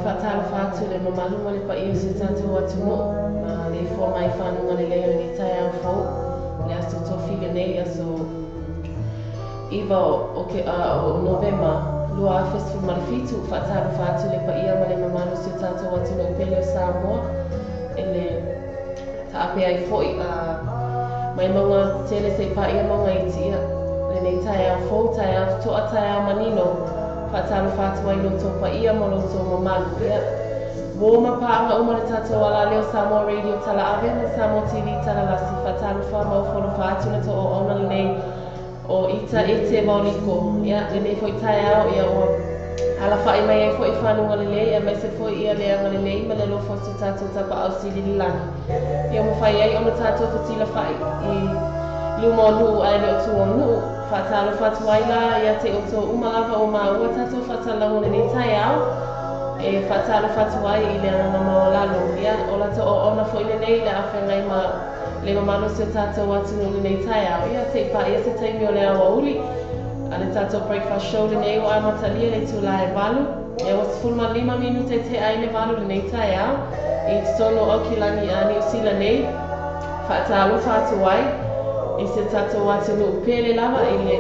Fatalo fatu le mamalu ma le paia se tatou atu no ma le fua mai whanunga le leo ni tai au fau le aso tofi le nei aso iwa o November lua a festival ma le fitu fatalo fatu le paia ma le mamalu se tatou atu no pele o Samoa e le taape ai foi mai maunga tele se paia maunga itia le nei tai au fau tai au toa tai au manino Fatalo fatu ai loto pa ia mo loto mamalu ia. Wo mapanga uma le tatou ala leo Samoa Radio tala ave mo Samoa TV tala lasi fatalo fa mau fono fatu na to o ona nei o ita ete mauliko ia le nei foi tai au ia o ala fai mai ai foi whanunga le lei ia mai se foi ia le anga le lei ma le lofo se tatou tapa au sili li lani. Ia mo fai ai ona tatou fatila fai i luma o nuu ai leo tu o nuu Fatalo fatu ai la ia te oto umalava o maua tatou fatalanga nei tai au e fatalo fatu ai i le ana maolalo ia o la to ona foi le nei le awhengai ma le mamano se tatou atu no nei tai au ia te pa ia se taimi o le awa uli a le tatou breakfast show le nei o a matalia le tula e valu e was fulma 5 minute te ai le valu le nei tai au i sono o kilani a New Zealand nei fatalo fatu ai I se tatou atu no pele lava I le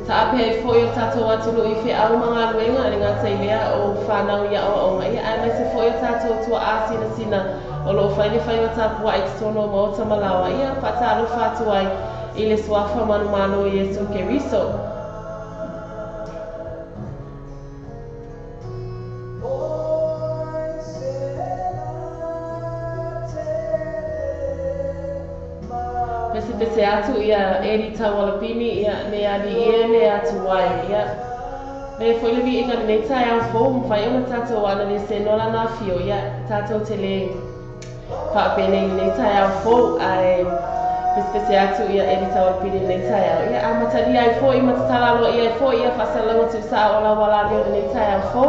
taape ai foi o tatou atu no I fe au mga luenga ale ngata I lea o whanau ia o onga ia ai mai se foi o tatou tua asina sina o lo whaile whai o tapu ai tono mo o tamalawa ia patalo fatu ai I le swafa manu mano I Yesu Keriso Pese atu ia eri tawalapini ia le ali ia le atu wai ia le foi le vi inga le tai au fo mfai ona tatou ana le senola na fio ia tatou tele pa pene le tai au fo ai pese atu ia eri tawalapini le tai au ia amatali ai fo I matatala lo ia fo ia fasalanga tu sa ola wala le tai au fo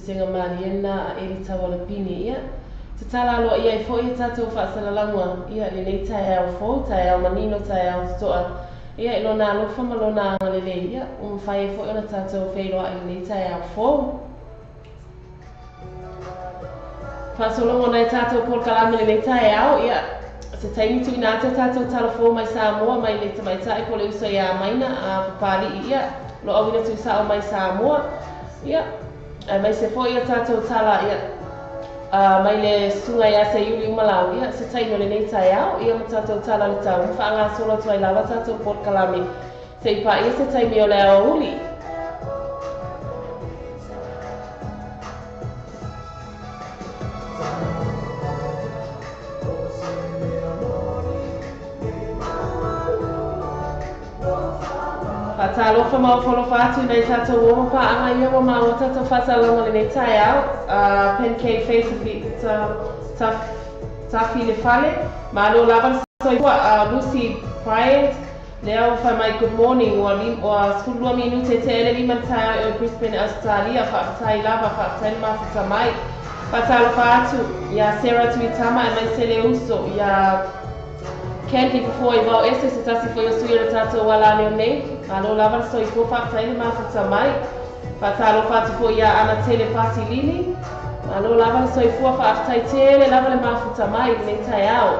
Senga Mariana a eri tawala pini ia. Te tala aloa ia I fo ia tātou whaasalalangua ia le nei tae au fo, tae au manino, tae au toa. Ia ilo nā lofa ma lo nā ngalele ia. Whai e fo ia na tātou whairoa I nei tae au fo. Whaasolongo nei tātou Paul Kalame le nei tae au ia. Se taimi tu ina te tātou tala fo mai Samoa mai le tamai tae po le usa ia maina a papari ia. Lo awina tu sao mai Samoa ia. Mai se fo ia tātou tala ia mai le sunga ia se yuli umalau ia se taino le nei tae au ia ma tātou tala le tau whaanga solo tuai lava tātou Port Kalame se ipa ia se taimi o le au uli. Talofa mau folofa atu nei tātou oma paanga ia wa mau tātou whasalonga le nei tae au Penkei Face Tafi le fale ma alo lava soifua Lucy Bryant le au whai mai good morning o skulua minute te ele lima tae o Brisbane Australia whaatai lava whaatai mafuta mai whatalofa atu ia Sarah Tuitama e mai sele uso ia Candy before I vau ese se tasi foi o sui le tātou wala leo nei. Alo lava so I fo whakataile mafuta mai. Whatalo whatu fo ia ana tele pasi lini. Alo lava so I fo whakatai tele lava le mafuta mai nei tai au.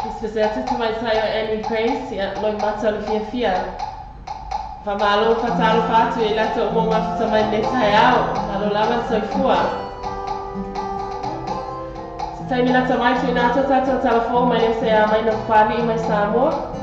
Se você assiste mais saio Annie Grace, loi mata o fia. Famalo fatalo fatu e la to mo ma sama ne tayao, alo lava soifua. Se tai mina tamai tu na to tata telefone mai se a mai no kwavi mai Samoa.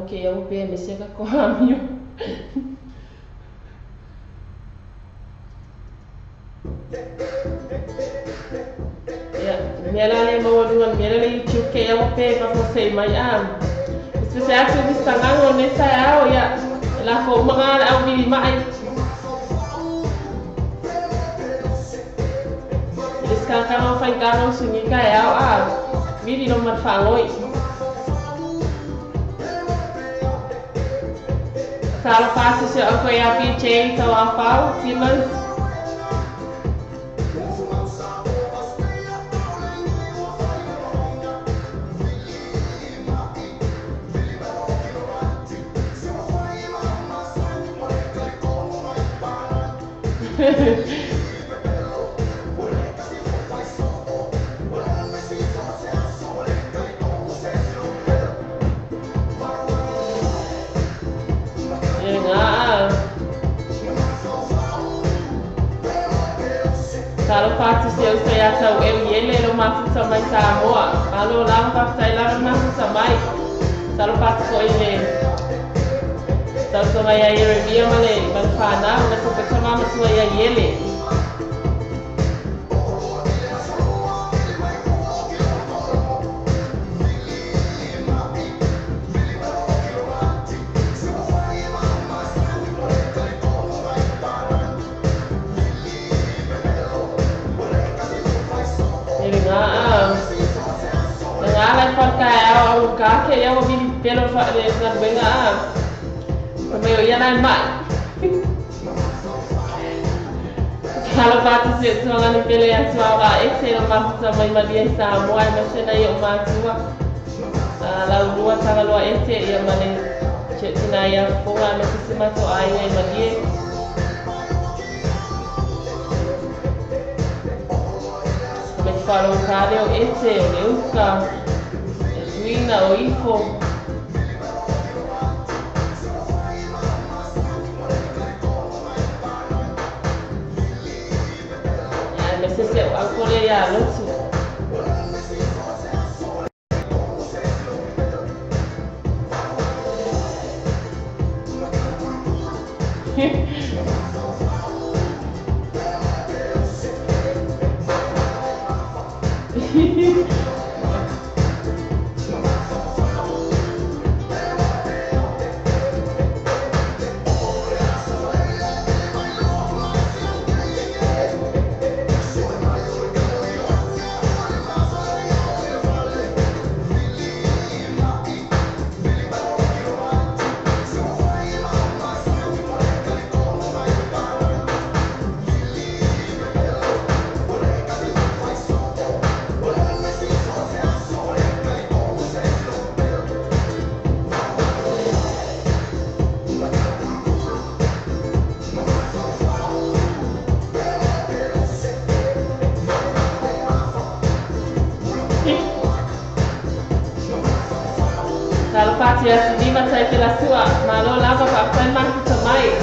Che io per mi sia mio. Miela mo duan miela YouTube che io per ma sei mai se se ato mi sta ngano ne sa ya la ko mga au mi mai. Sekarang kalau fai karo sunyi kaya mi di nomor fangoi. Kalau faço se eu fui a PJ então a pau filas Kalau faço se eu sei até eu e ele não mais sama Samoa, kalau lang pas saya lang mas samai, kalau faço ko ele, kalau sama ya Yeremia male, malfana, udah sampai sama masua ya ele. Que eu ouvi pelo também como eu ia na mais kalau batu sih soalnya pelo yang suara esse não mas também madia Samoa mas se na eu matua lalu dua tanggal dua esse ia mana cina ya bunga masih semasuk air madia mas kalau kalian esse eu uska Wina o ifo Ancora ya lotu. Kalau pati ya sini masa itu lah tua, malu lah bapak friend mah kita main.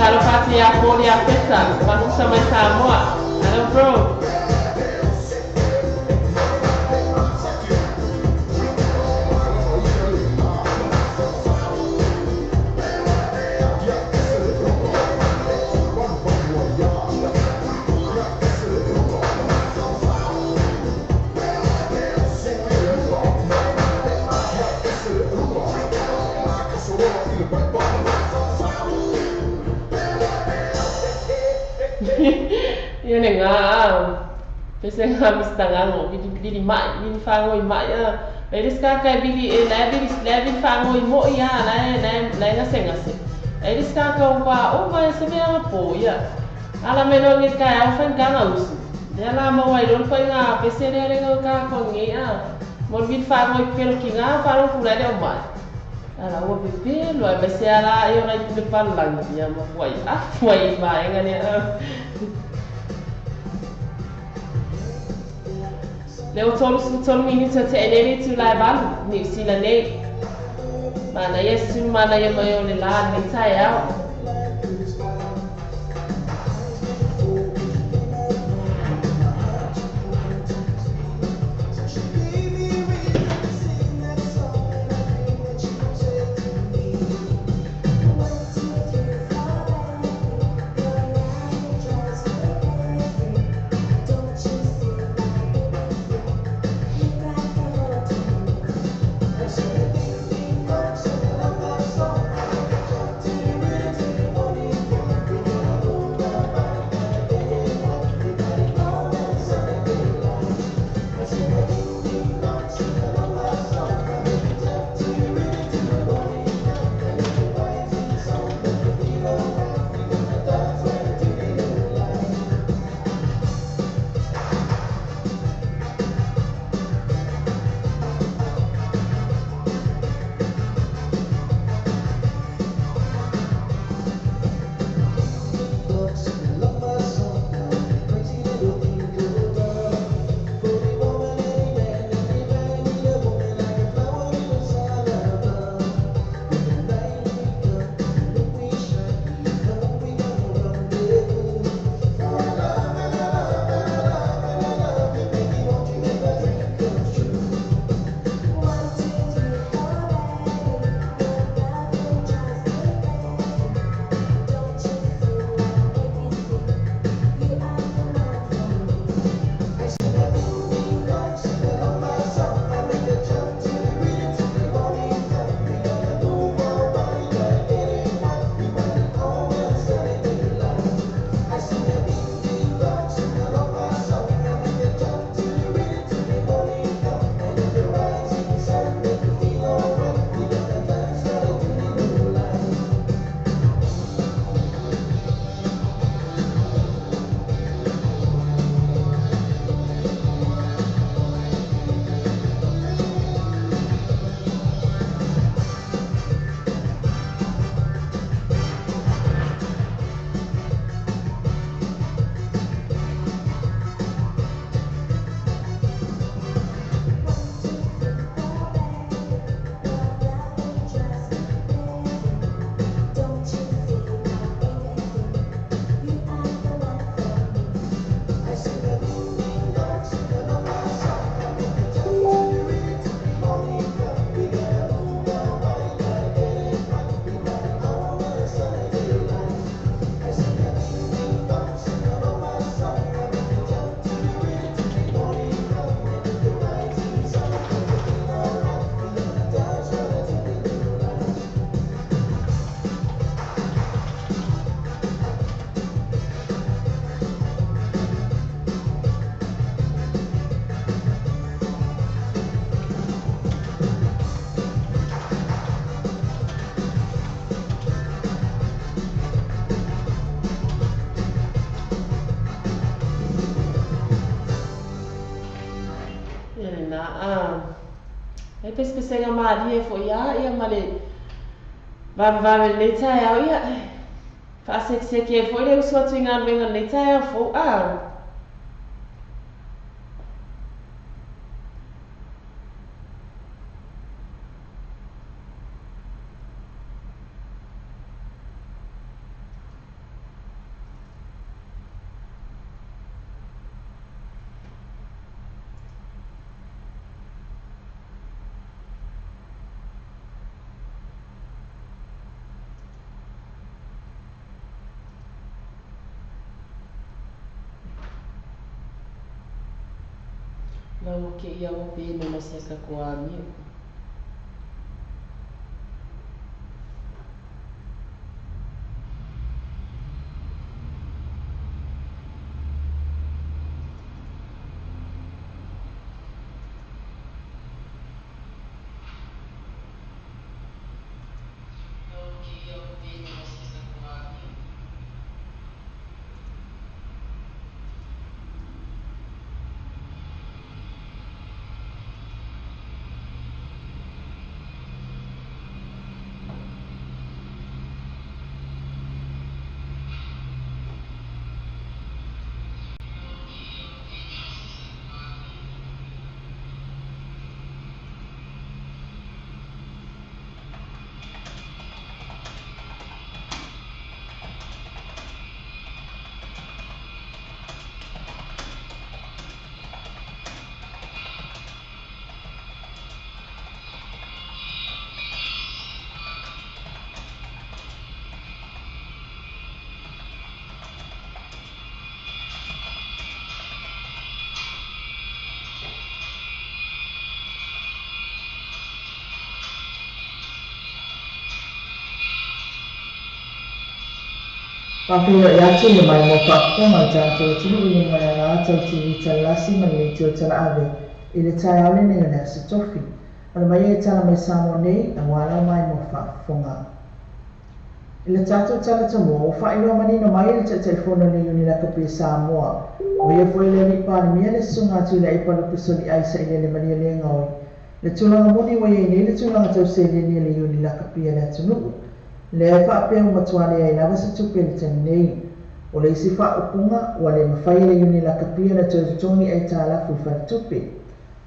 Kalau pati ya poli ya pesta, masuk sama Samoa. Halo bro. Yan nga, kasi nga basta nga mo, bili fangoy ma ya. Eles kaka bili levi fangoy mo ya, na ngase. Eles kaka pa, vai se me apoia. Ala menor que cai, ao fan kana usu. Ela mo vai dol fa nga, pese ne nga ka ko ngia. Mo bili fangoy pelo ki nga para pula de ma. Ala wo bebe lo vai se ala yo ra de palang ya mo vai. Vai ba nga ne. Leo tolu minutes te eneri tu lai balu ni sila nei. Mana yesu mana yo mayo le la ni tai out. Ai pespesenga mali e fo ia male va le tai au ia. Fa se ke fo le uso tu inga venga le tai fo a. Lau ke ia o pe no maseka ko ami. Papua yatu le mai mo pakko ma jato tulu i mai nga tau ti talasi ma le tio tala ave i le tai au le ne se tofi ona mai e tala mai samo nei a wala mai mo fa fonga i le tato tala tamo o fa ilo mani no mai le telefono ni uni la kapi Samoa o ia foi le ni pa mi le sunga tu le ipa lo pesoni ai sa ile le mani le ngoi le tulanga moni wa ye ni le tulanga tau se le ni le uni la kapi le tunu le fa pe uma tuale ai lava se tupe le tenei o le isi fa upunga o le mawhai le uni la kapia na tongi ai ta alafu fa tupe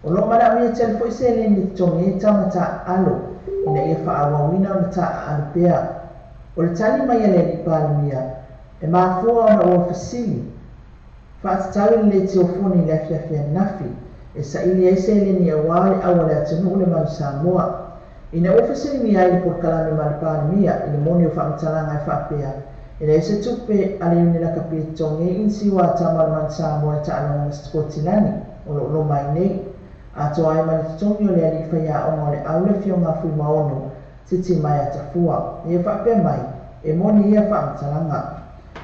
o lo mana mi tel foi se le ni tongi ai tamata alo ina ia fa awawina o na ta alpea o le tali mai le ni palmia e mafua o na o fasili fa atatawi le teofoni le afiafia nafi e sa ili ai se le ni awale awale atunu le manu Samoa ina ofisini mi ai por kalame malpani mia ina moni o whamatalanga e whapea ina ese tupe ale uni la kapitongi insi wa tamal man Samoa ta alonga na Skotilani o lo mai nei a to ai mani tutongi o le ali whaia onga le aule fionga fui maono titi mai atafua e whapea mai e moni ia whamatalanga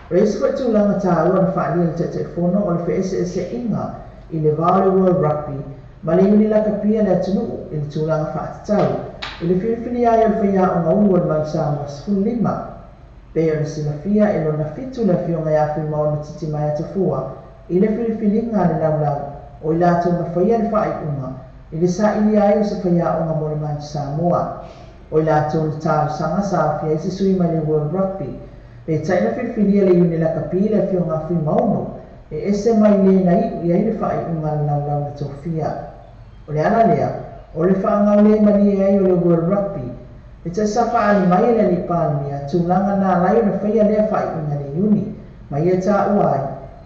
reisi kwa tūlanga ta ua na whaalia le tete fono o le whaese ese inga i le Vale World Rugby ma le uni la kapia le atunu i le tūlanga whaatatau i le whiwhini ai o whaia o ngā ua ma Samoa sfulima. Pe o na sinafia e lo na fitu na fionga ia whi maona titi mai atafua i le whiwhini ngā le laulau o i lātou na whaia le whaai unga i le sa ili ai o sa whaia o ngā moni mai Samoa o i lātou na tāru sanga sa awhia i se sui mai le World Rugby pe taina whiwhini le uni la kapi le fionga whi maono e ese mai le na i ai le whaai unga le laulau na tofia o le ana lea o le whaangau le mani ai o le World Rugby e te safa ali mai le ni palmia tūlanga nā lai o na whaia lea whai unga le uni mai e tā uai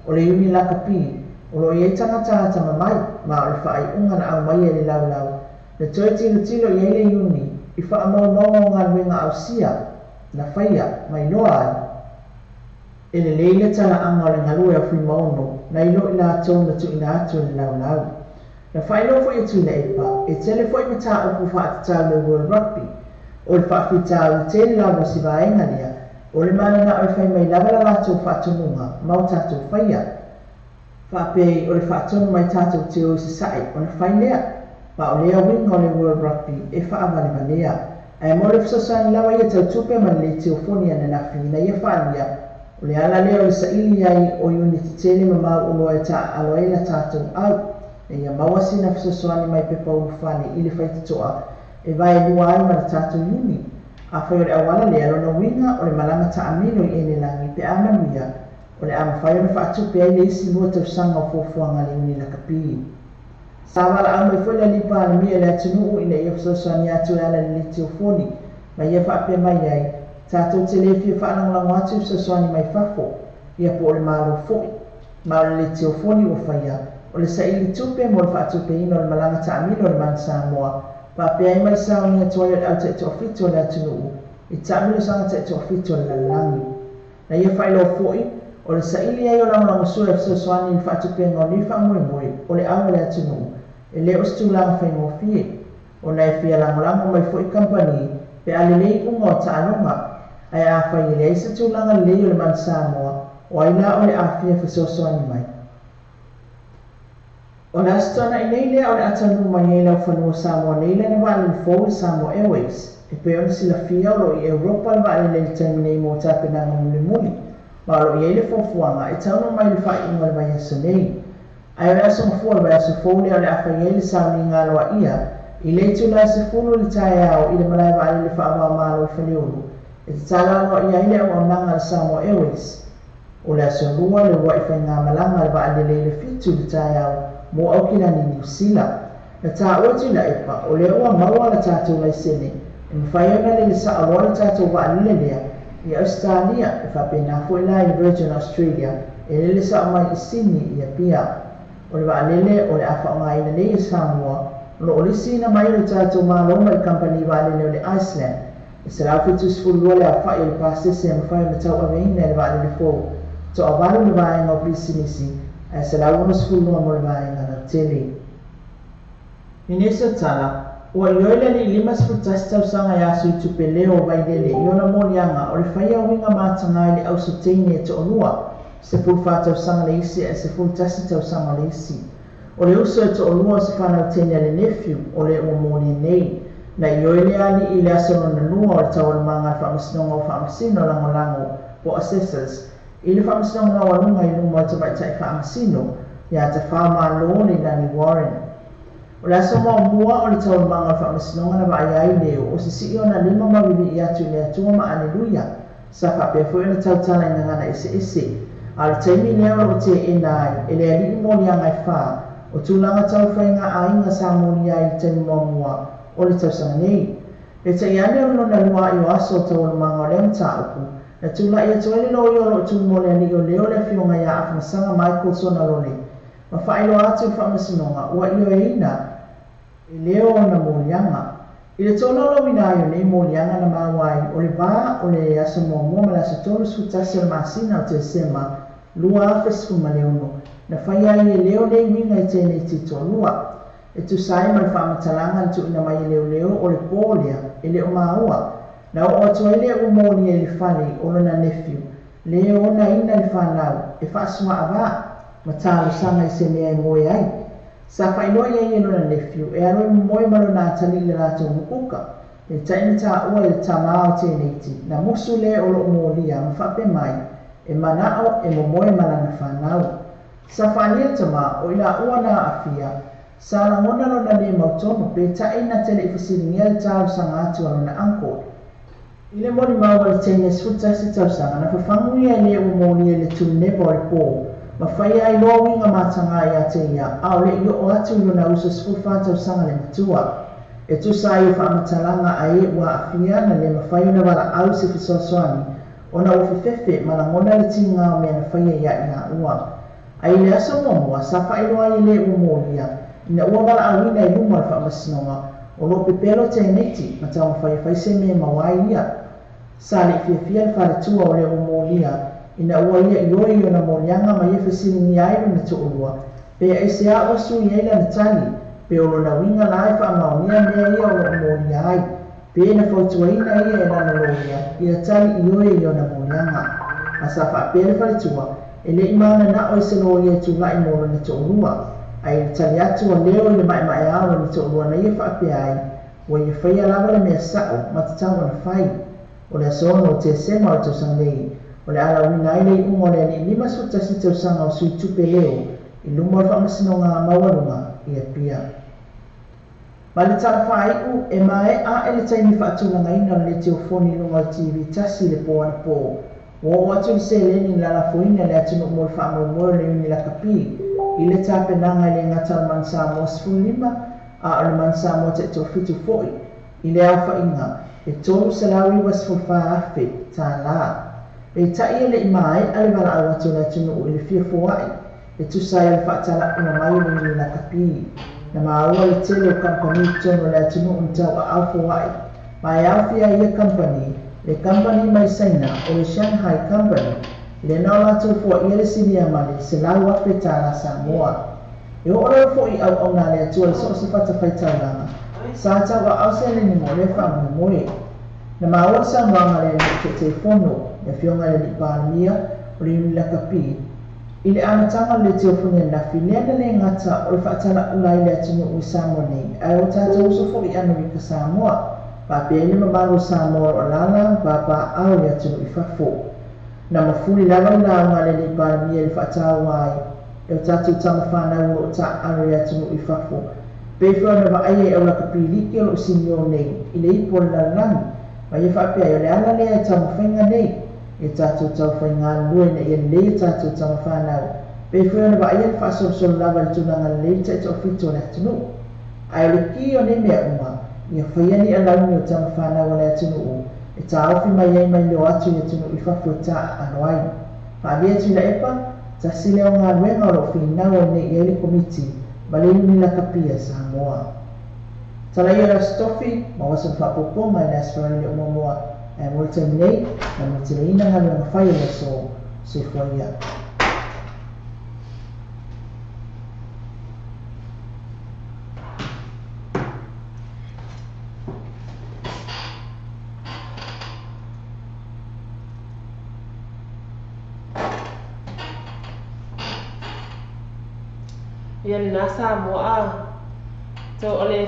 o le uni la kapi o lo i e tangata mai ma o le whai unga na au mai e le laulau na toi tilo i le uni i wha mau ngā ruenga au sia na whaia mai loa ai e le leile tala anga o le ngalue a whi maono na ilo i la tō na tu ina atu le laulau na whaino fo i tu le epa e tele fo i mata upu whaatatau le World Rugby o le whaafitau i tele lau si vaenga lea o le mana na o whai mai lava la lato whaatununga mau tato whaia whaapei o le whaatunu mai tato te o se sai o na whai lea ma o lea winga o le World Rugby e whaavale manea e mo le fsosani lawa ia tau tupe man le teofonia na nafi na ia whaalia o le ala lea o le sa ili ai o uniti tele ma mau uno e ta aloela tato au ia maua sina fesoasoani mai pepa ulufani i le faitatoa e vai lua ai ma le tatou iuni afai o le auala le alona uiga o le malaga taamino i ene lagi pe amanuia o le a mafai ona faatupe ai le isi lua tausaga o fuafuaga le uni lakapi sa valaau mai foi le alipa alemia le atunuu ina ia fesoasoani atu e ala le litiofoni ma ia faapea mai ai tatou te lē fia faalagolago atu i fesoasoani mai fafo ia po o le malo foʻi ma o le litiofoni ua faia o le saʻili tupe mo le faatupeina o le malaga taamino o le man samoa faapea ai mai saoni atu ai o le ʻautaʻitoʻafiti o le atunuu i taʻamilosaga taʻitoʻafiti o le lalagi na ia faailoa foʻi o le saʻili ai o lagolagosua e fesoasoani i le faatupega o nui faamoemoe o le au o le atunuu e lē o se tulaga faigofie ona e fia lagolago mai foʻi kampani pe a lelei uga o taʻaloga ae a fai e leai se tulaga lelei o le man samoa o ai la o le afia fesoasoani mai o le asotona i nei lea o le atanu mai ai lau fanua Samoa nei lena va'alelefou le Samoa Airways e pe ona silafia o loo i Europa le va'alele le taimi nei mo tapenaga mulimuli ma o loo i ai le fuafuaga e tauna mai le fa'aiʻuga le vai aso nei ae o le asogafua le vai aso fou lea o le a fai ai le sauniga aloaʻia i le itula sefulu le taeao i le malae va'alele fa'avaomālo i faleolu e tatala aloaʻia ai le auaunaga le Samoa Airways o le asolua le ua i faigā malaga le va'alele i le fitu le taeao mo aukilani New Zealand na tāua tula epa o le ua maua le tātou laisene e mawhai ona le sa'aloa le tātou va'alele lea i Australia e whapena fo'i la i Virgin Australia e le sa'o mai i Sydney i a pia o le va'alele o le awha'ongaina nei i Samoa lo o le sina mai le tātou māloma i company va'alele o le Iceland e se lau fitu sifulua le awha'i o le pasese e mawhai o le tau aweina e le va'alele fōu to a valu le va'aenga o pisinisi e se lau ono sifulua mo le va'aenga na tele. Inesa tala, ua i oile li lima sifutasi tausaga ia asu i tupe leo o vailele i ona molianga o le whaia winga mātanga i le ausoteine e to'olua se fulfa tausaga le isi e se fultasi tausaga le isi. O le uso e to'olua o se whanau tene le nephew o le ua moli nei na i oile ali i le asono na lua o le tau alamanga le whamasinonga o whamasino lango po assessors i le whamasinonga o alunga i luma o te maitai whamasino ia te whama lo le Lani Warren. O le aso mo mua o le tau alamanga o whamasinonga na vai ai leo o se si ona lima mawili i atu le atua ma aleluia sa whapea fo ina tau tala i ngana ese a le taimi leo o te enai e le ali moni angai wha o tūlanga tau whainga a inga sa moni ai i taimi mo mua o le tausanga nei. E te iane o lona lua i o aso tau alamanga o le amta uku na tula ia tuele lo i olo tu mo le ani o leo le fionga ia afmasanga Michael Sonalole ma whaelo atu whamasinonga ua i o e ina e leo na molianga i le tona o lawina ai o nei molianga na mawai o le vā o le aso mo mua ma la sa tolu sutasi o le masina o te sema lua afes fuma leono na whai ai e leo nei winga i tēnei tito lua e tu sai ma le whamatalanga tu ina mai leo o le pōlea e leo maua na o atu ai lea umoni e le whani o lona nephew leo na ina le whanau e whaasuma a vā ma tālo sanga i se mea i moe ai sa whainoa i ai e lona nephew e aro i moe malo nā tali le rātou mukuka e taina tā ua i le tamao tēneiti na musu le o lo umolia ma whape mai e manao e momoe malana whanau sa whania tama o ila ua nā awhia sa langona lona le mautono pe taina tele i fasiringia le tālo sanga atu alona angkor i le moni maua le teine sfutasi tausaga na whawhangu ia le umoni e le tunepa o le pō ma whai ai loa winga mātanga i a te ia a o le i o atu i lona uso sfutfa tausaga le matua e tu sa i whaamatalanga a e ua awhia na le mawhai na wala au se fisoasoani o na uwhewhewe ma langona le tinga o mea na whai ia i a ua a i le aso momua sa whai loa i le umonia ina ua wala awina i luma le whaamasinonga o lo pepelo te neti ma tau whai se me mawai ia sa le fia le whaletua o le umolia ina ua ia i oi o na molianga ma ia whasiringi airu na to'olua pe e se a osu i eila na tali pe o lona winga lai whaamaunia mea ia o lo umolia ai pe na whautuaina ia e lana loia ia tali i oi i o na molianga ma sa whaapele whaletua e le imana na oi se lo ia tu lai molo na to'olua ai tali atu o leo i le mai ao na to'olua na ia whaape ai wa ia whaia lava le mea sao ma tatau na whai o le asono o te sema o tausanga nei o le ala wina ai ungo le ani lima sutasi tausanga o sui tupe leo i luma o whamasinonga mawalunga ia pia. Ma le talafai'u e mae'a e le taimi fa'atulaga le teofoni luga i TV tasi le po ana po. Ua o atu le seleni lalafoina le atunuu mo le fa'amaumua le uni lakapi i le tapenaga i le agata o le manasamoa 05 a o le manasamoa taʻitofitu fo'i i le ʻaofaʻiga e 3.05 afe tālā. E taʻi e leʻi mae'a le valaau atu le atunuu i le fiafoaʻi e tusai o le fa'atalaʻuna mai o le uni lakapi. Na maua le tele o kampani tonu le atunuu ma tauʻaʻau foaʻi ma e aofia ia kampani le company mai saina o le Shanghai Company le nao latou foʻia le sinia ma le selau afe tālā Samoa. E o leo foʻi auauna le atua le so o se fatafaitaulaga sa tauʻaʻau se leni mo le fa'amoemoe. Na maua Samoaga le ke telefono e fioga le lipalemia o le uni lakapi i le amataga le teofoni anafi lea na le gata o le fa'atalaʻuna ai le atunuu i Samoa nei ae o tatou so foʻi anu i ka Samoa papea le mamalu Samoa o lala papa'au le atunuu i fafo. Na mafuli lava i laoga le lipalemia le fa'ataua ai e o tatou tamafanau o ta'alu le atunuu i fafo pe fea na va'ai e au lakapiliki o lo'o sinio nei i le ipo o le lalagi ma ia fa'apeai o le ala lea e taumafaiga nei e tatou taufaiga alulue na ia lelei e tatou tamafanau pe fea na va'ai e le fa'asolosolo lava le tunaga lelei taʻitoʻafito o le atunuu ae o le ki o nei mea uma ia faia ni alauni o tamafanau o le atunuu e taofi mai ai mai leo atu i atunuu i fafo e ta'ano ai fa'alia atu i la epa tasi le o galuega o lo'o finau e ne'i ai le komiti ma le uni lakapia Samoa. Talaia Rastofi ma ua se fa'apopoga i le asfarani le umuamua e mo le taimi nei na mo le teleina galuega fai o le so soifua ia. Ia le nā Samoa tau o le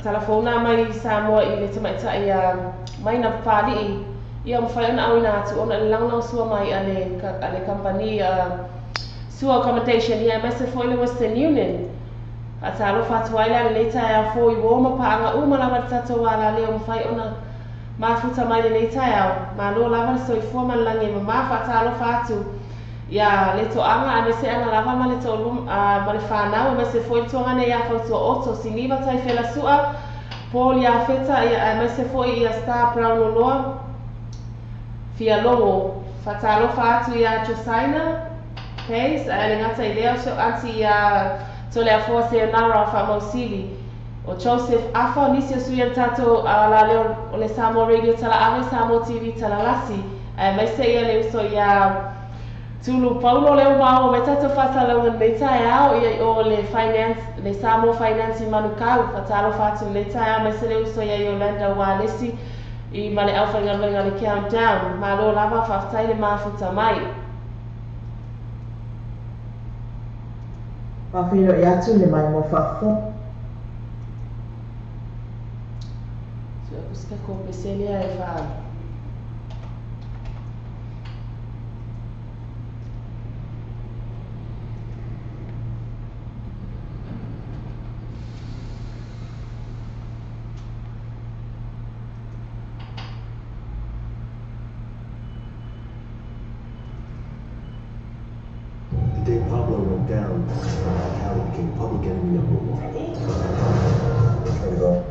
talafona mai Samoa i le tamaitaʻi a mai na papali'i ia mawhai ona auina atu ona le launau sua mai a le company sua accommodation ia mese foi le Western Union a talofa atu ai le lei tae au fo i uo ma paaga uma lava le tatou ala leo mawhai ona mafuta mai le lei tae au ma lo lava le soifua ma le lagi e mamā faatalofa atu ia le toʻaga a mese ana lava ma le toʻaluma ma le fanau mese foi le toga nei a fautua oto siliva taifela po ia feta ia mese foi ia star brown loloa fia logo faatalofa atu ia Josaina Pace a le gata i lea so anti ia tole afoa seonara fa'amausili o Joseph afa nisi o sui le tatou la leo o le Samoa Radio talaave Samoa TV talalasi mai se ia le uso ia tulu paulo leo mau me tatou fa'atalauga nei taeao ia o le finance le Samoa Finance i manukau faatalofa atu le taeao mai se le uso ia Yolanda Walesi i ma le ʻaufaigaluega le countdown malo lava fa'afetai le mafuta mai Whawhiro i atu le mai mo whawho. So kuska ko peselia e whaal. The day Pablo went down, Cali became public enemy #1. Ready to go.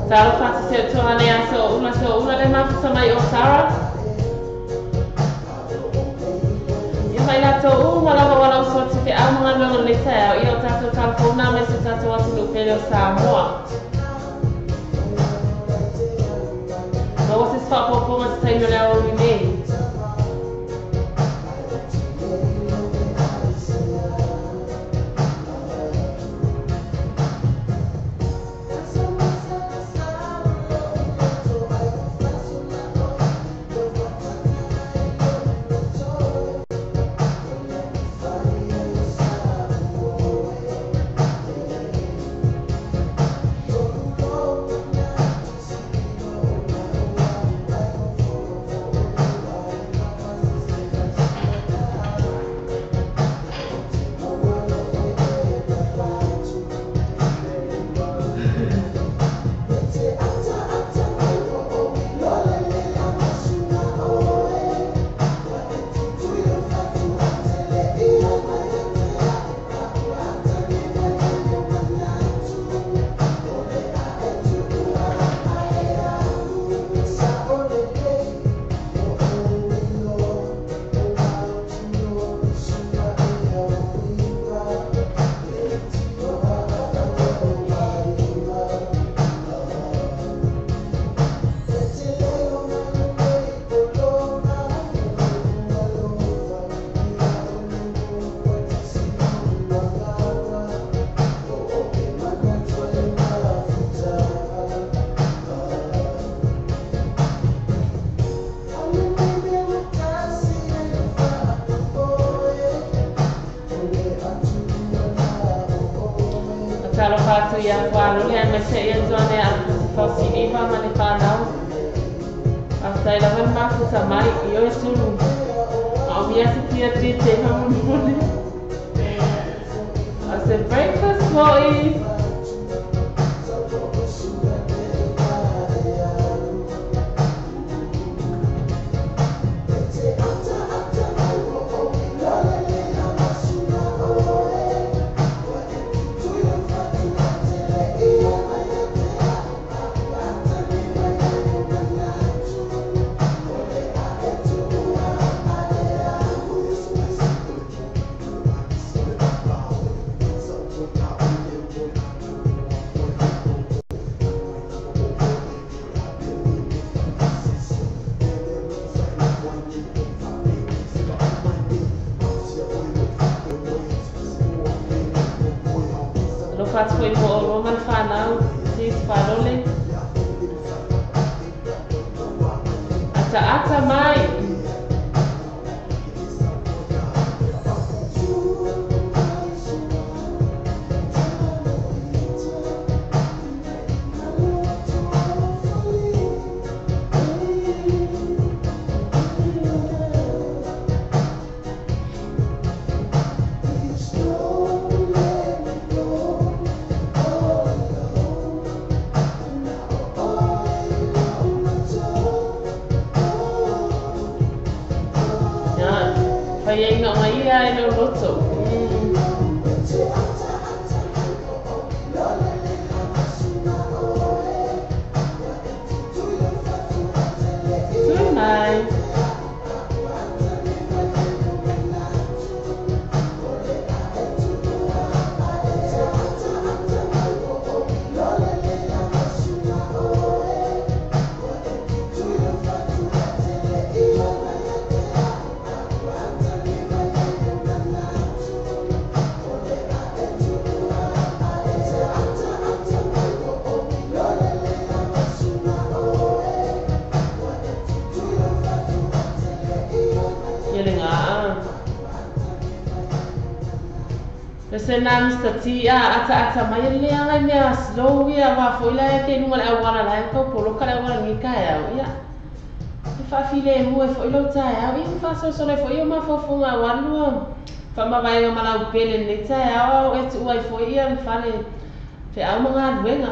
Talo fata se toa nei aso una le mafuta mai o Sarah. Mai la tau wala wala so te ke amanga lo le tae i o tato telefona me se tato atu no pele Samoa. Ma wasi spa po ma se taino le o ni whātu ia whāro lea mai se ia joane a whausi iwa mani whānau. A tai la wan mafu sa mai i oi tunu. A o mia si tia te hamu mune. I said breakfast boy. Faz foi o Roman Fanal, sis farole. Ata mai. Ia inga mai ia e no roto. Tui mai. Se na Mr. T ata mai le anga mea slow ia wa foi la ke nunga le awara la ko polo kala awara ni ka ia e fa file mu e foi lo ta ia i fa so le foi ma fo funga walu fa ma vai ma la pele ni ta ia o e tu ai foi ia fa le fe au manga duenga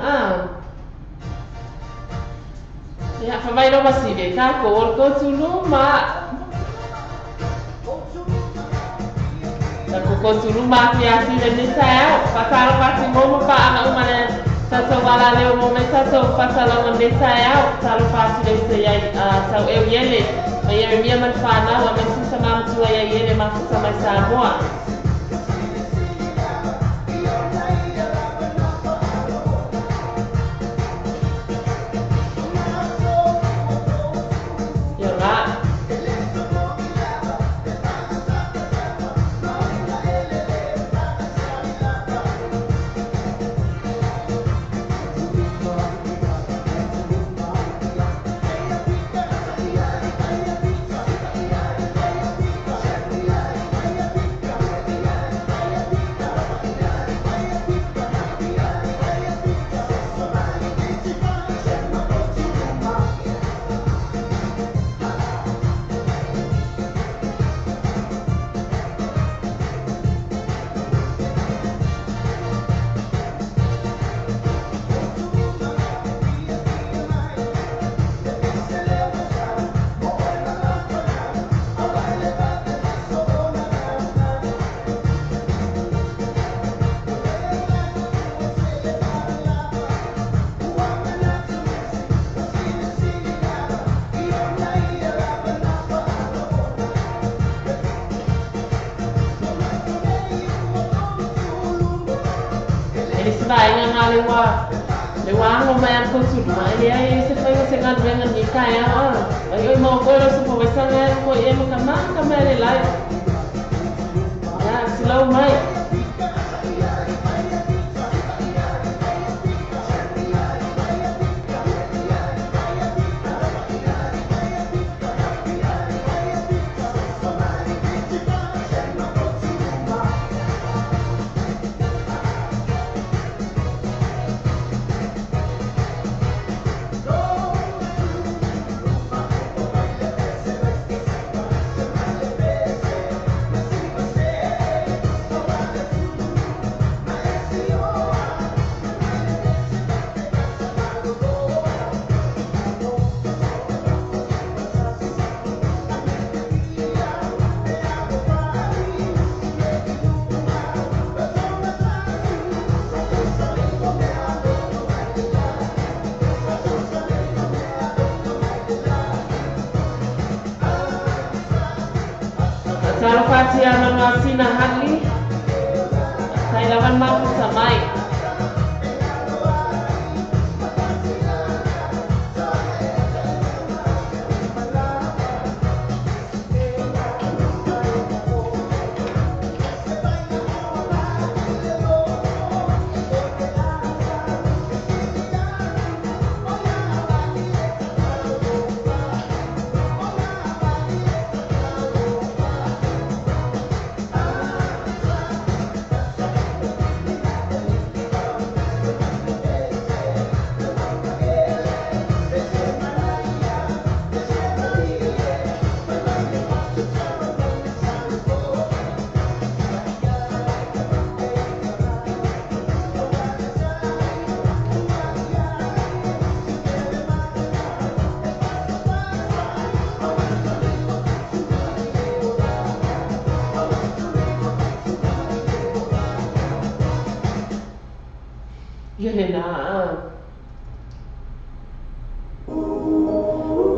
ia fa vai lo ma si de ka ko tu lu ma Aku kontinu mati asli dan saya pasal pasti mau apa anak mana satu bala leo mau satu pasal orang desa ya selalu pasti dari saya tahu yele saya dia manfaatnya wa mesti sama tua ya yele masuk sama semua Israel nga lewa ngo mayan ko sudma ia se foi você gan venga ni kaya ai mo ko lo se foi sanga ko e mo kama le lai ya slow mai Pati ama sina hali. Saya lawan mafu samai.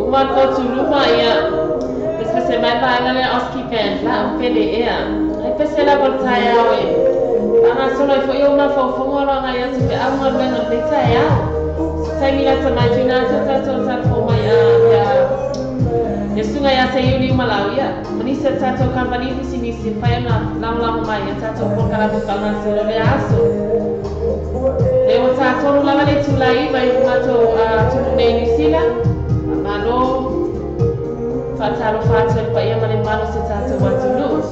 Umat kau rumah ya, pasti semai bangal ya oskipen lah pede ya, pasti lah bertanya we, karena soalnya fo yo ma fo ngorong ya sepe amor dengan bertanya, saya mila sama Cina cata fo maya ya sungai ya saya yuli Malawi ya, menisa cata company di sini simpai na lang maya cata fo kalau bukan nasi le aso. Leo tato lama le tulai bai mato tunai New Zealand mano fatalo pa ia mane mano se tato watulu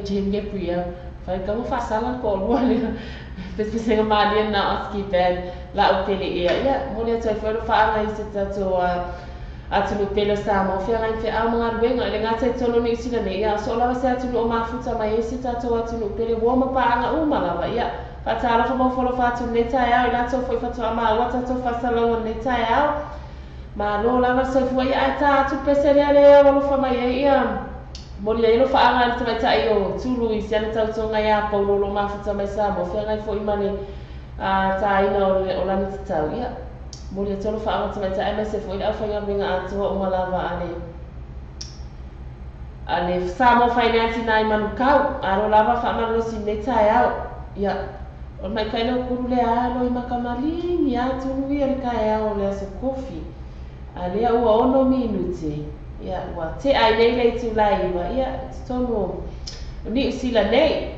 Jim Gabriel, fai kamu fasalan ko luar ni, pes nga malian na oski ben la o pele ia, mulai tu foi fa ana isita to atu pele sa mo fia ngai fe a mga ruenga le ngata tolo ni sina ne ia so la se atu o mafuta mai isita to atu pele wo ma pa anga uma la ia, fa tala fa mo folo fa tu neta ia ila to foi fa to ama wata to fasalan neta ia, ma lo la ma se foi ata atu pese le o lo fa mai ia. Mori ai lo faanga le tamaita o tulu I siana tautonga ia paulo lo mafuta mai sa mo fia ngai foi mane ta ina o lani tau ia mori ai tolo faanga tamaita ai mai se foi a fainga ringa atu o malava ale sa mo finance nai manukau aro lava fa mano si neta ia o mai kaina kuru le alo I makamali ia tulu ia le kai o le so kofi ale o ono minute ia wa te ai nei le tu lai wa ia tono ni sila nei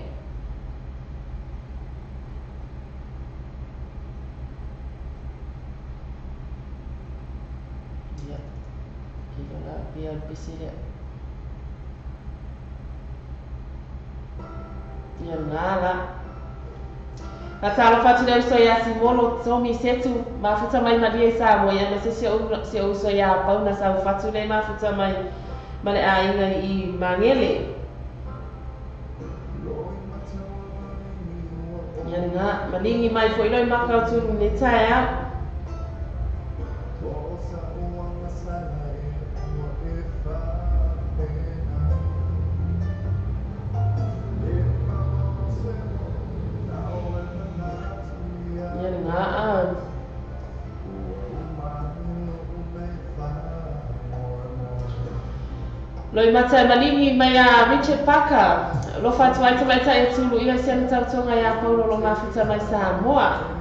ia kilo la biar bisile ia ngala Natalo fatu le so ya simolo tomi setu mafuta mai madia sa mo ya se se uso ya pa una sa fatu le mafuta mai male ainga I mangele ya nga malingi mai foi lo maka tu ne ya Loi mata malingi mai a Richard Parker lo fatu ai tamaita e tulu ia siana tautonga ia paulo lo mafuta mai Samoa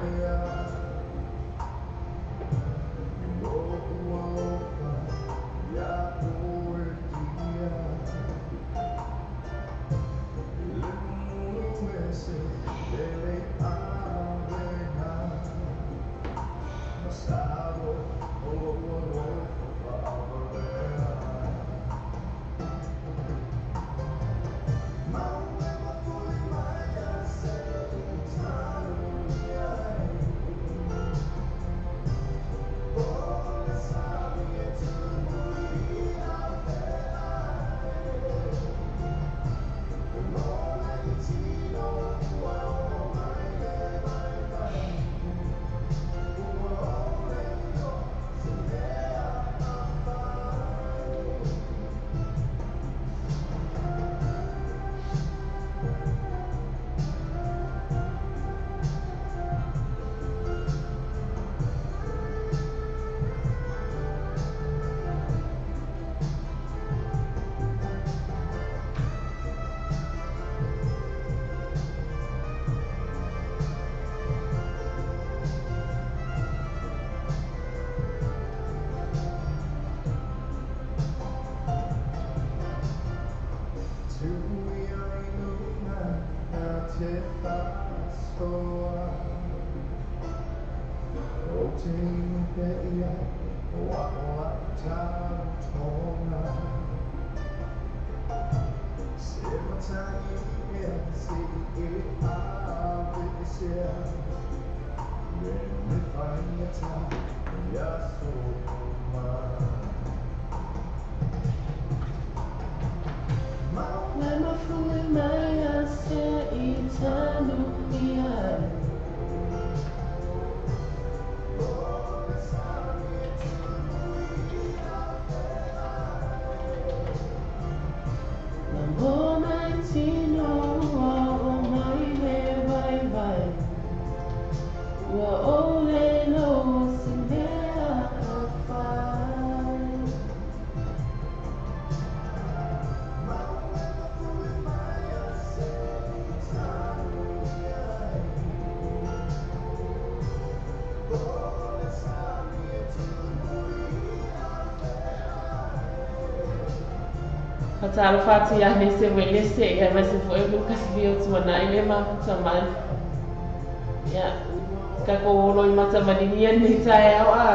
Fatalo fatu ya nese welese ya masi foi Lucas viu tu na ile ma tamai ya kako loi mata madinian ni saya wa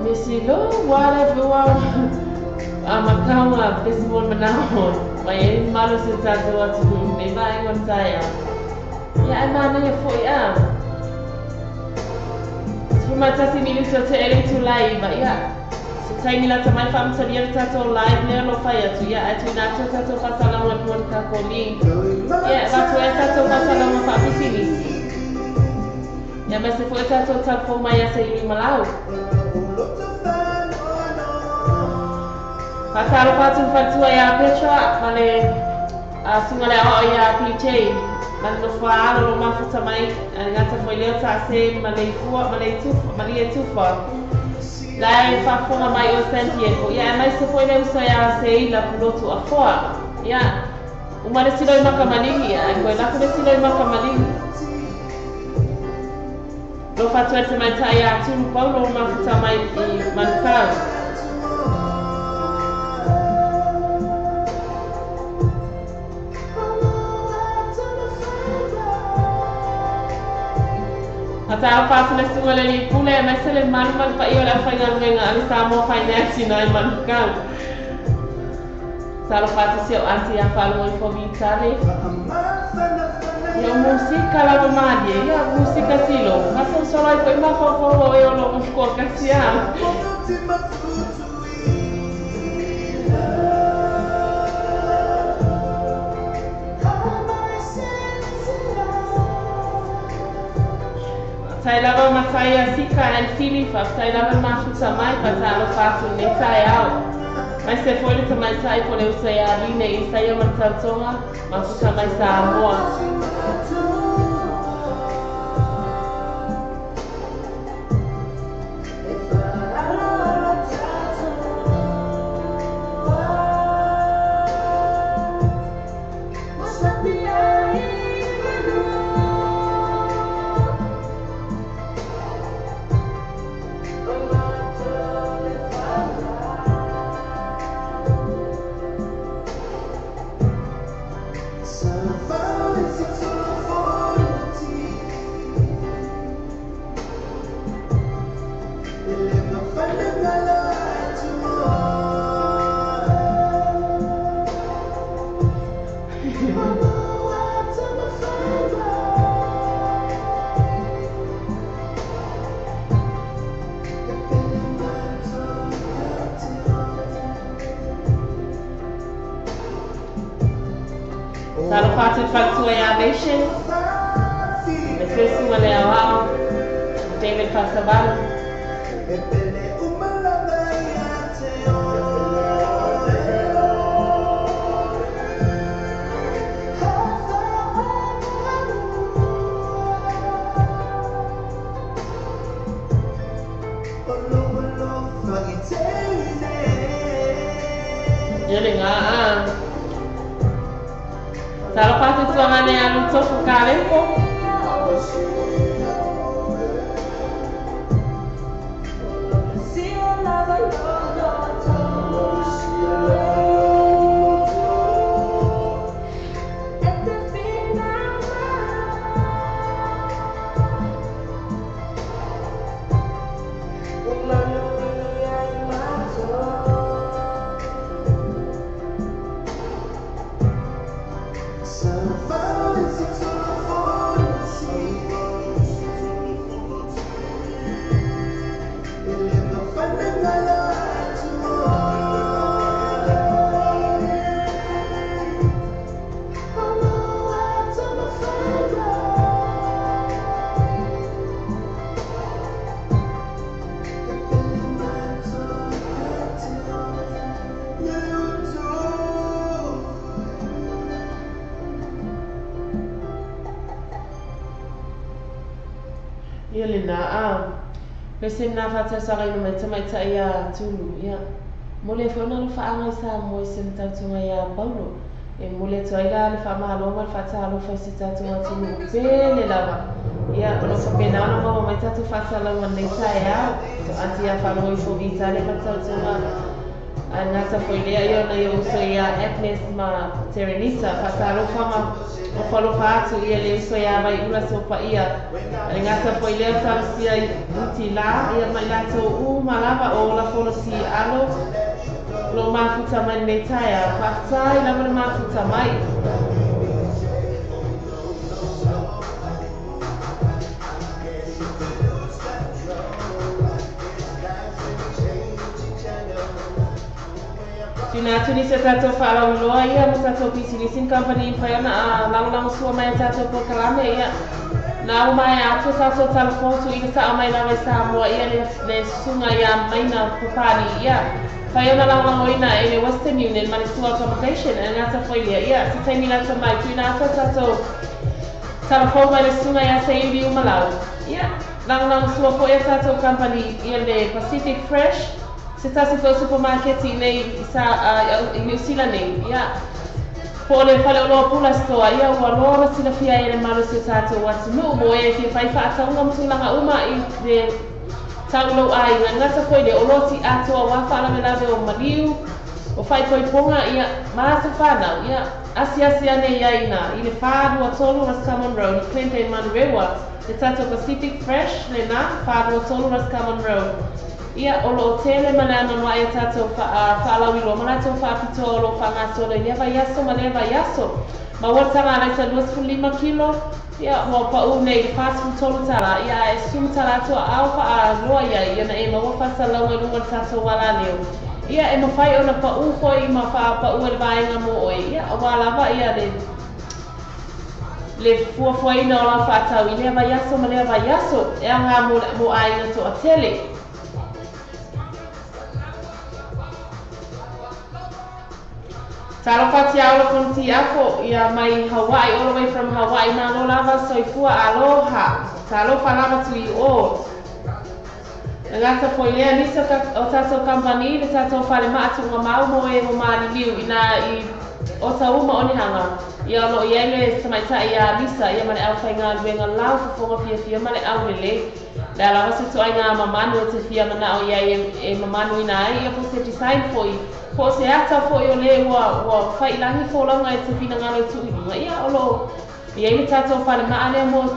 Silo wala vua amakawa festival manahon may malo sa tatawa tu may baingon saya ya mana ya foi mata sini so te ele tu live ya sai nila tamai fam sadia tato live ne lo faya tu ya atu na tato pasala mon ka koli ya ba tu tato pasala mon fa sini ya mas foi tato tapo maya sai malau Pasal patu fatua ya Petra male singale o ya PJ man no fa lo ma futa mai ngata foi leo ta se male fuwa male tu fa lai fa fona mai o sentie ko ya mai se foi leo sa ya se la piloto a fora ya umare silo makamalihi ya ko la ko silo makamalihi lo fatua se mai ta ya tu paulo ma futa mai manka Ata apa sudah semua lagi pula masalah malu pak iyo la final menga ali samo finance na mankang. Salo pati siap anti yang palu info vitale. Ya musika la mamadi ya musika silo. Masa solo itu ima fofo yo lo musko kasia. Saya lava masaya sika and Filipa, saya lava mafu samai patalo fatu ne saya au. Mas se for itu mai saya pole saya aline saya mantantonga mafu samai Samoa. Salo fatu factua ya nation. Mesesu wale awao. David Pasabalo. Jadi nggak Kalau pasti suaranya yang lucu kalian kok. Pesen na fata sa kayo naman sa may taaya tulu ya mule fo na fa anga sa mo sen ta tunga ya paulo e mule to ila le fa malo mal fata lo fa sita tunga tulu bele lava ya ono fa pena na mo mai ta tu fata la wan nei taaya to anti ya fa lo fo vita le fata tunga anata fo ile yo na yo so ya Agnes ma Terenisa fata lo fa ma o falo fa tu ia le so ya mai ula so pa ia ngata foi le sa sia uti la ia mai la to u malava o la folo si alo lo ma futa mai nei taia fata ila ma futa mai Tuna tuni se tato fala loa ia mo tato pisi company fa na lang sua mai tato po kalame ia na mai ato tato telefon tu ina sa mai na sa mo ia le sunga ia mai na popani ia fa ia na lang ina e Western Union mani sua accommodation e ngata foi ia se tem ina mai tuna tato telefon mai le sunga ia se ibi umalau ia lang sua po ia tato company ia le Pacific Fresh se tasi ko supermarket nei sa New Zealand nei ya pole fale lo pula store ya wa lo sila fia ene malo se tato wat no mo e fi fa fa ta ngam tulanga uma i de taulo ai ngata ko de oloti ato wa fa la mela de o maliu o fai ko ponga ya ma se fa na ya asia ne ya ina ile fa do tolo was common road Clinton Manrewa se tato Pacific Fresh le na fa do tolo was common road ia olo tele mana no mai tato fa la wi lo mana to fa pitolo fa ngaso le leva yaso ma ma wata na sa 2.5 kilo ia mo pa u nei fast food tolo tala ia e sum tala to au fa lo ia na e mo fa sa la wi lo tato wala leo ia e mo fai ona pa u ko i ma fa pa u le vai nga mo oi ia wala va ia le fu ina la fa ta wi leva yaso e nga mo ai na to tele Talo fati aulo konti ako ia mai Hawaii all the way from Hawaii na lo lava soifua aloha talo falava tu I o ngata foi lea nisa o tato company le tato fale maatu ngamau mo e mo mani liu ina I o tauma oni hanga ia lo ia le samaita ia lisa ia male au fainga venga lau fonga fia male au lele la lava se to ainga mamanu te fia mana o ia e mamanu ina ia po se design foi po se ata fo yo le wa fai langi fo langa e te fina ngalo tu inga ia olo ia ni tato fale maane mo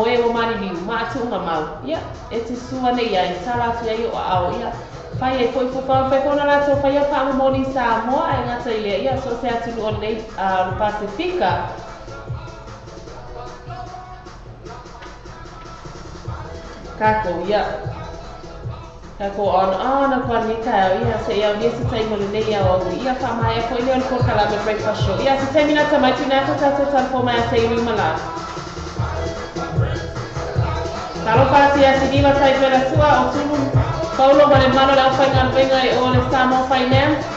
e mo mani liu ma atu nga mau ia e te sua ne ia i sala tu ia o au ia fai e foi fo pa pe kona la to fai a pa mo ni sa mo ai ngata ile ia so se atu lo nei Pacifica kako ia Kako on kwa nika ia se ia dia se tai mo le ia o ia fa mai ko ile ko kala me breakfast show ia se termina tamai tuna ko tato tan fo mai se ri mala Talo pasi ya siniwa sai pela sua o tulu paulo vale malo la fai ngampenga e o le Samo Finance.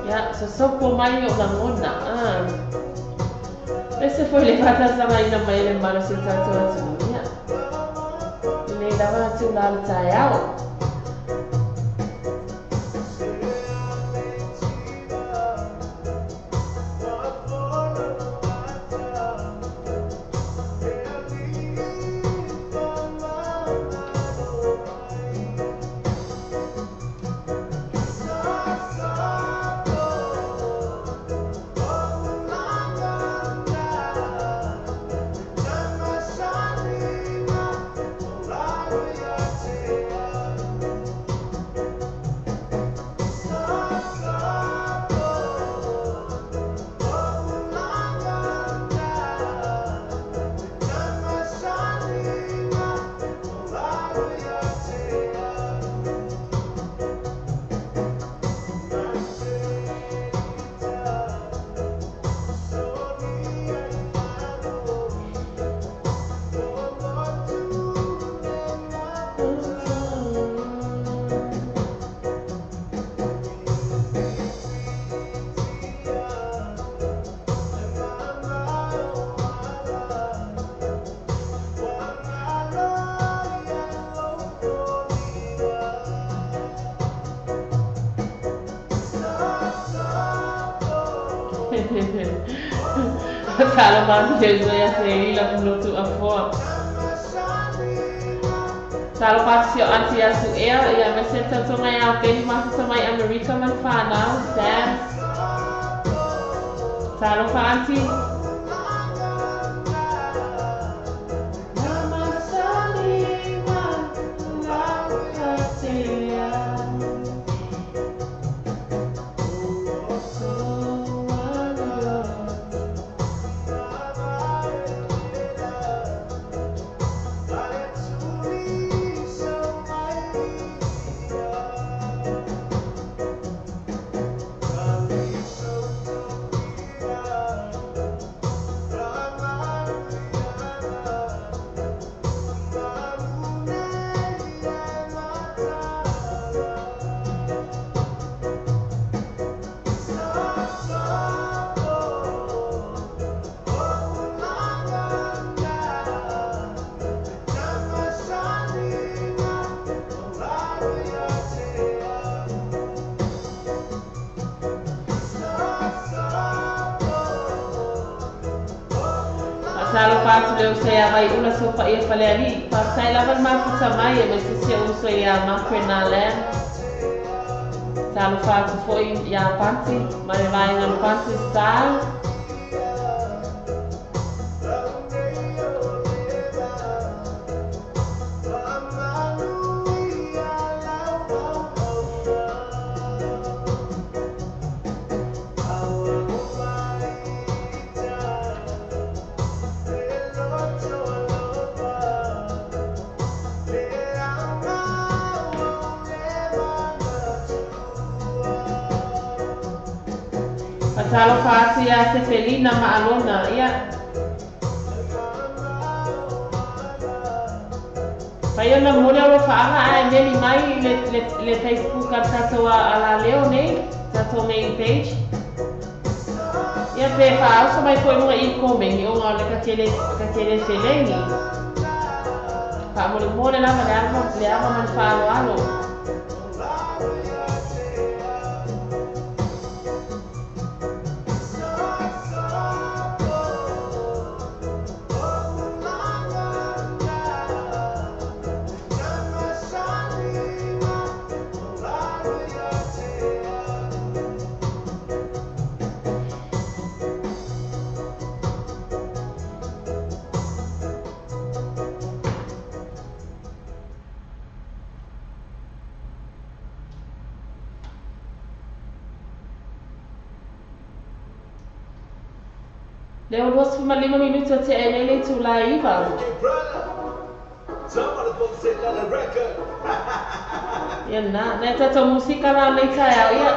Ya, sosok mai o lamona. Esse foi levado sa mai na mai le malo se tato atu. Ya. Le dava tu la tayao. Kalau masih saya sendiri lah menutup apa. Kalau pasio anti asu ya masih tentu ngaya beli masih sama Amerika manfaat dan kalau anti Salo pasu leo saya vai una sopa ia fale ali pasai lavan mafu samai mas se uso ia macrenalen salo pasu foi ia panti mas vai ngal panti sal Pasalo fasi ya Sefelina maalona ya. Payo na mulher lo fala ai meli mai le Facebook kata toa ala leone tato main page. Ya pe fa so mai foi uma incoming o ngale ka kele seleni. Pa mo le la ma man fa alo. Leo 25 minuti te e nei tu la iva. Yan na, neta musika na nei tayo ya.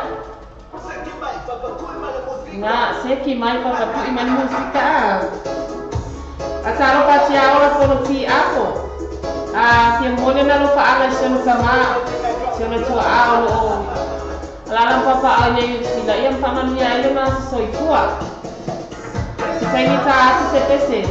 Nga seki mai papatu iman musika. Ataro pa siya ora pono ti ako. Siya mole na lo pa ala siya no kama. Siya no to ao. Alarang papa anya sila yang paman niya ile na soifua. Sai ni ta ati se pese.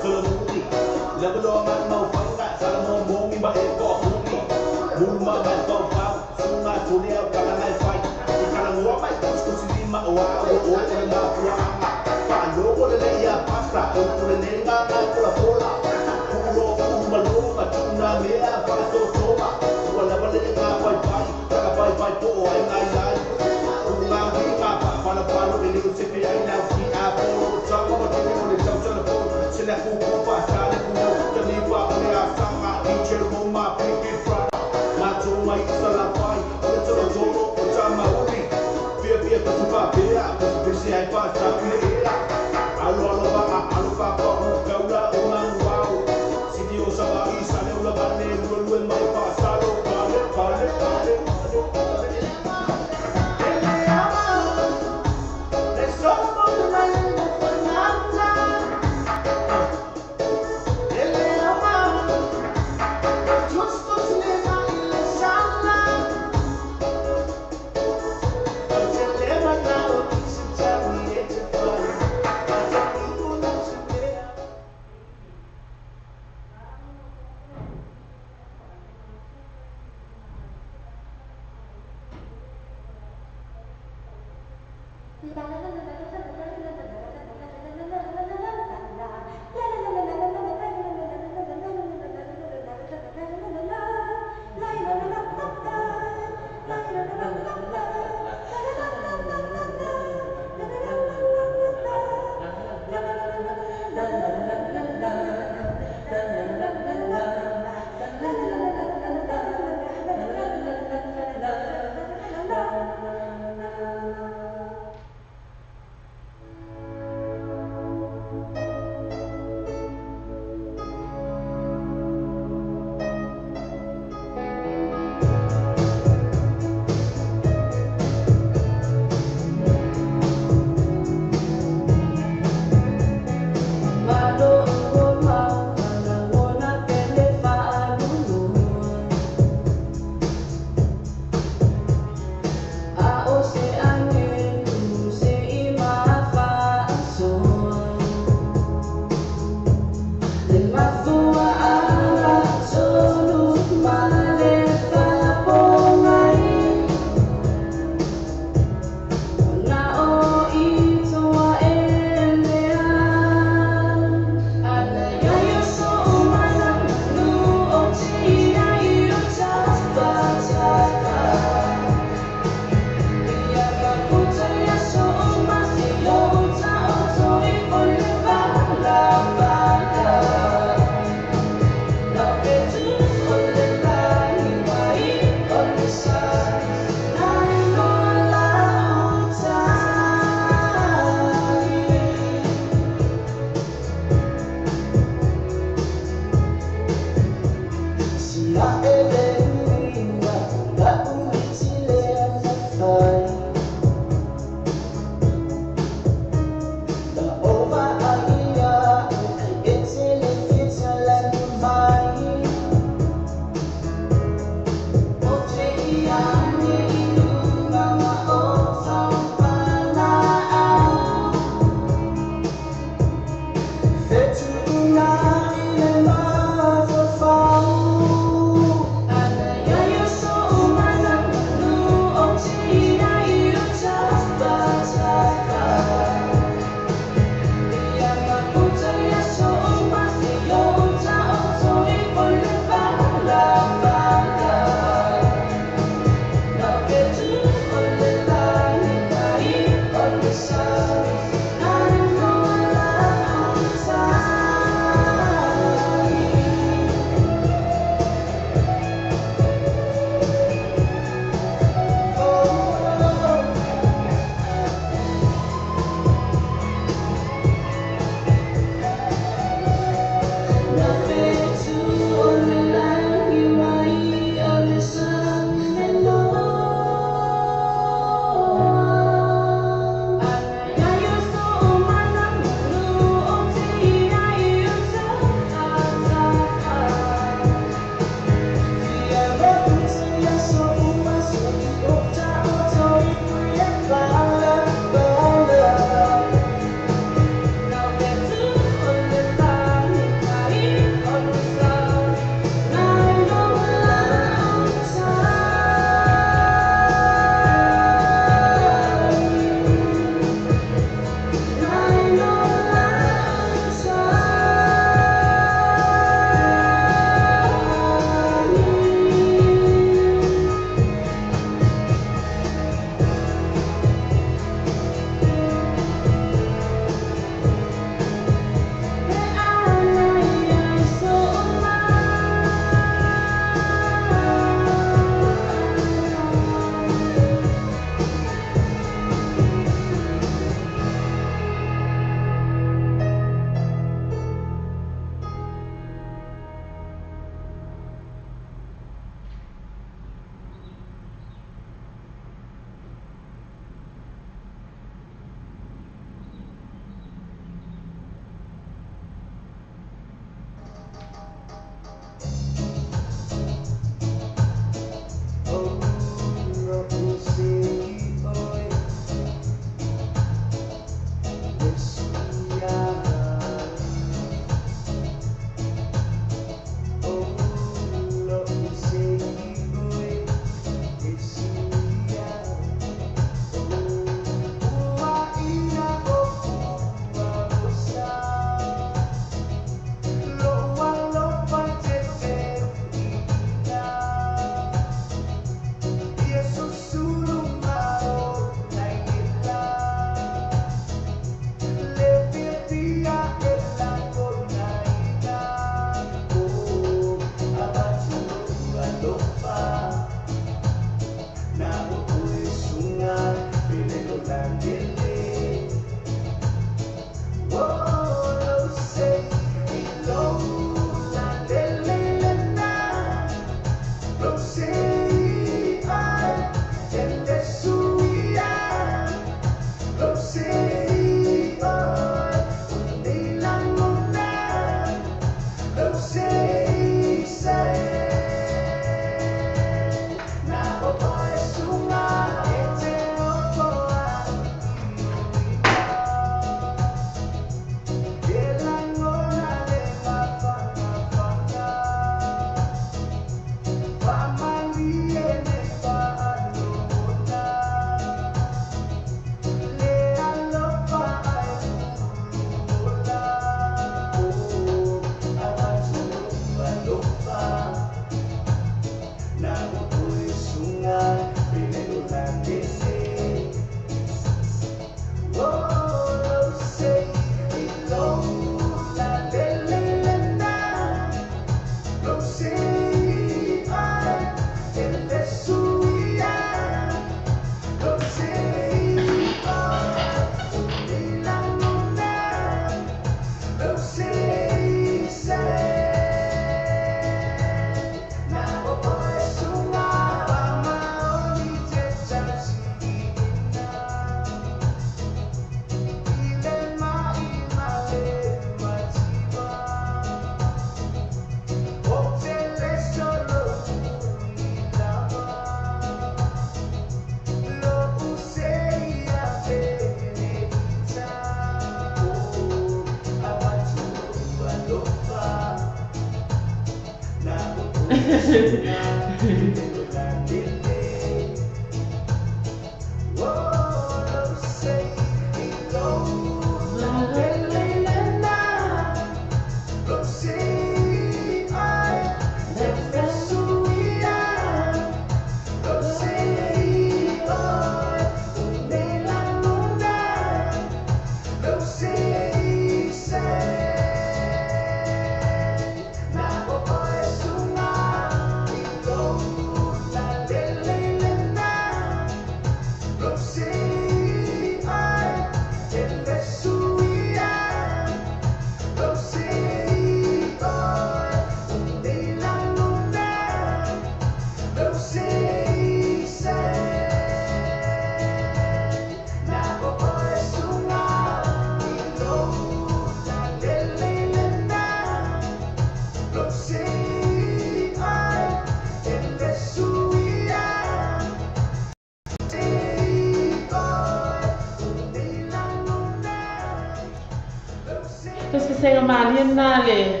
Pues que se malien na le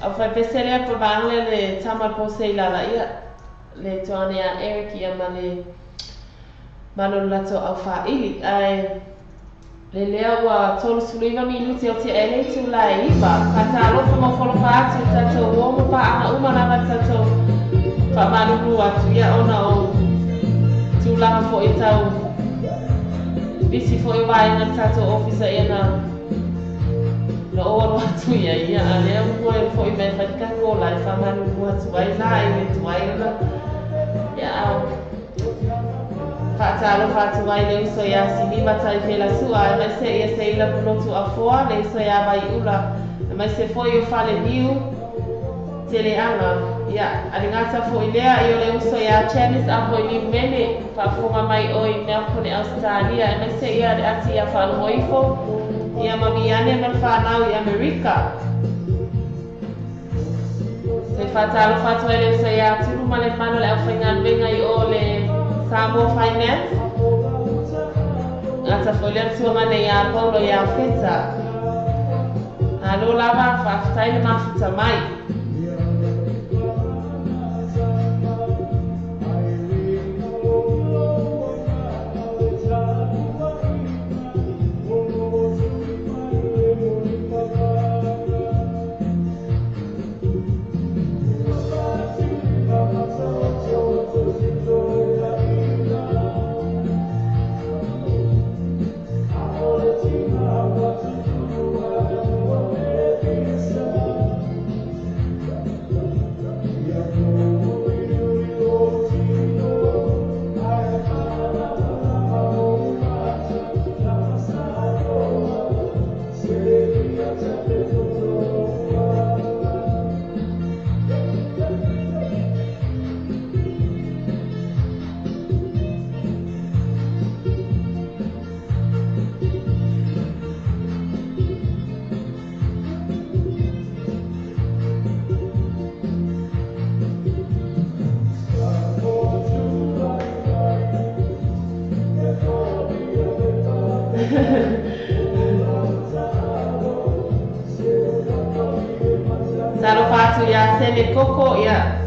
a fa pesele pa bangle le tama posei la ia le toane a Eric ia male malo lato au fa ili ai le lea wa tolu suliva minuti o te ele tu la iva kata alo fa mo folo fa atu tato uomo pa ana uma na tato fa malu atu ia ona o tu la fo itau bisi fo iwa ina tato officer ina no oro atu ia ale mo e fo iwa fa ko la fa malu atu ai la i tu ai la ya Fatalo fatu vai le so ya sini batai pela sua mas se ia sei la punotu a foa le so ya vai ula mas se foi o fale niu tele anga ya alingata fo idea io le so ya chenis a foi ni mene fa fonga mai oi me apone Australia mas se ia de ati ya fa hoifo ia mamiane me fa nau i America se fatalo fatu le so ya tulu male mano le afangan venga i ole Samo Finance Ngata folher tuanga ne ya Paulo ya feta Alo lava fafutai le mafuta mai Saro fatu ya sele koko ya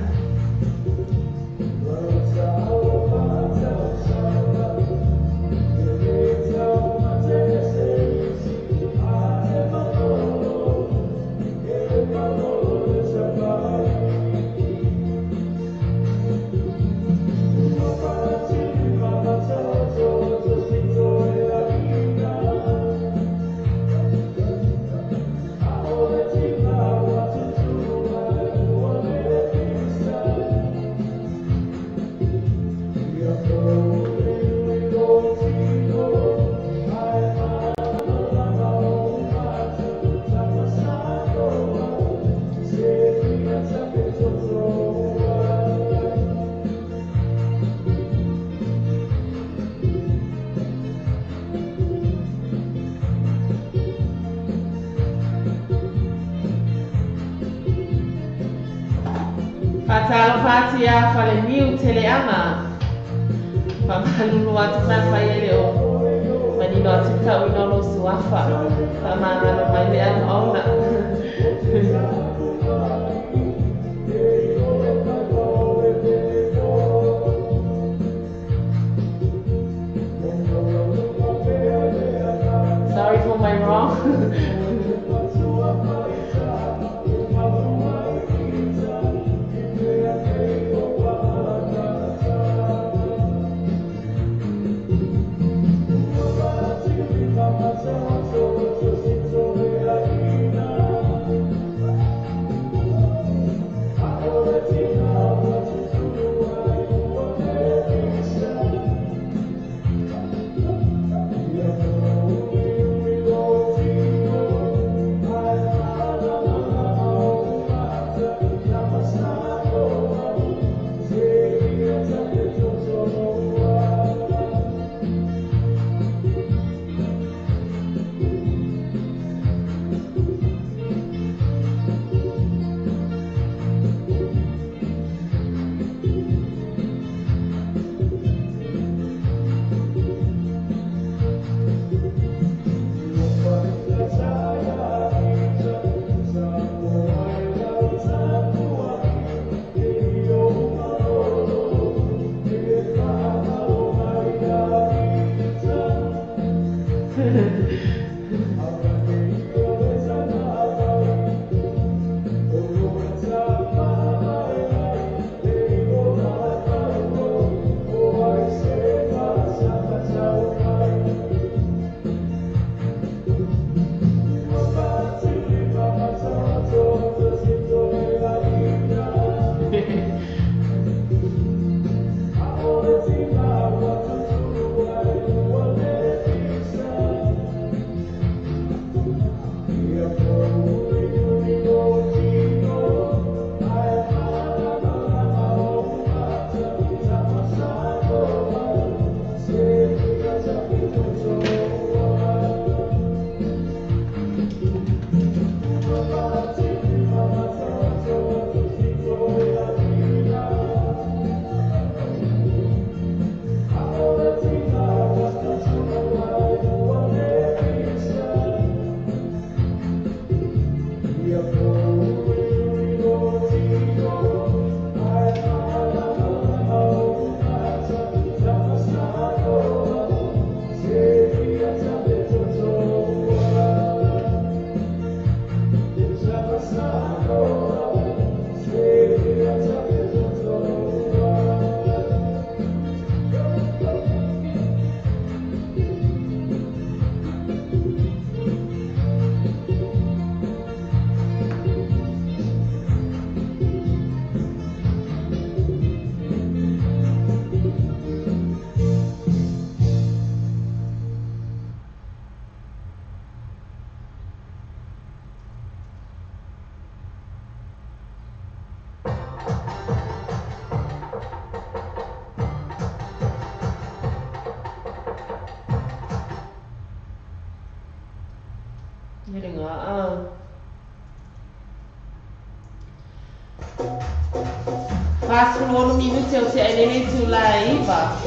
Fatalo fati ya fale niu teleama Pamalulu atu na faile o Manino atu tau inolo suafa Pamana maile anu ona Pasuluolu minuti o se ainene tu la iva.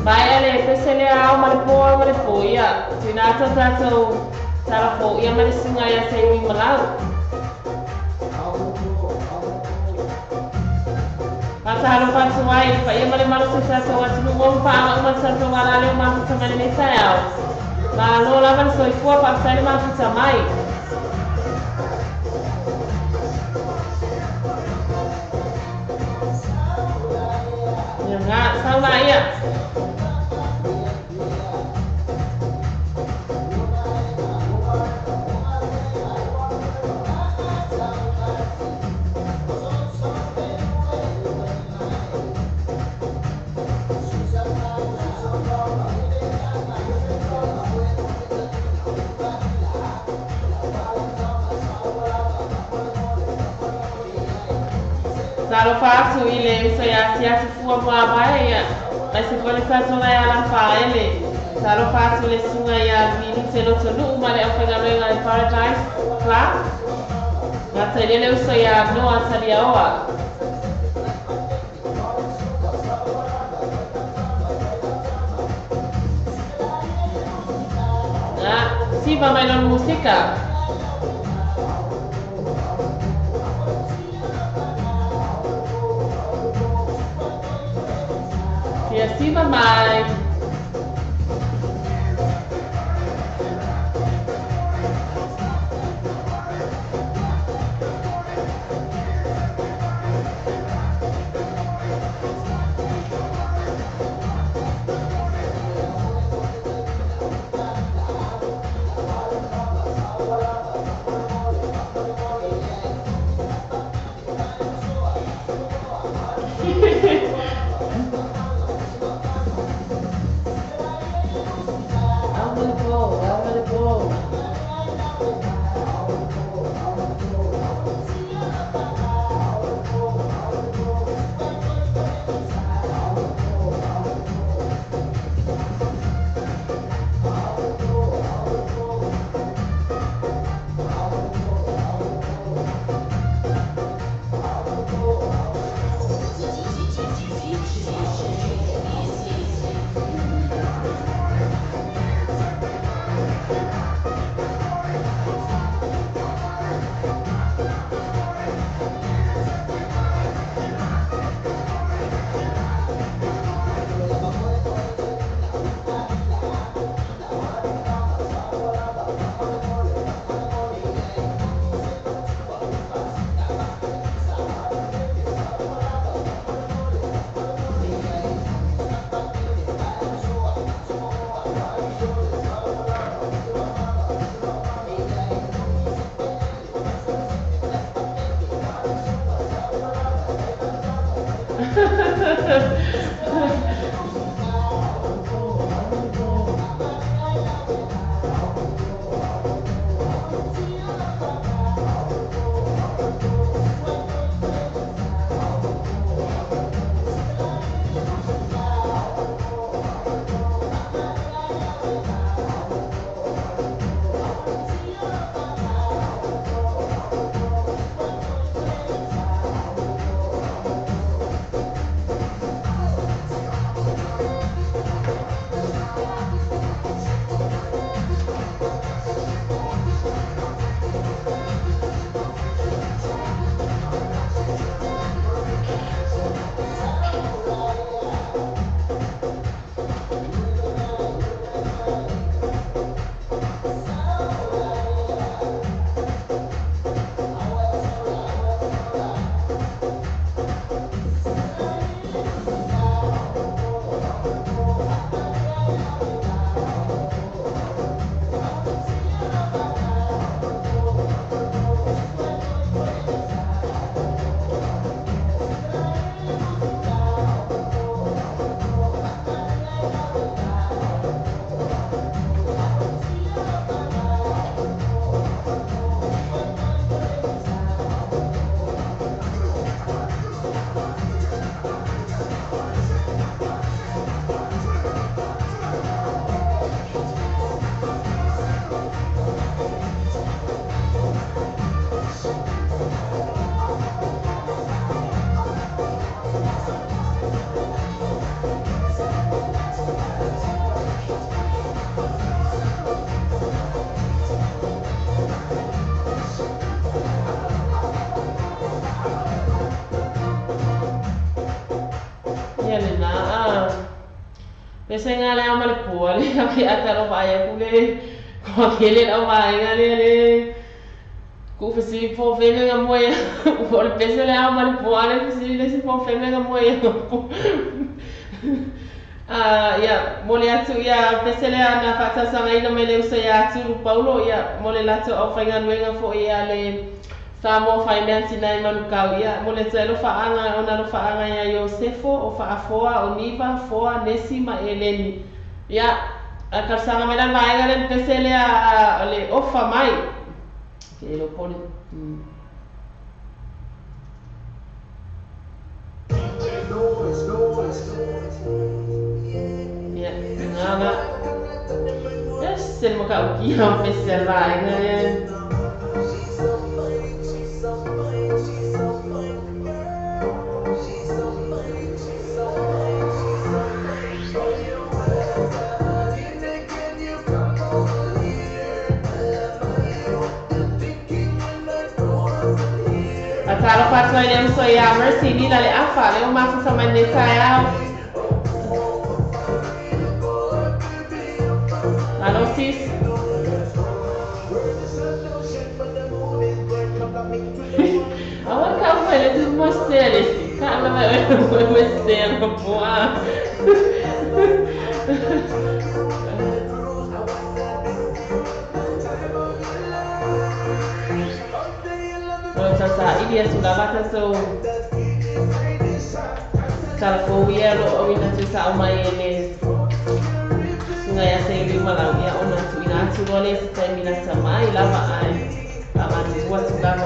Vai ale pesele a mare po ia. Tinata tato tara po ia mare singa ia se mi malau. Pasa halo patu wai pa ia mare malu se tato watu ngom pa uma tato wala le ma futa mane ne sayao. Ma lo la man soi fua pa sai ma futa mai. Nga, sama ya. Salo fatu ile so ya tia fua kwa baya basi kwa tona ya la faele salo fatu le sunga ya mini telo tolu male afanya lenga paradise club ngata ile so ya no asali ya oa na si va bailar música. E assim vai mais. Pese ngale amal kuali kami ataro vaya kule ko kele au vai ngale ku fesi po feme ngamoya por pese le amal kuali fesi le si po feme ngamoya ya mole atu ya pese le ana fata sanga ina mele usa ya atu Paulo ya mole lato au fainga nuenga fo ya le Samo finance na manukau ia mole tselo faanga ona lo faanga ya Yosefo o faafoa o niva foa nesi ma eleni ia akasanga mena vai ngale pesele a le ofa mai ke lo pone ia ngana yes sel mo ka uki ha pesele vai ngale Atalo fato ele so ya mercy ni dale afa le o mafu sa manesa ya Allo sis Awan ka pala tu mostele ka na mostele boa Sasa ini sudah baca so kalau ya lo ina sisa umai ini sungai ya saya di malam ya ona tu ina tu lo le sita mina sama ilava ai ama buat sudah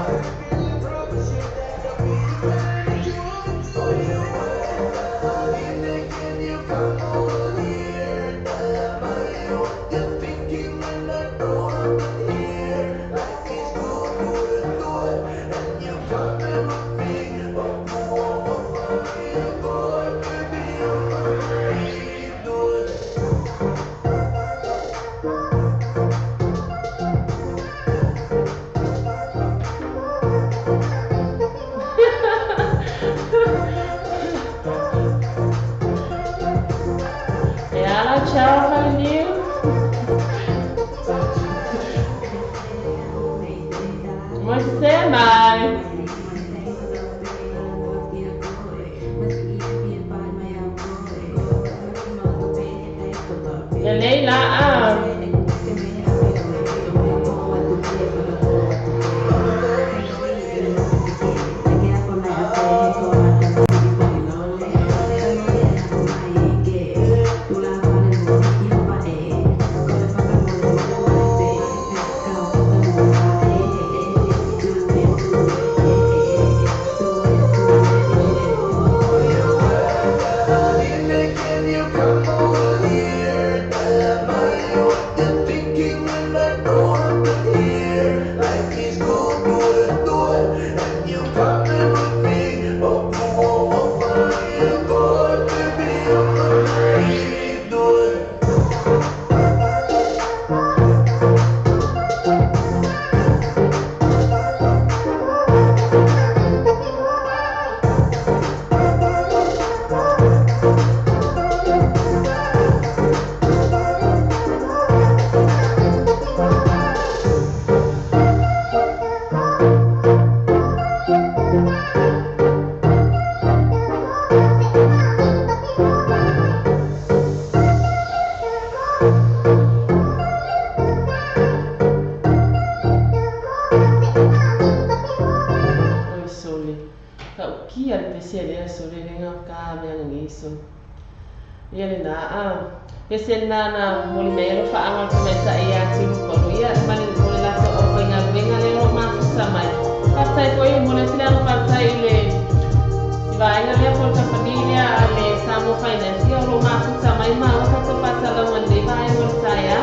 Ciao Valdir. Você mais. Ya Leila Nana Molimero fa angal comienza ia tim poluia mali mole la so openga venga le ro ma samai pasai poi mole tirar pasai le vai nga le por família ale samo finance ia ro ma samai ma o fa passa la mande vai mo saya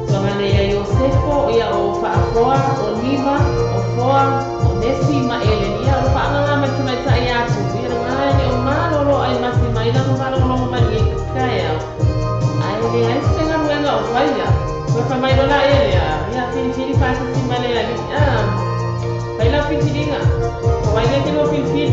so ngane ia Yosefo ia o fa foa o niva o foa o nesi ma ele ia ro fa angal ma comienza ia tim ia ngane o ma ro ai ma si mai la ro ro ma ni kaya ai setengah bulan nggak upaya bersama idola ya fili fasi si mana ya baiklah fili nggak baiklah kita fili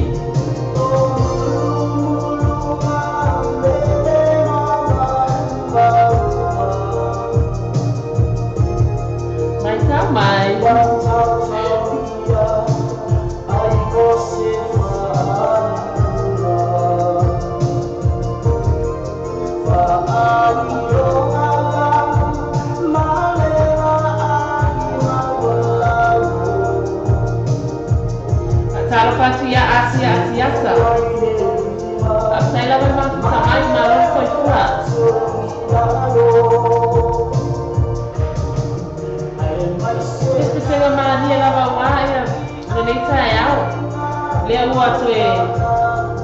samai maro koi fura. Este senga madia lava waia no nei tai au. Lea ua toe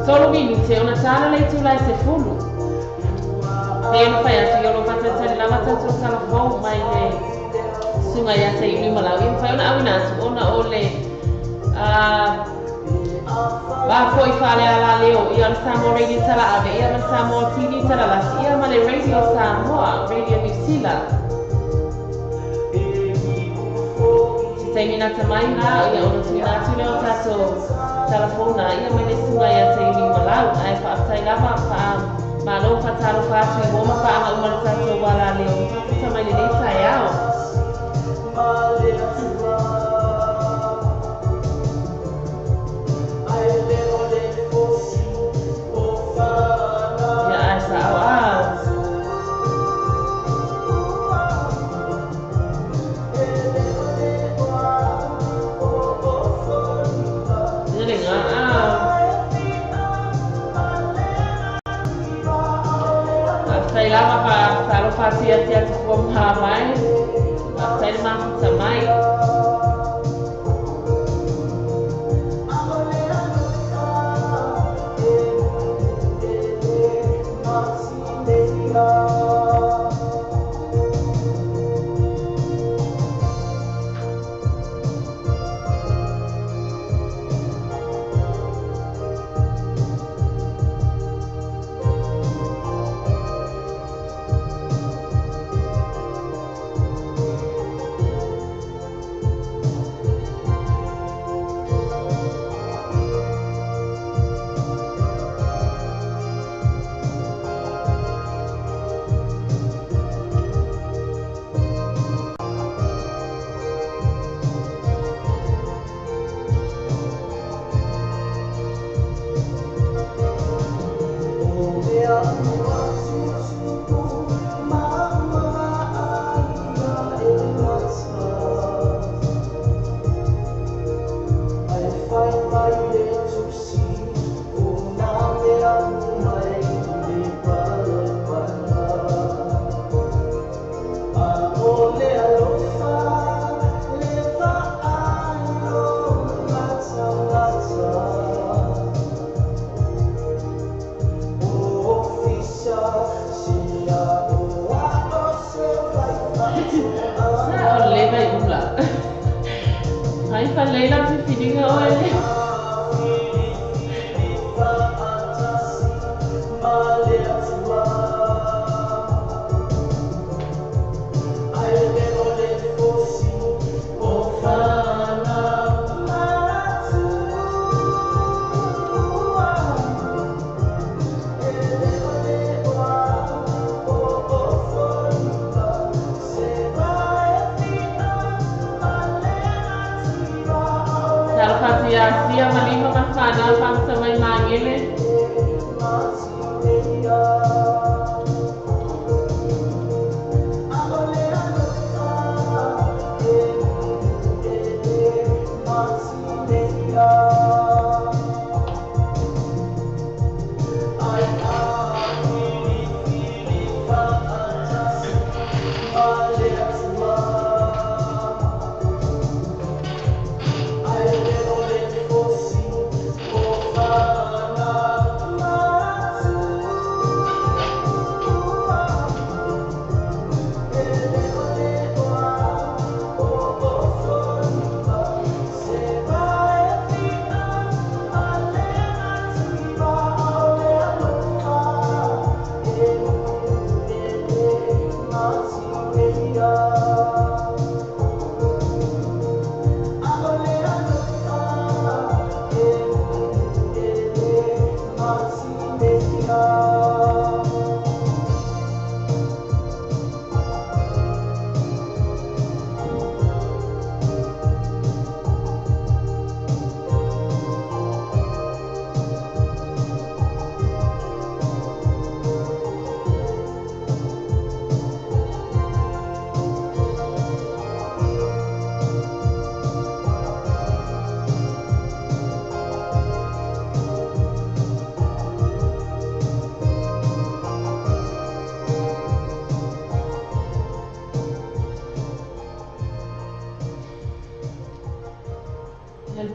tolu minute ona tana lei tula se fulu. Lea no fai atu yo lo patatari lava tatu telefone mai le sunga ya te iwi malau. Ia fai ona awina atu ona ole ba foi fale ala leo ia le Samoa Radio tala ave ia le Samoa TV tala lasi ia ma le Radio Samoa Radio New Zealand. Te mina tamai na ia ona tuina atu leo tato telefona ia mai le sunga ia te iwi malau ai fa aftai lava fa malo fa talo fa atu i woma fa ama umar tato wala leo tato tamai le nei tai au. Lama pa salo pati ati kuam hamai, saya masuk samai. Sia malima masana pang samay mangile.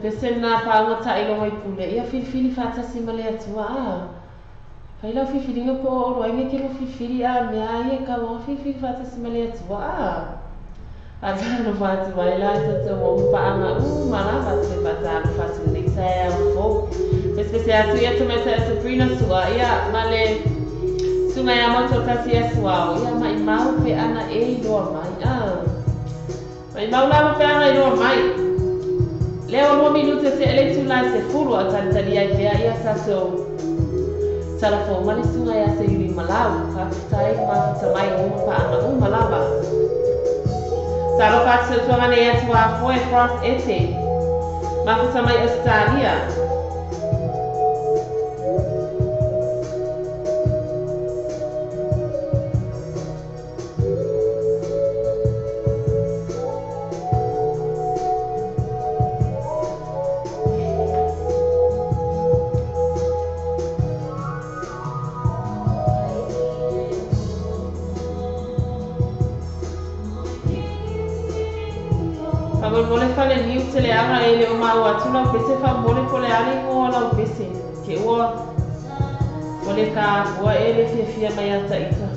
pesena paunga ta ilo mai pule ia filifili fatasi male atua fai lau filifili nga po o roenga ke mo filifili a mea ia ka mo filifili fatasi male atua Azano fatu vai lá tata mo paanga malava se fata fatu nei sai fo especial tu ia tuma sa Sabrina sua ia male tuma ia moto kasi sua ia mai mau pe ana e do mai mai mau la pe ana e do mai leo no minuto se ele tu la se furu atantali ia pe ia sa so telefon male sunga ia se yuri malau ka tai ma mai mo paanga malava Talo fatu tuanga ne atua foi cross ete. Mafuta mai Australia. Mole fale niu tele anga ele o mau atula pese fa mole pole ale ngo la pese ke o mole ka o ele fia mai ata ita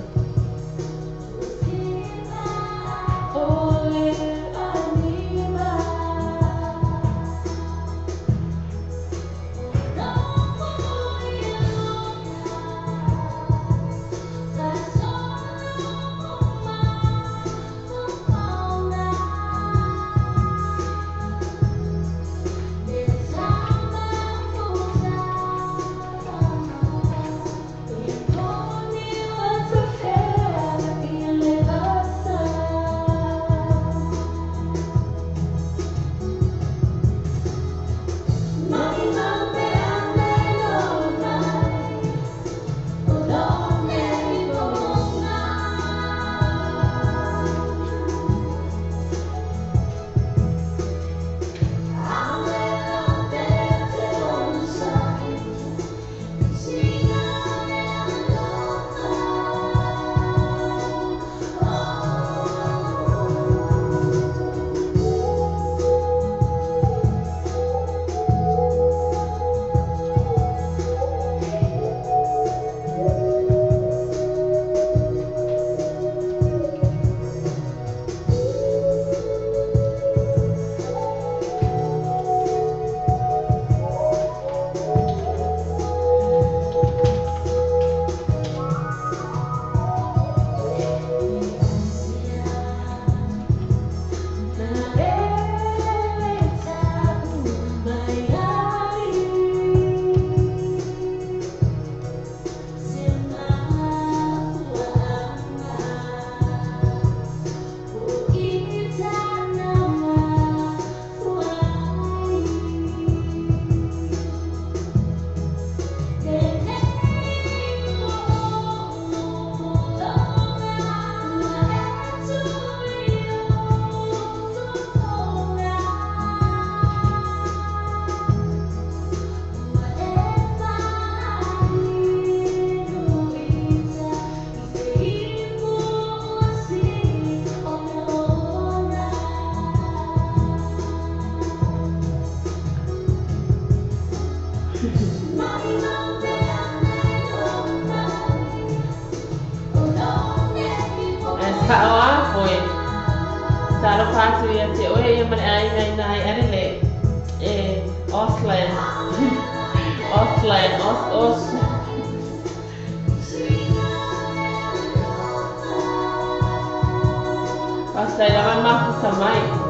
Kawa foi. Talo fatu ia te oe ia mane ai nai arile Ausland. Ausland, os. Pasai lawan mafu samai.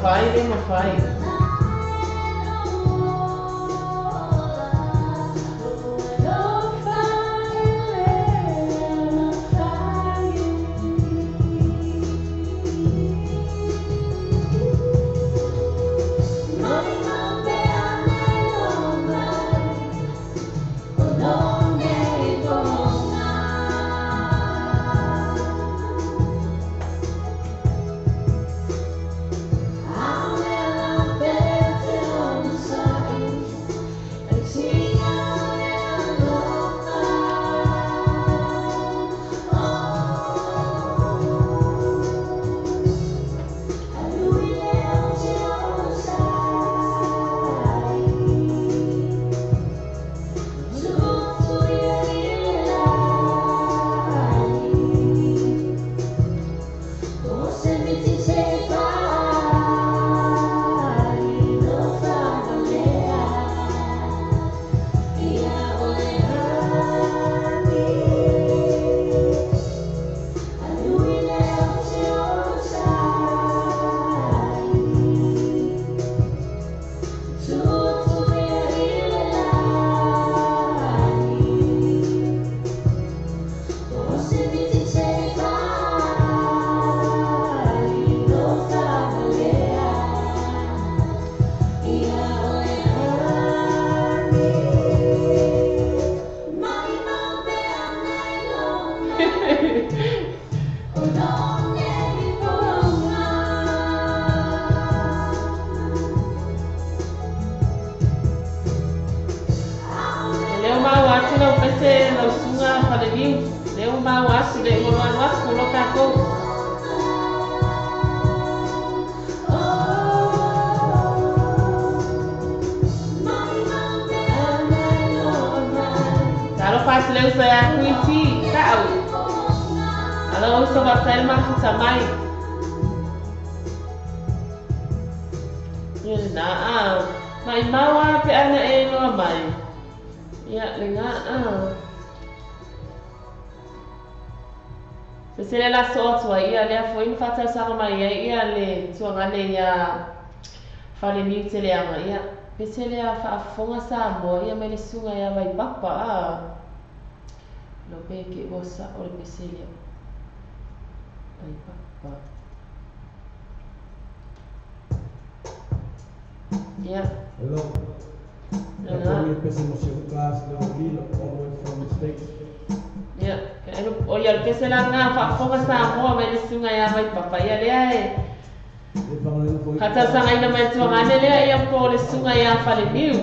mafai. Se la sotua ia le foi no fata sa mai ia le tua le ia fale ni te le anga ia pe se le fa fonga sa mo ia me le sunga ia vai papa lo pe ke vosa o le pe se le vai papa ia hello hello pe se mo se class le lilo all the way from the States. Ya, o ia ke se la nga fa fonga sa mo me le sunga ia vai papa ia le ai. Kata sanga ina mai tua ngane le ia po le sunga ia fa le miu.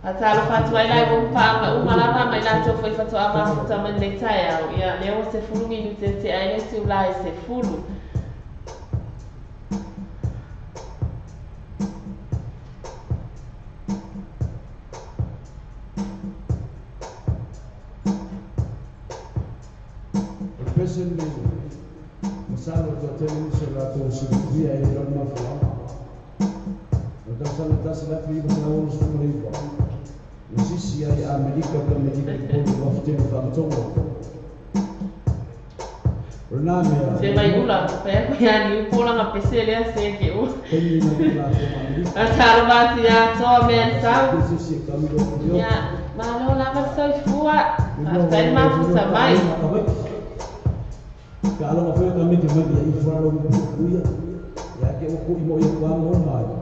Ata lo fatu ai lai bon pa uma lava mai la to foi fatu ama ta man le tai au ia le o se fulu minute te ai le tu lai se fulu. Personally, masalo to tell so la to subia e non ma fa. Non da sala da sala fi ba la o so mo riva. Sisi ai America per medico po of te fa to. Rename. Se vai ula, pe ko ya ni po la ma pese le se ke u. Ata ba ti ya to men sa. Ya, ma lo la ma so fua. Ata ma fu sa mai. Kalau mau pergi kami di mana ya Israel ya, ya ke aku imo yang kuang orang.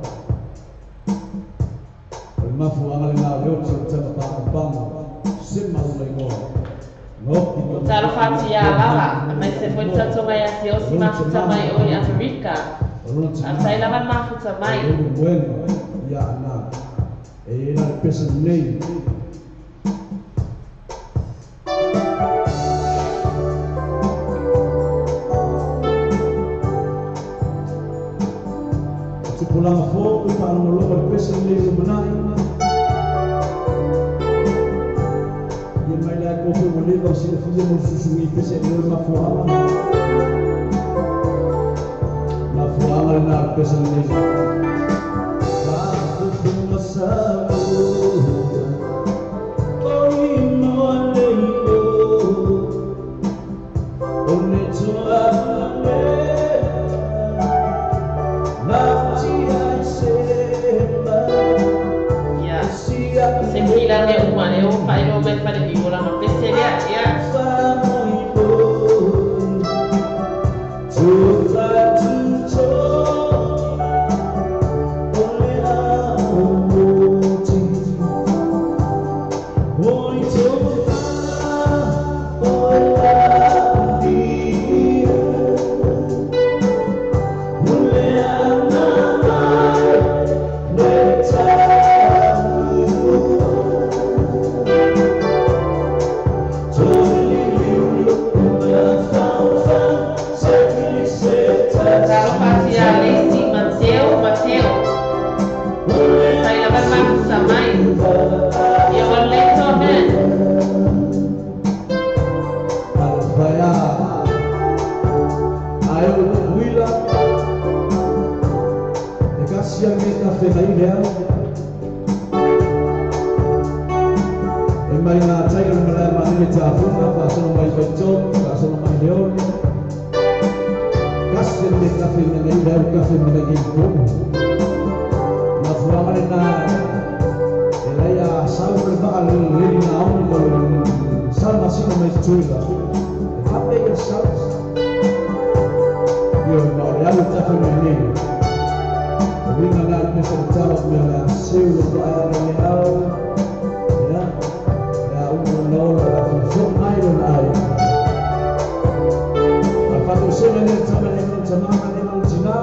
Kalau mau pulang lagi lewat sama bang, semua orang ngok. Taruh fatia lava, mas se foi tanto mai assim, eu se mafuta mai oi Amerika. Sai lavan mafuta mai. Bueno, ya na. Era el peso nei. Pulang foto para nolong pesa ni sebenarnya. Yang mai la ko fo le ba sile fo mo susui pesa ni ma fo ala. Ma fo ala na pesa ni. Ba ko masa me café mai leo. E mai ngā taira mara mahine tā whunga, ka sono mai Baiton, ka sono mai Leone. Kasi me café mai leo, café mai ngei komu. Na whuangare nā, e lei a sau le waka liri ngā auni mo salma sino mai tuila. E hape ia sau. Io maore alu café mai leo. Vinga ngā mesa o tawa mea la seu lo pae me au. Ya, ya uno no la función mai o ai. A fato sene ne tama ne no tamama ne no tina.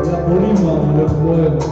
Ya polima me muevo.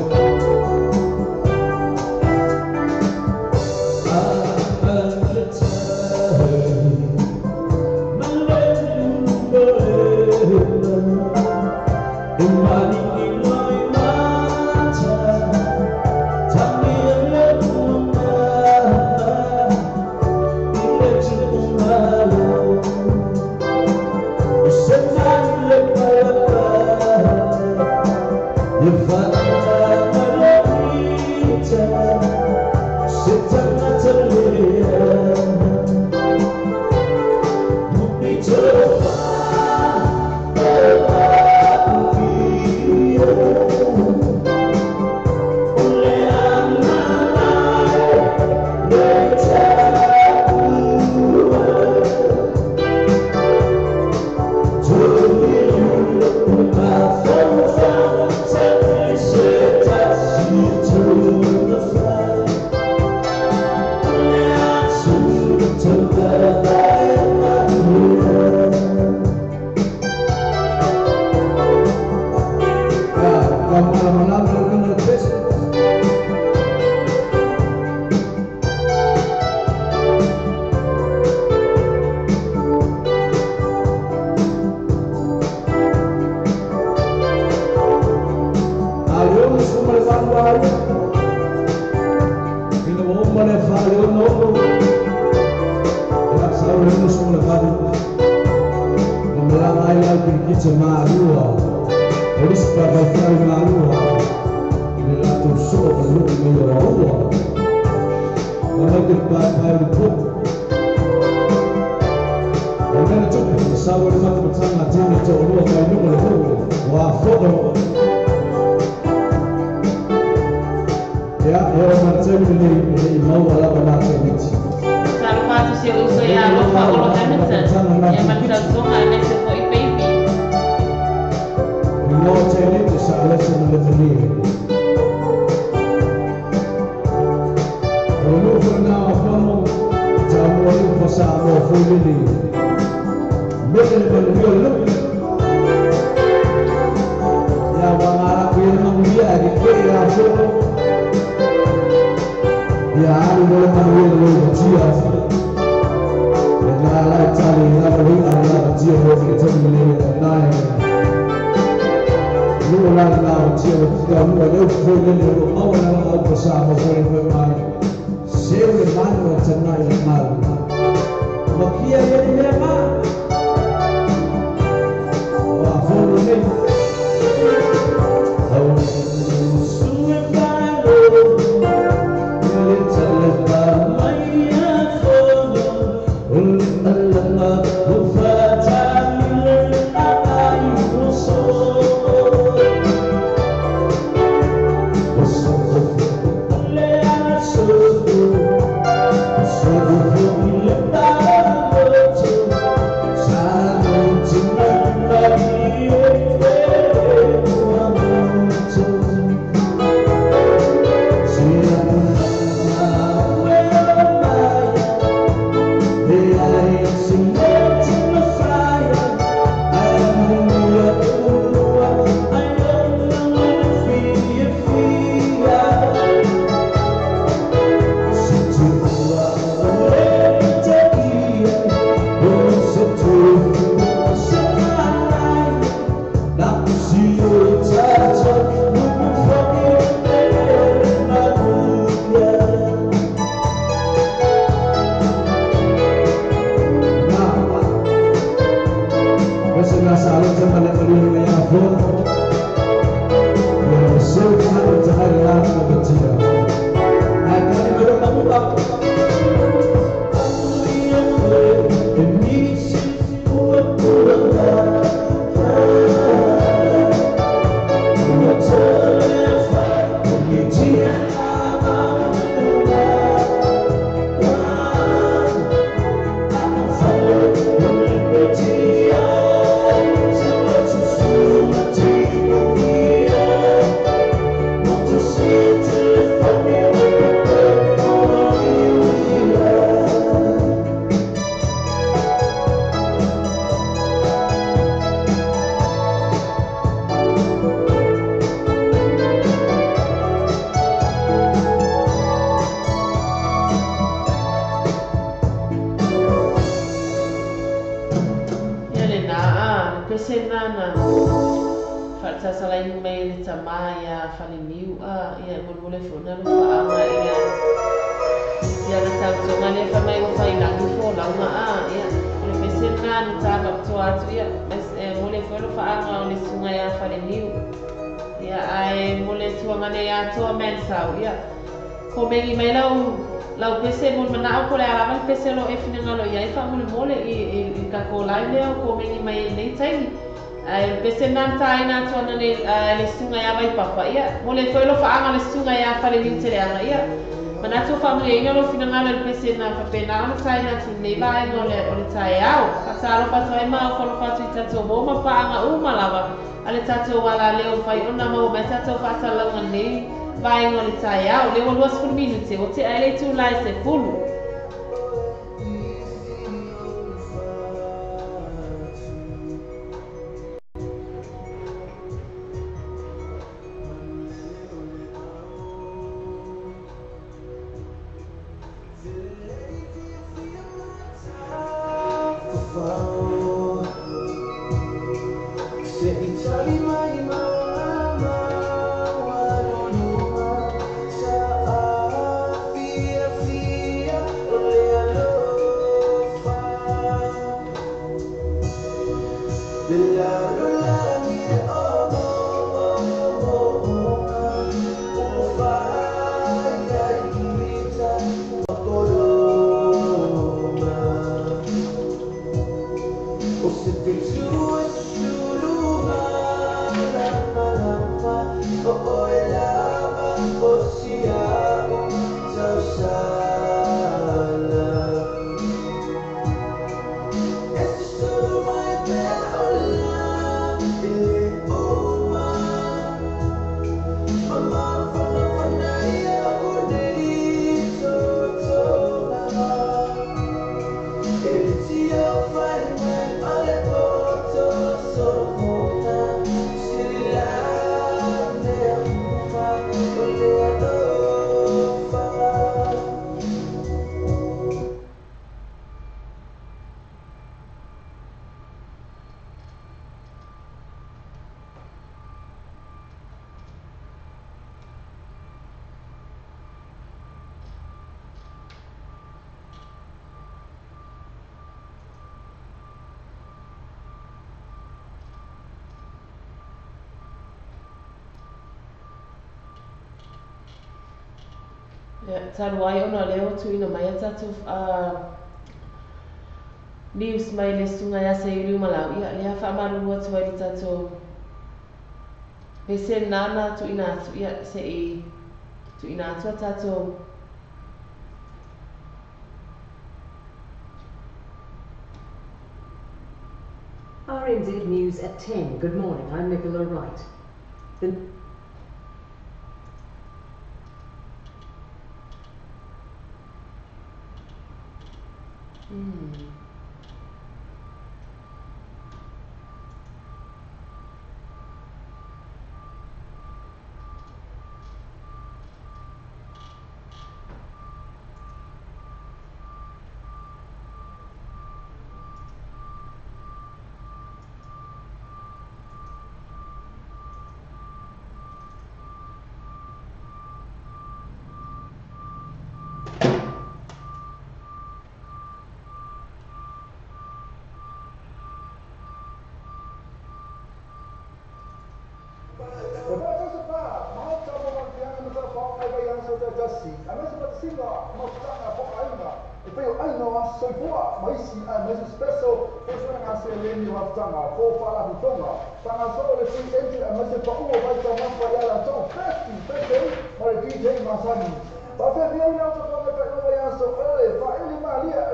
Taruai ona leo tu ina mai tatu news mai le sunga ya se uri malau ia le fa maru atu ai tatu pese nana tu ina tu ia se I tu ina tu tatu RNZ News at 10. Good morning, I'm Nicola Wright. Tanga so le si enti a mase pa u vai tanga so festi, ma le DJ Masani. Ma per via di auto come per noi adesso, fa il malia,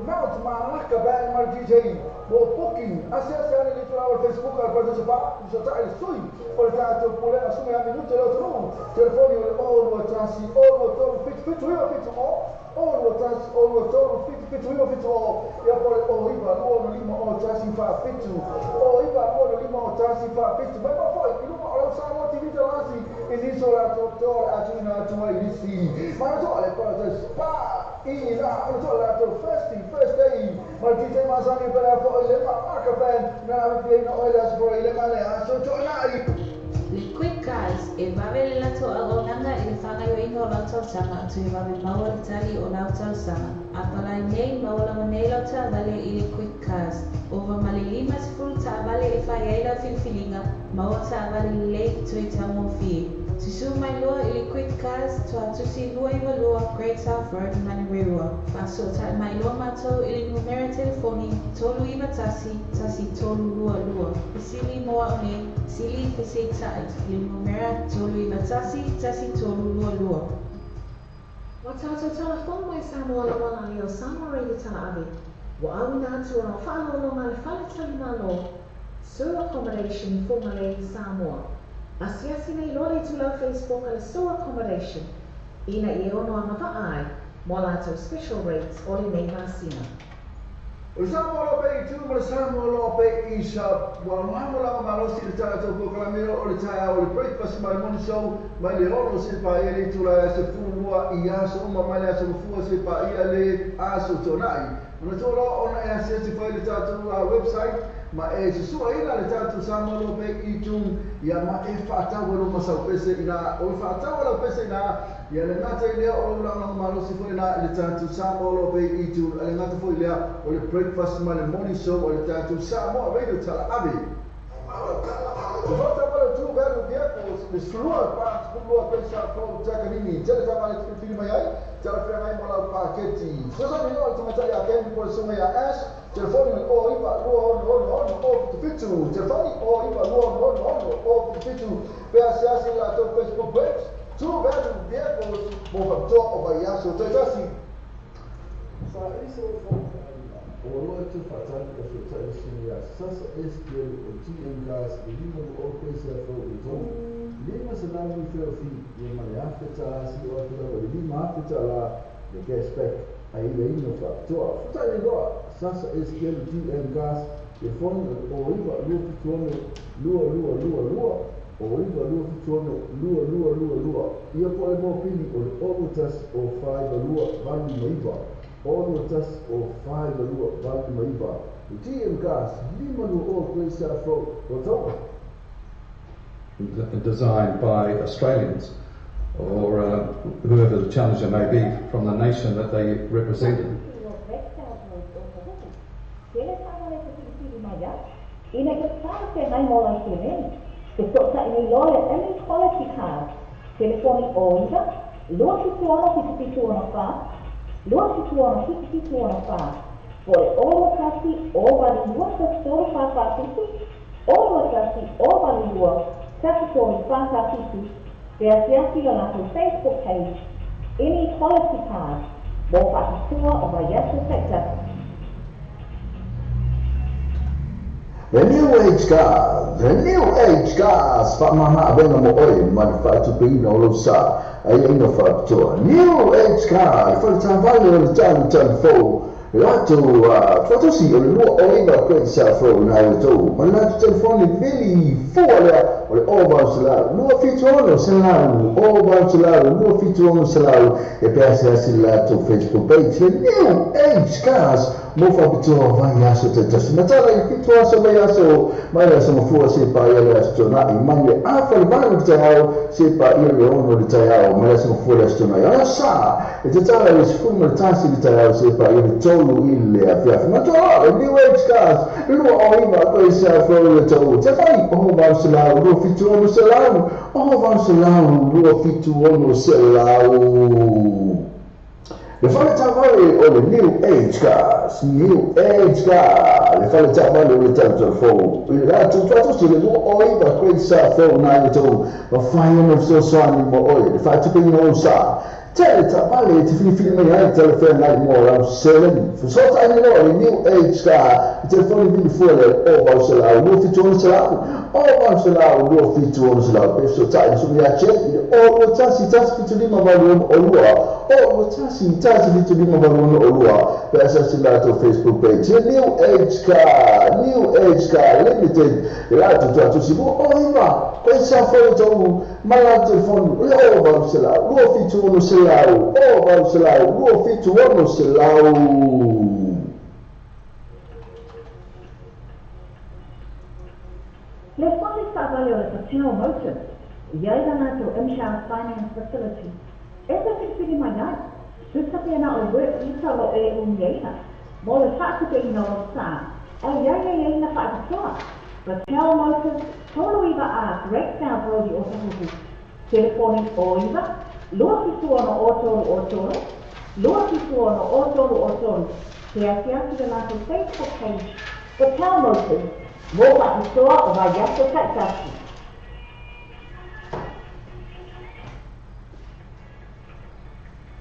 mount malacca bene ma DJ. Mo booking, assessare di trovare Facebook al partecipa, mi sa il sui, poi tanto pure assumere a minuto e lo trovo. Telefoni all trassi, all fit all trassi, all fit e poi iva nuovo limo all trassi fa fit iva nuovo limo trassi fa fit ma poi non ho usato TV davanti e l'isola tutto a Gina tu mai visti ma non le cose spa in la to first day ma DJ Masani per le marca ben na pieno olha as for ile male aso tornai Le quick cars e vavele la to agonanga e fanga yo ino la to sanga to vavele mawal tali o la to sanga apala nei mawala manela ta vale ile quick cars over malilima full ta vale e fa yaila filfilinga mawata vale le to itamo fi to su my law ile quick cars to see law iva law Great South Road Manirewa faso ta my law mato ile numero telefoni tolu iva tasi tolu lua isili moa one sili pese tai ile numero tolu iva tasi tolu lua Watato telefon mai Samuel wala leo Samuel de tala ave. Wa awina tu na fa'alo no male fale tali malo. So accommodation for Malay Samoa. Asiasi nei lori tu la Facebook al so accommodation. Ina I ono ama ai. Molato special rates oli nei masina. O Samuel pe tu mo Samuel pe isa wa mamula malo si tala to ko klamero o taya o breakfast mai mon show mai le ono si pa ele tu la se fulua ia so ma mai la se fulua si pa ia le aso tonai. Ona tolo ona e asesi fa le tatu website ma e se sua ina le tatu Samuel pe I tu ia ma e fata wo ma sa pese ina o fata wo pese ina ia le nata ile o la malo si fo ina le tatu Samuel pe I tu le nata fo ile o le breakfast ma le morning show o le tatu Samuel radio tala ave volta para tu velho vieco se slua pa slua pensa pro Jacqueline já já vai te filho mai já vai mai mola paquete só só não tu vai já tem por cima ya ash telefone o iba no fitu telefone o iba no fitu peça assim lá do Facebook page tu velho vieco mo to o vai já so já assim só isso Olo tu fatal que foi tal sinha sasa este o TM gas e lima o coisa foi o tom lima se não me fez fim e malha feta se o outro lima feta lá de que spec aí vem no fator fatal igual sasa este o TM gas e fone o iba lua o iba lua e eu pode bom fim o outras o faz lua vale maiva all of us or 5 lua vale maiva o TM gas lima no o coisa for o designed by Australians or whoever the challenger may be from the nation that they represented. Luar situana fa. Por oro kasi o vali luar sektor fa sisi. Oro kasi o vali luar sektor fa sisi. Versi la Facebook page. Inequality card. Bo fa sua o vayas sector. The new age gas, fa mama abena mo oi, man fa tu pino lo sa. Ai no fa to new age car for trabalho no telefone lá tu si o ainda com essa phone aí tu mas lá o telefone dele fora o celular no feature no celular o celular no feature no celular e pensa assim lá tu Facebook page new age cars mo fa to vai aso te mas lá feature so vai aso mas essa mo for se para ele aso na imagem fa vai te ao se para ele ono de tao mas essa mo for aso na ela sa e te tao is full tasi de tao se para ele tolu ile afia mas new age cars no ainda com essa phone to te vai o vai celular no feature no celular o vai celular no feature no celular Le whale tāwale o le New Age Cars, New Age Car, le whale tāwale o le tātou fōu. I rā tūtuatu si le lua oi wa koe sa fōu nā i tau wa whai ono so soani mo oi, le whai tupi no sa. Tele tāwale te whiwhiri mai ai tele whai nai mo rau seleni. Fusota ane loa le New Age Car, i te whoni vini fuele o wau se lau, lua fitu ono se lau, o wau se lau, lua fitu ono se lau, pe so tai sumi a che, o lua tasi fitu lima walu ono o lua, o lua tasi fitu lima walu ono o lua, pe asa si lato Facebook page, New Age Car Limited, e lato tuatu si mo, o iwa, koe sa whai tau, malao telefonu, o wau se lau, lua fitu ono se lau, o wau se lau, lua fitu ono se lau. Le whai whakale o le Patel Motors, iai rana to Imshar Finance Facility. E te whiwhiri mai ai, susape ana o work i talo e ungeina, mo le whakute ina o sā, au iai eina whakatoa. Patel Motors, tolo iwa a Breakdown Road o Tahuhu. Telefoni o iwa, lua fitu ono o tolu, lua fitu ono o tolu, te ati le lato Facebook page, Patel Motors, mo whakatoa o vai yato kaitaki.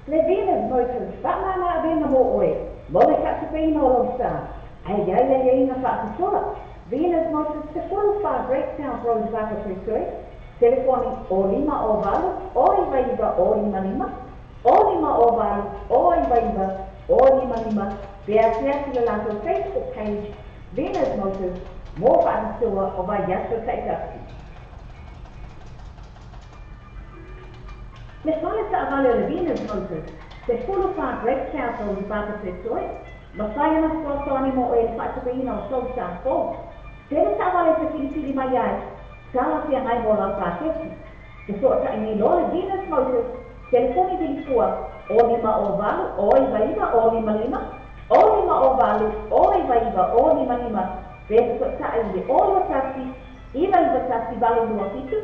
Le Venus Motors, whanana avena mo oe, mo le katapina o lomsa, ai ina whakatoa. Venus Motors, te fulu wha Breakdown Road Whakatoi, telefoni o lima o valu, o iwa o lima, o lima o valu, o iwa o lima, pe ati le lato Facebook page, Venus Motors, mo whakatoa o vai yato kaitaki. Le whale ta avale o le Venus Motors, te fulu wha Breakdown Road Whakatoi, ma whai ana whakatoani mo e whakatapina o Soul Star 4. Tere ta avale te whiwhiri mai ai, tala pia ngai mo lau whaketi. Te whota i lo le Venus Motors, telefoni vini fua, o lima o valu, o iwa o lima, o lima o valu, o iwa o lima, te whota i le o lua tasi, iwa tasi vale lua fitu,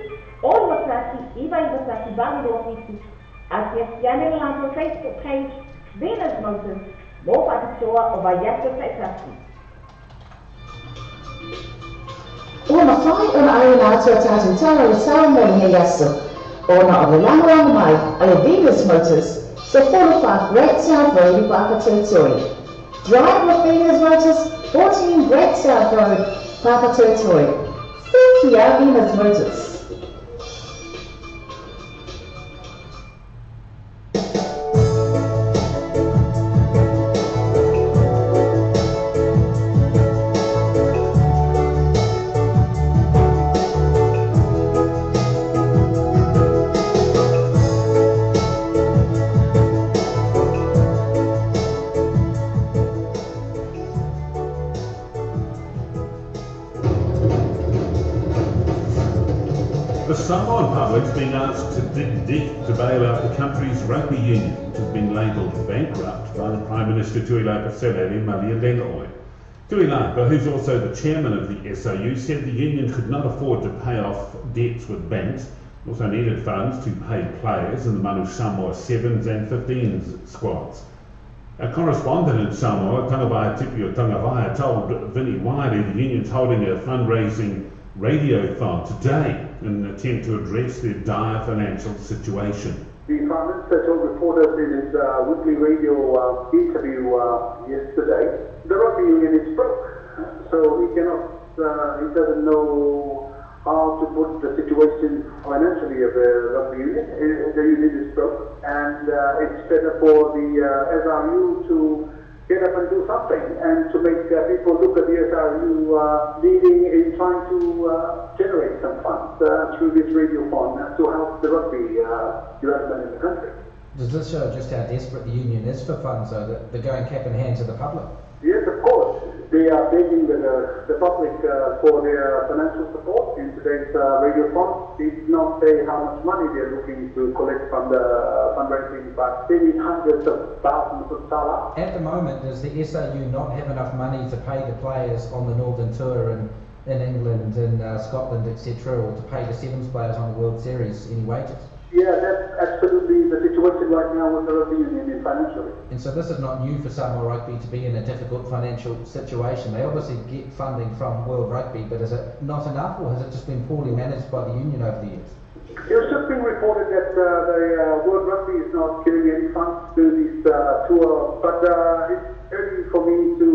o lua tasi, iwa tasi vale lua fitu. Ati asiane lanto Facebook page, Venus Motors, mo whakatoa o vai yato kaitaki. Ona whai ona ai nā atua tātou tala le ceremony e yaso. Ona o le langaranga mai a le Venus Motors, se whorowha Great South Road i Whakatoi. Drive with Venus Motors, 14 Great South Road, Whakatoi. Thank you, Venus Motors. The Samoan public's been asked to dig deep to bail out the country's rugby union, which has been labelled bankrupt by the Prime Minister Tuilapa Selele Malialenoi. Tuilapa, who's also the chairman of the SOU, said the union could not afford to pay off debts with banks, also needed funds to pay players in the Manu Samoa 7s and 15s squads. Our correspondent in Samoa, Tanawai Tipio Tangawai, told Vinnie Wiley the union's holding a fundraising radiothon today in an attempt to address their dire financial situation. The Prime Minister told reporters in his weekly radio interview yesterday, the rugby union is broke, so he doesn't know how to put the situation financially of the rugby union. The union is broke, and it's better for the SRU to get up and do something, and to make people look at the SRU leading in trying to generate some funds through this radio fund to help the rugby development in the country. Does this show just how desperate the union is for funds, though, that they're going cap in hand to the public? Yes, of course. They are begging the public for their financial support. In today's radio fund, they did not say how much money they're looking to collect from the fundraising, but they need hundreds of thousands of dollars. At the moment, does the SRU not have enough money to pay the players on the Northern Tour in England and Scotland, etc., or to pay the Sevens players on the World Series any wages? Yeah, that's absolutely the situation right now with the rugby union financially. And so this is not new for Samoa Rugby to be in a difficult financial situation. They obviously get funding from World Rugby, but is it not enough, or has it just been poorly managed by the union over the years? It was just being reported that the World Rugby is not giving any funds to this tour, but it's early for me to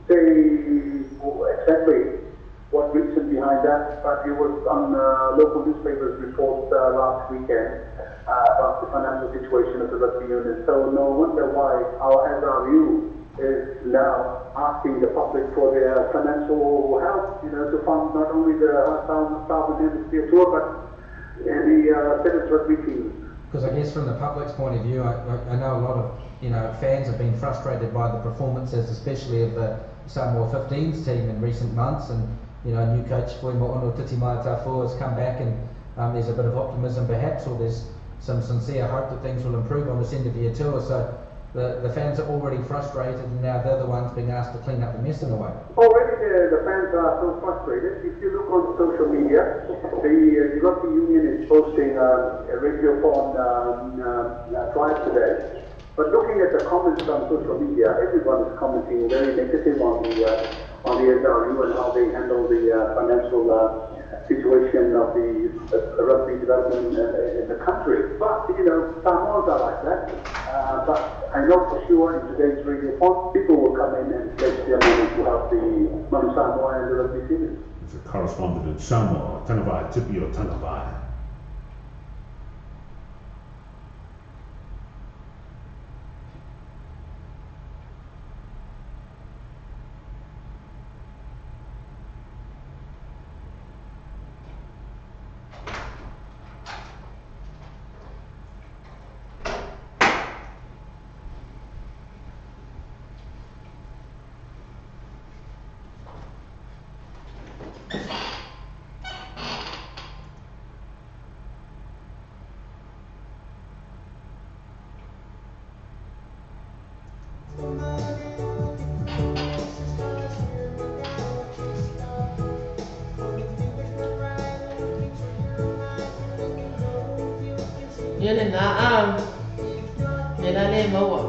say exactly what reason behind that, but it was on local newspapers report last weekend about the financial situation of the rugby union. So no wonder why our SRU is now asking the public for their financial help, to fund not only the Southern Hemisphere tour, but the Sevens rugby team. Because I guess from the public's point of view, I know a lot of fans have been frustrated by the performances, especially of the Samoa 15s team in recent months, and new coach Fuimo Ono Titi Maitafo has come back, and there's a bit of optimism perhaps, or there's some sincere hope that things will improve on this end of year tour. So the fans are already frustrated, and now they're the ones being asked to clean up the mess in a way. Already the fans are so frustrated. If you look on social media, the rugby union is posting a radiophone drive today. But looking at the comments on social media, everyone is commenting very negative on the SRU and how they handle the financial situation of the rugby development in the country. But, Samoans are like that. But I know for sure in today's radiophone, people will come in and pledge their money to help the Manu Samoa and the rugby team. It's a correspondent in Samoa, Tanavai Tipi o Tanavai. Yele na nela le mawa.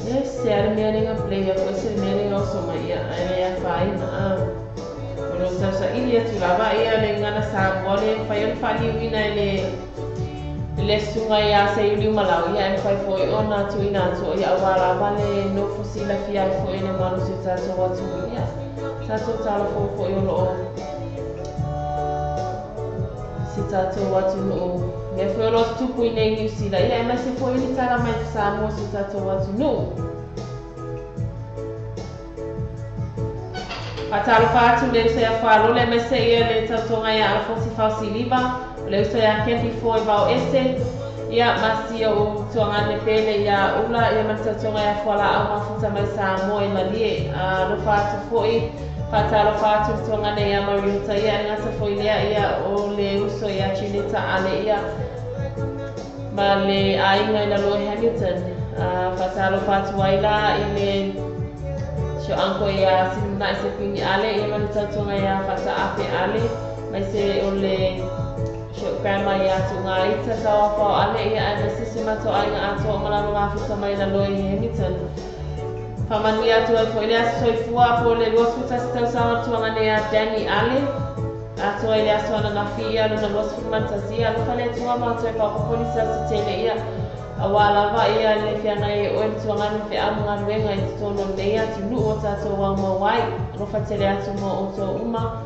Yes, ser meaning a player, because meaning also my area fine. Uno sa ilia tu lava ia le ngana sa mole fai fali wina le sunga ya se yuli malau ia fai foi ona tu ina tu ia wala vale no fosila fia foi ne manu se ta so watu ia. Sa so tala fo yo Tato watu no me foi los tupu nei New Zealand ia mas se foi ni tara mai Samoa se tato watu no atalo fatu le se falo le mese ia le tato ngai a fosi fausi liba le se ya kenti foi va ese ia masia o tonga ne pele ia ula ia mas tato ngai fola a mafuta mai Samoa i malie a lo fatu foi Patalo fatu tonga ne ia mariuta ia ngata foi ia o le uso ia chinita ale ia ma le ainga ina lo Hamilton patalo fatu waila ile sho anko ia sinuna se pini ale ia manita tonga ia fata ape ale mai se o le sho grandma ia tunga ita tawa fa ale ia ana sisima to ainga ato malama mafuta mai na lo Hamilton Famania tu foi ele soi fua por le los futas tão sama tu ngane a Danny Ale a tu ele sona na fia no los fantasia no fale tu ma tu pa ko polisa se tele ia a wala va ia le fia nai o tu ngane fe anga wenga i tu no nei tu no o ta to wa mo wai no fa tele atu mo o to uma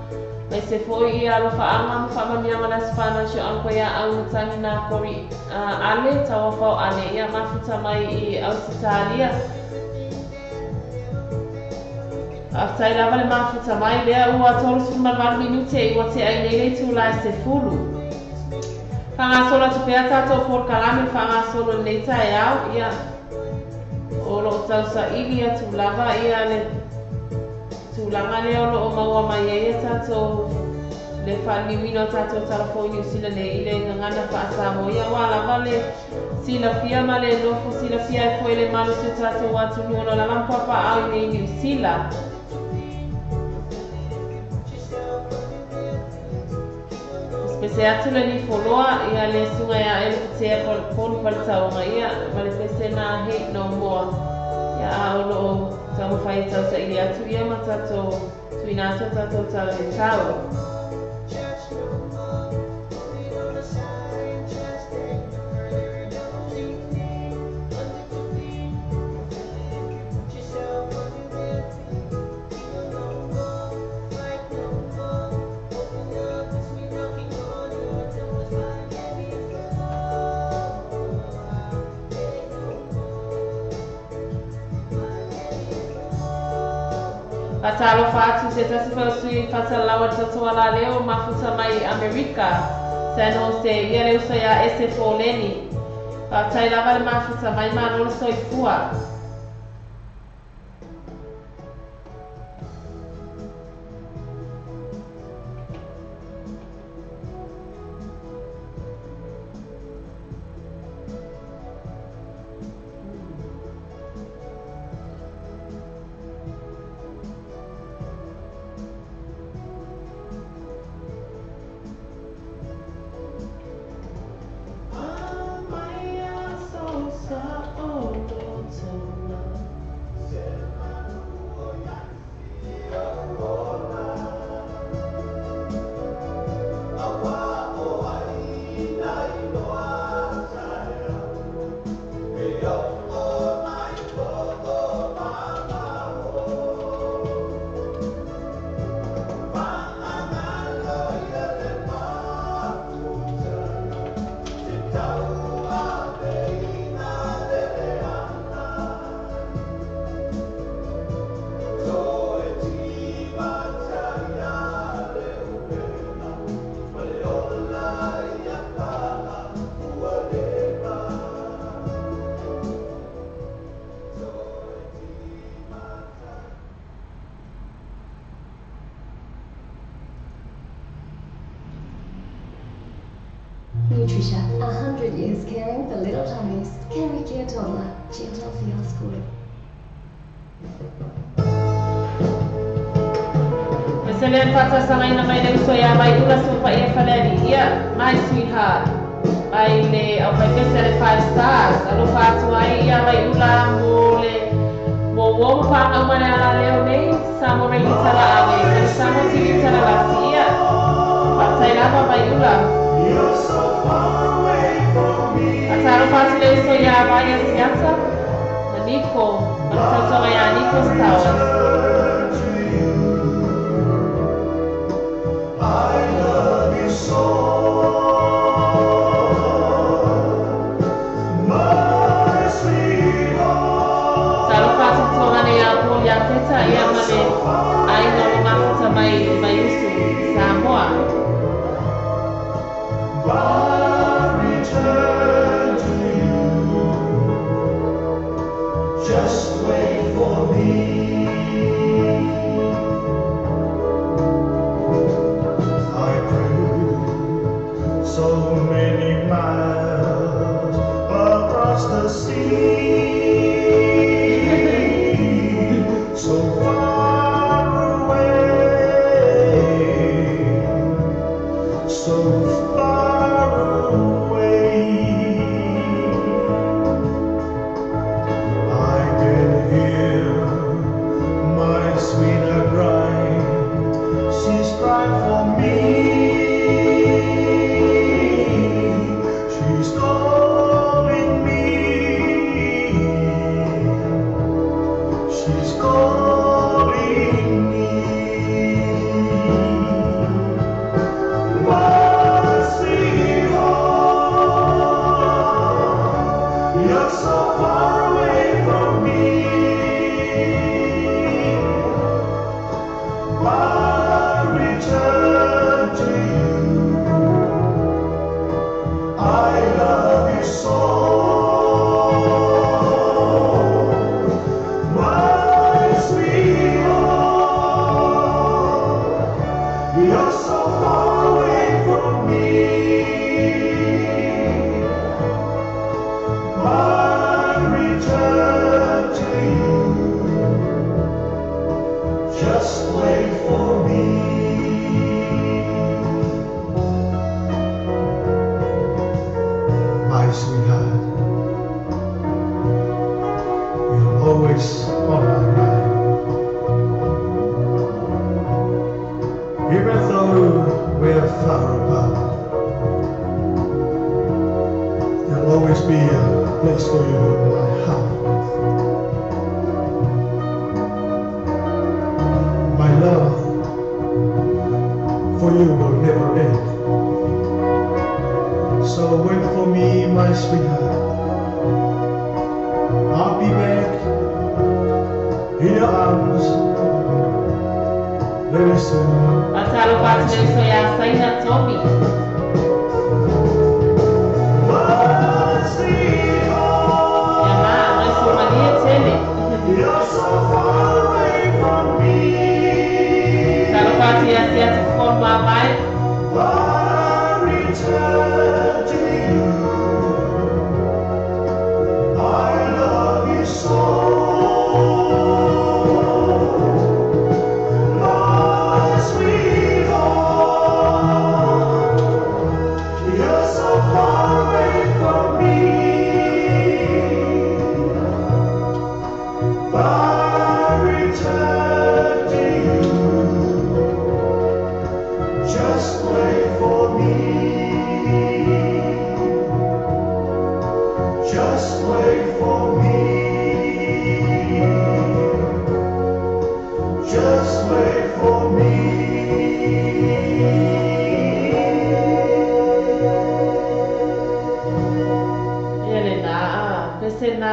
mai se foi ia lo fa anga fa mania mana spana sho anko ia au tani na kori ale tawa fa ale ia mafuta mai i Australia After I lava le mafuta mai lea ua tolu sumavali minute I wate ai nei tu la se fulu. Whanga sola tu pea tato por kalame whanga solo nei tai au ia. O lo tau sa ili a tu lava ia le tu langa leo lo o maua mai ia tato le whani wino tato telefoni usila le ile ngana wha Samoa ia wa lava le sila fia ma le nofo sila fia e koe le malu tu tato watu nuono la lampapa au nei New Zealand. pese atu le ni foloa ia le sunga ia ele kutea polu palitaonga ia ma le pese na hei no moa ia aolo o tamu whai tau sa ili atu ia ma tato tuina atu tato tau le tau. Patalo fatu se tasi fausui fatalawa tatoa la leo mafuta mai Amerika sano se yele uso ya ese foleni patai lava le mafuta mai manolo soifua. Nutricia, 100 years caring for little tummies. Carry Giatola, Giatol for your school. Meselen fata sangai na mai le uso ya mai ula supa ia faleni ia my sweetheart mai le au mai pese le 5 stars alo fatu ai ia mai ula mo wo pa au mai ala leo nei samo re tala ave samo tiri tala la sia fata ila mai ula ataro fatu le uso ya mai siasa na Nico matata ya Nico Towers. I love you so, my sweetheart. Talo fatu tongane ya po ya peta ya mane ai no mafuta mai usu Samoa. I'll return to you. Just wait for me. So many miles across the sea, so far away, so far away. I can hear my sweetheart crying. She's crying for me. far apart. There'll always be a place for you in my heart. My love for you will never end. So wait for me, my sweetheart. I'll be back in your arms very soon. Atalo patu so ya saina Tommy. You're so far away from me. Atalo patu ya sia tu forma mai. I return to you. I love you so.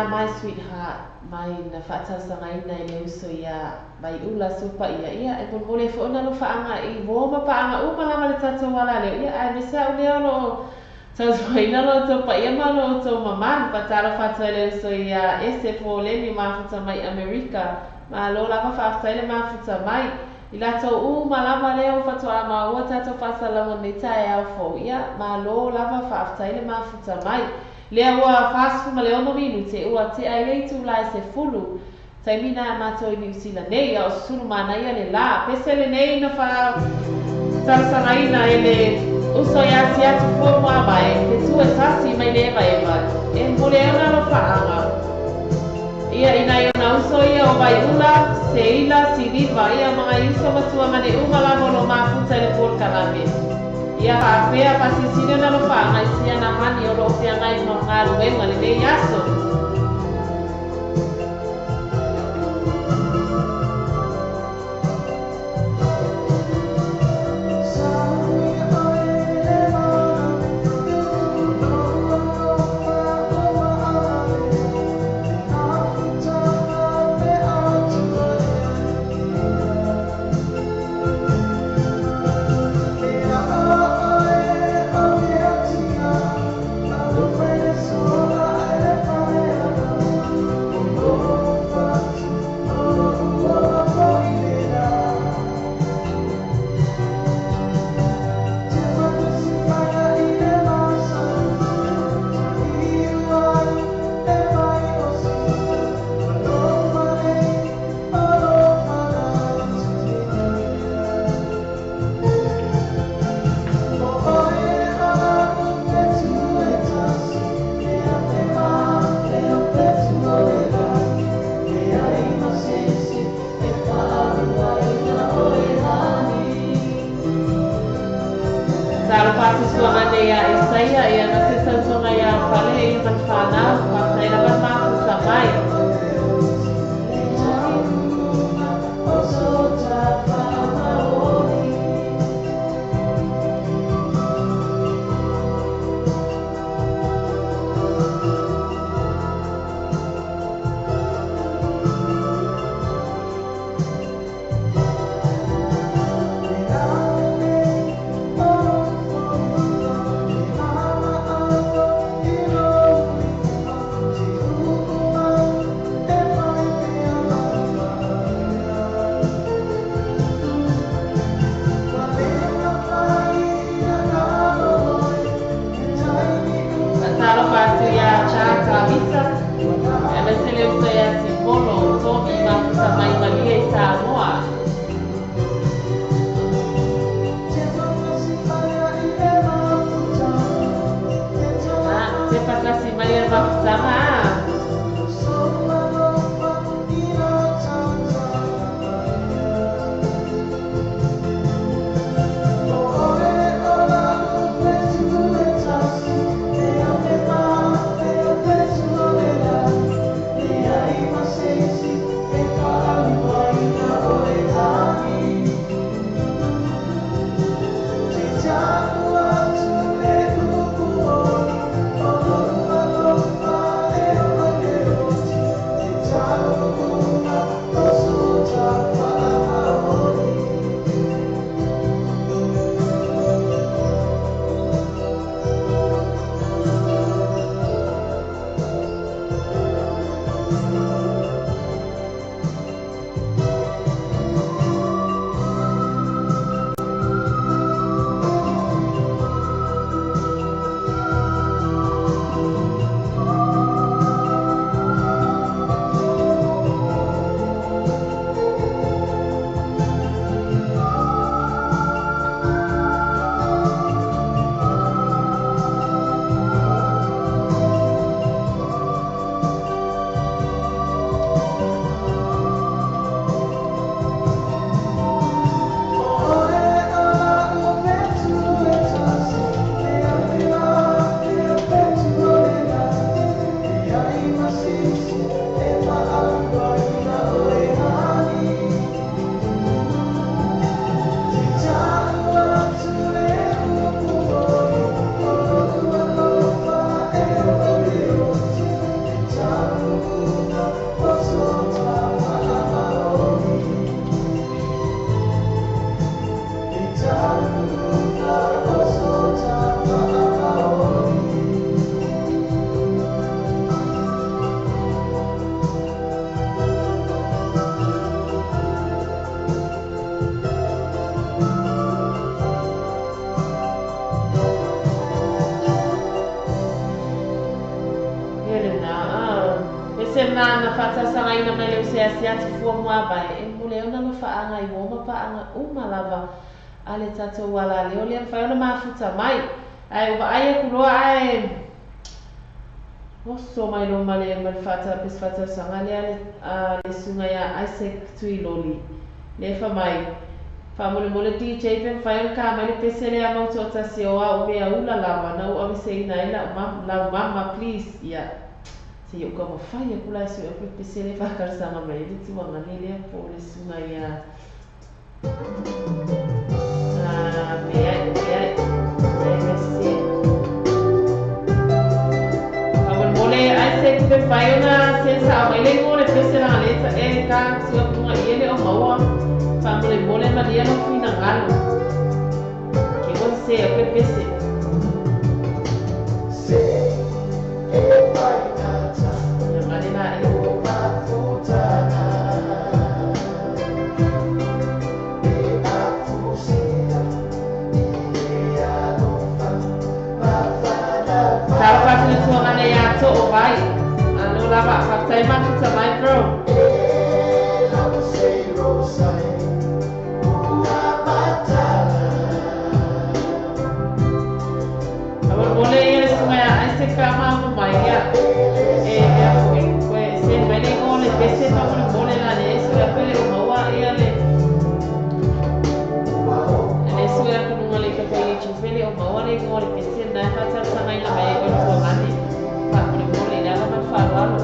My sweetheart, my na fata sangai na ile uso ya mai ula supa ia e bon mole fo na lo faanga I voma paanga u mala mala tato wala le ia ai mesa u le lo tato ina lo to pa ia malo to mama patara fata le uso ya ese fo le ni ma futa mai America ma lo lava fata le ma futa mai ila to u mala le o fata ama o tato fasa la moneta ya fo ia ma lo lava fata le ma futa mai Lea ua whāsfu ma leo no minu te ua te ai leitu lai se fulu. Tai mina mātou I New Zealand nei au sunu mana ia le la. Pese le nei na wha tarsanaina e le uso ia si atu fua mua mai. Ke tu e tasi mai le eva. E mole ona no whaanga. Ia ina I ona uso ia o vai ula, se ila, si riva. Ia mga iso matua mane umala mono mafuta le por kalame. Ia hawhea pasisine na lo whaanga isia na hani o lo fia ngai no ngā ruenga le nei aso. na whatasanga ina mai leo se asiati fua mua bai. E mule ona no whaanga I woma paanga umalava. Ale tatou wala leo lea whaiona mafuta mai. Ai uwa aia kuroa ai. Oso mai lo male mal fata pes fata sanga le sunga ya Isaac Tuiloli. Le fa mai. Fa mole DJ pen fa ka mai le pesele a mau tota se o a me ula lava na o se ina ila mama please ya. Se yo como fa ya kula se o pesele fa kar sama mai le tu wanga le po le sunga ya. Isaac pe fai una senza ele mole pesela aleta e ka se o punga ele o maua fa mole maria no fina ngalo que você é pe pese se e vai nata ya marina e o mafutana e a fusina e a no fa tá fazendo sua maneira to vai ano lava fakta mafuta mai bro boleh semua asyik kama maya se vele con le pese no boleh la de eso la pele mawa ele eso ya con un ale que pele chufele o mawa le con le pese na fatal sana ina mai con su mani pa boleh la ma faralo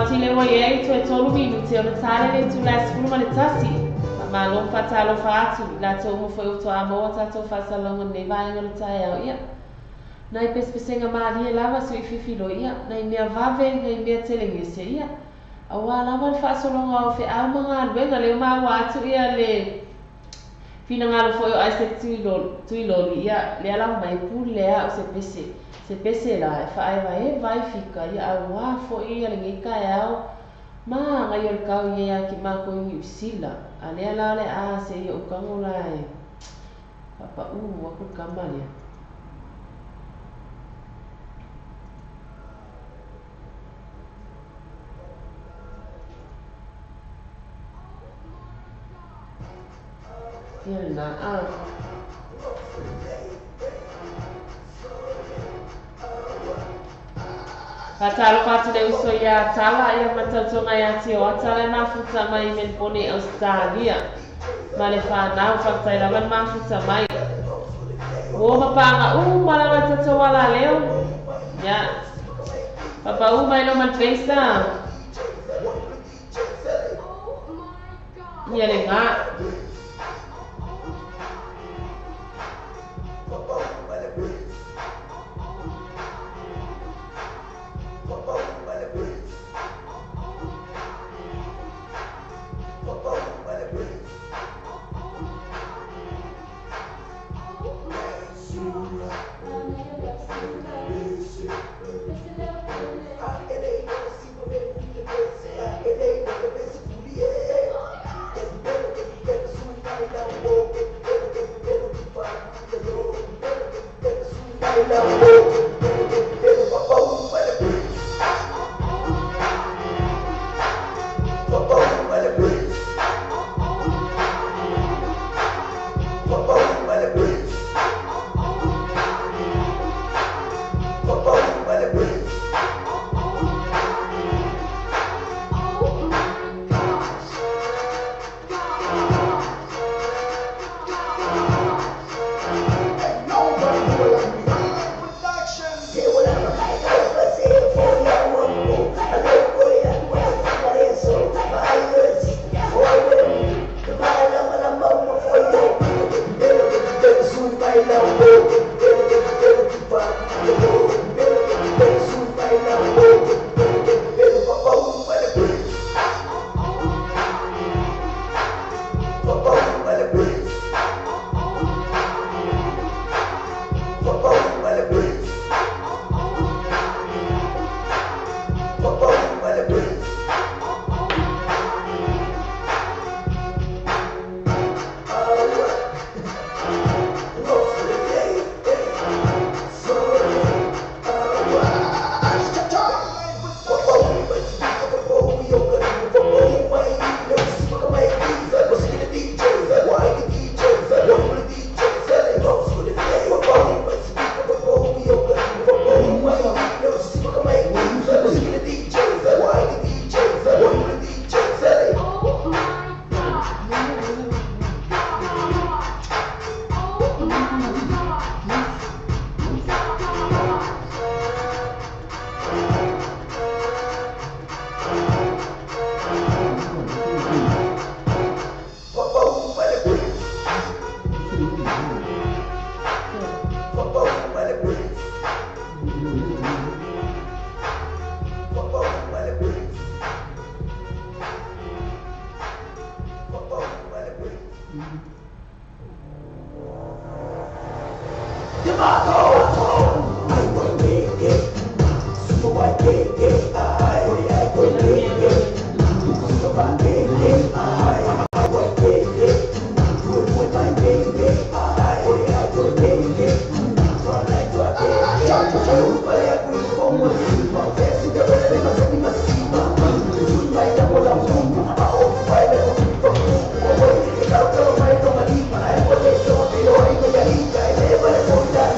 wati le wa ye to tolu minuti ona tale le tu la skulu ma le tasi ma lo fatalo fatu la to mo foi to amo ta to fasalongo ne vai ngol taia ia nai pespesenga mali lava so ififilo ia nai mea vave nai mea telengese ia awa lava fasalongo fe amanga luenga le ma watu ia le fina ngalo foi ai se tuilo ia le ala mai pule a se pese la fa ai vai fica ia awa fo ia le ngika ao ma ngai o kau ia ki ma ko i sila ale ala le a se o kangola e papa wa ko kamalia Yana Patalo patu le uso ia tala ia matautonga ia tio atala mafuta mai men pone Australia ma le whanau whakataila man mafuta mai o mapanga malama tatawala leo ya papa mai lo man pesa ia le ngā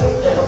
Thank you.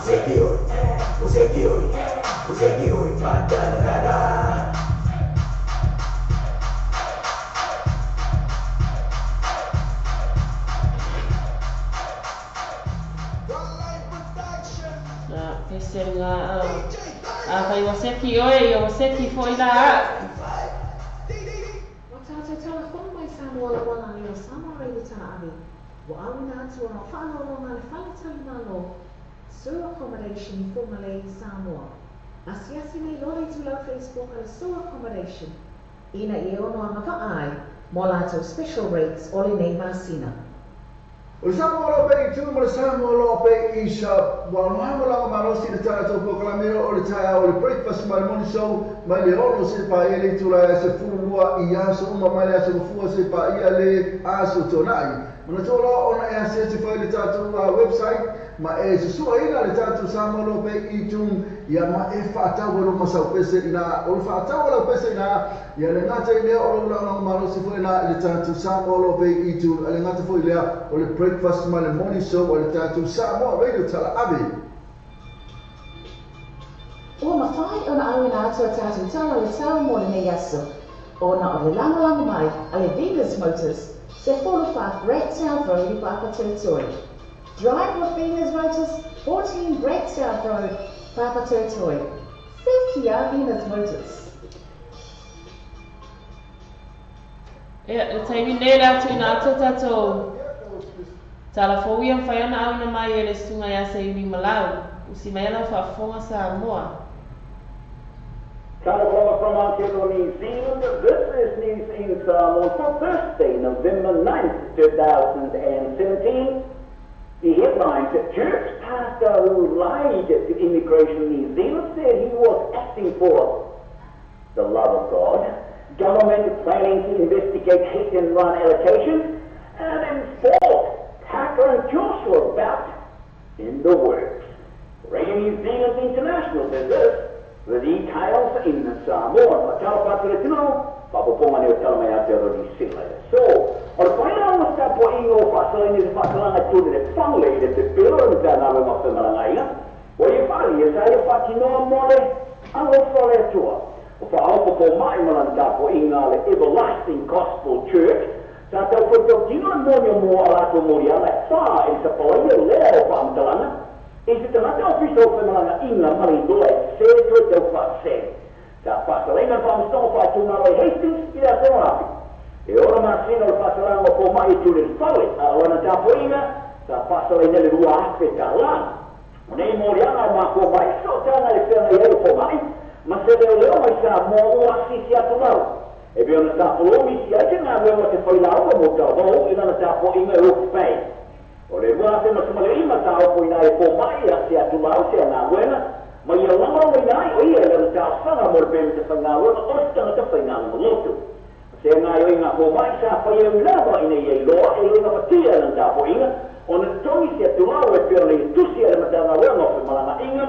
Musik te senga kai waseki oi waseki foi la Watato telefon mai Samoa wala ni o Samoa rei tana ave. Wa awina atu o whaano lo ngale whale tali malo. Sewer accommodation for Malay Samoa. Asiasi nei lore tu lau Facebook ala sewer accommodation. Ina I ono anga ai, mo lato special rates ole nei masina. O Samoa lo pe tu mo Samoa lo pe isa wa no la marosi de tara to proclamero o le taya o le breakfast mal moni show mai le ono se pa ele tu la se fulua I aso uma mai se fulua se pa ia le aso tonai. Mana tola ona e se foi le tatu website ma e se sua ina le tatu Samoa lo pe I tu ia ma e fata wo ma sa pese ina o fata wo pese ina ia le ngata ile o la marosi foi na le tatu Samoa lo pe I tu le ngata foi le o le breakfast ma le morning show o le tatu Samoa radio tala ave. Ua mawhai ona awina atu a tātou tala le tau mo le nei aso. Ona o le langalanga mai a le Venus Motors se 45 Great South Road I Papa Territory. Drive with Venus Motors, 14 Great South Road, Papa Territory. Sekia Venus Motors. le taimi nei la tu ina tato tala fo ia fa ana awina mai ele sunga ya se uni malau usi mai ala fa fonga Samoa. Telephone from Aotearoa, New Zealand. This is news in Samoa for Thursday, November 9th, 2017. The headlines: church pastor who lied to Immigration New Zealand said he was acting for the love of God. Government planning to investigate hit and run allocations. And in sport, Tucker and Joshua bout in the works. Radio New Zealand International says this. The details in Samoa. Tala pati tino, papoponga ni tala mai Aotearoa New Zealand. So, o le paina o sta po ingo fasala ni fasala tu de fangle de te pelo na na ma fa malanga ina. O ye fali e sai fati no mole alo fole tua. O fa au po mai malanga po inga le Everlasting Gospel Church. Sa tau po to tino mo ala to moriana fa e sa po ye le o pa mtalana. Is it another official femalanga inga maridoa se to te fa se. Sa pasalena fa mstong fa tu na Hastings ila se rapi. E ora masina o pasalanga po mai tu le fale a ona tapo inga sa pasalena le rua aspeta la. Nei moriana ma ko mai so tana le fena ye po mai ma se le leo mai sa mo o assisi atu lau. E be ona tapo mi si a tena we mo te foi la o mo ta do ina na tapo inga o fai. O le rua te ma le ima tau po ina e po mai a se atu lau se ana wena ma ia lama o ina o ia le ta sanga mo pe te fanga o o sta te fanga mo lotu se nga yo ina po mai sa pa ia lava ina ia lo e ina patia na ta po ina ona tongi se atu lau e pe le tu se le mata na wena o malanga inga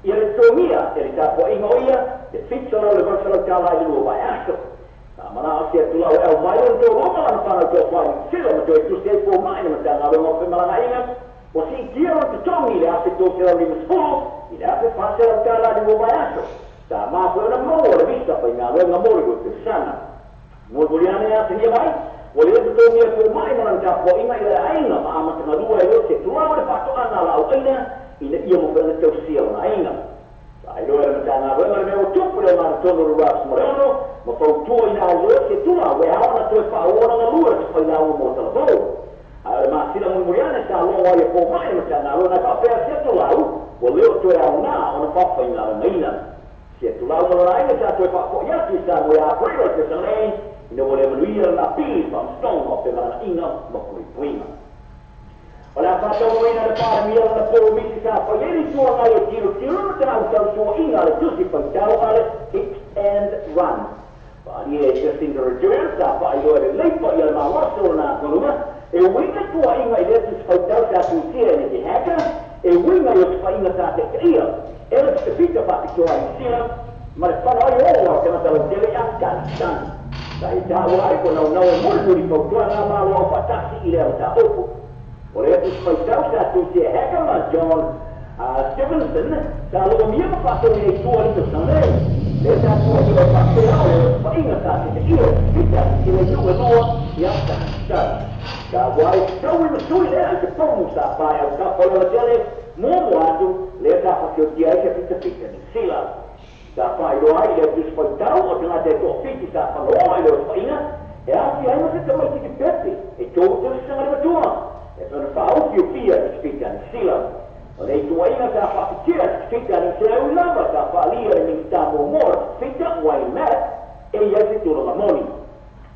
ia le tomia e ta po ina o ia te fitso le varsala ta la i lo vai asto mana asia tu lau el mai on to roma lan pana to fai sila ma to tu sei po mai na tanga lo mo mala inga o si tiro to tongi le ase to sila ni spo ila ase pase la tala di mo bayaso ta ma po na mo le vista pa ina lo mo le ko sana mo boliane ya tenia mai o le to mi po mai na ta po inga ila ainga ma ama tanga dua e se tu lau le pato ana la o ina ia mo pe to sila na inga ai lo era tanga lo me o tupu le ma to no ras moreno ma fau tua ina lo se tua we haona to fa ona na lua se fa ina mo ta lo ma sila mo moriana sa lo wa po mai ma na lo na pa pe se to lau o leo to era una ona fa fa ina na ina se to lau mo na ina sa to fa po ya ti sa mo ya pro se sa nei ina vole evoluire la pi pa stone o pe na ina mo ko prima ora fa to mo ina pa mi na po mi sa fa ieri tua na io tiro na ta so ina le tu si pa tau ale hit and run. Ia just in the return sa pa io le lepa ia ma waso na koluma e winga tua inga ile tu spotau sa tu sia ni di haka e winga io spa inga sa te ia era se fita pa tu ai sia ma fa no io o kana ta lo dele Afghanistan sai da wai ko no mo muri po tua na ma lo pa ta si ile ta opo ora tu spotau sa tu sia haka ma John Stevenson sa lo mi pa to ni tua ni to sa le ta tua ki pa te ao pa inga ta te ia fita ki le tu no ya ta ka wai so we must do it as a problem sa pa ya ka polo dele mo atu le ta pa tio dia ia fita ni sila. Da pai do ai ia dus pai tau o tanga te to fiti sa pa lo ai lo faina. E a ai mas te mai ki pepe. E to te sanga le tua. E per fa o fio fia ni fita ni sila. O le tua ina sa fa fita fita ni sila u lava sa fa lia ni ta mo mor fita wai mat. E ia se tu lo moni.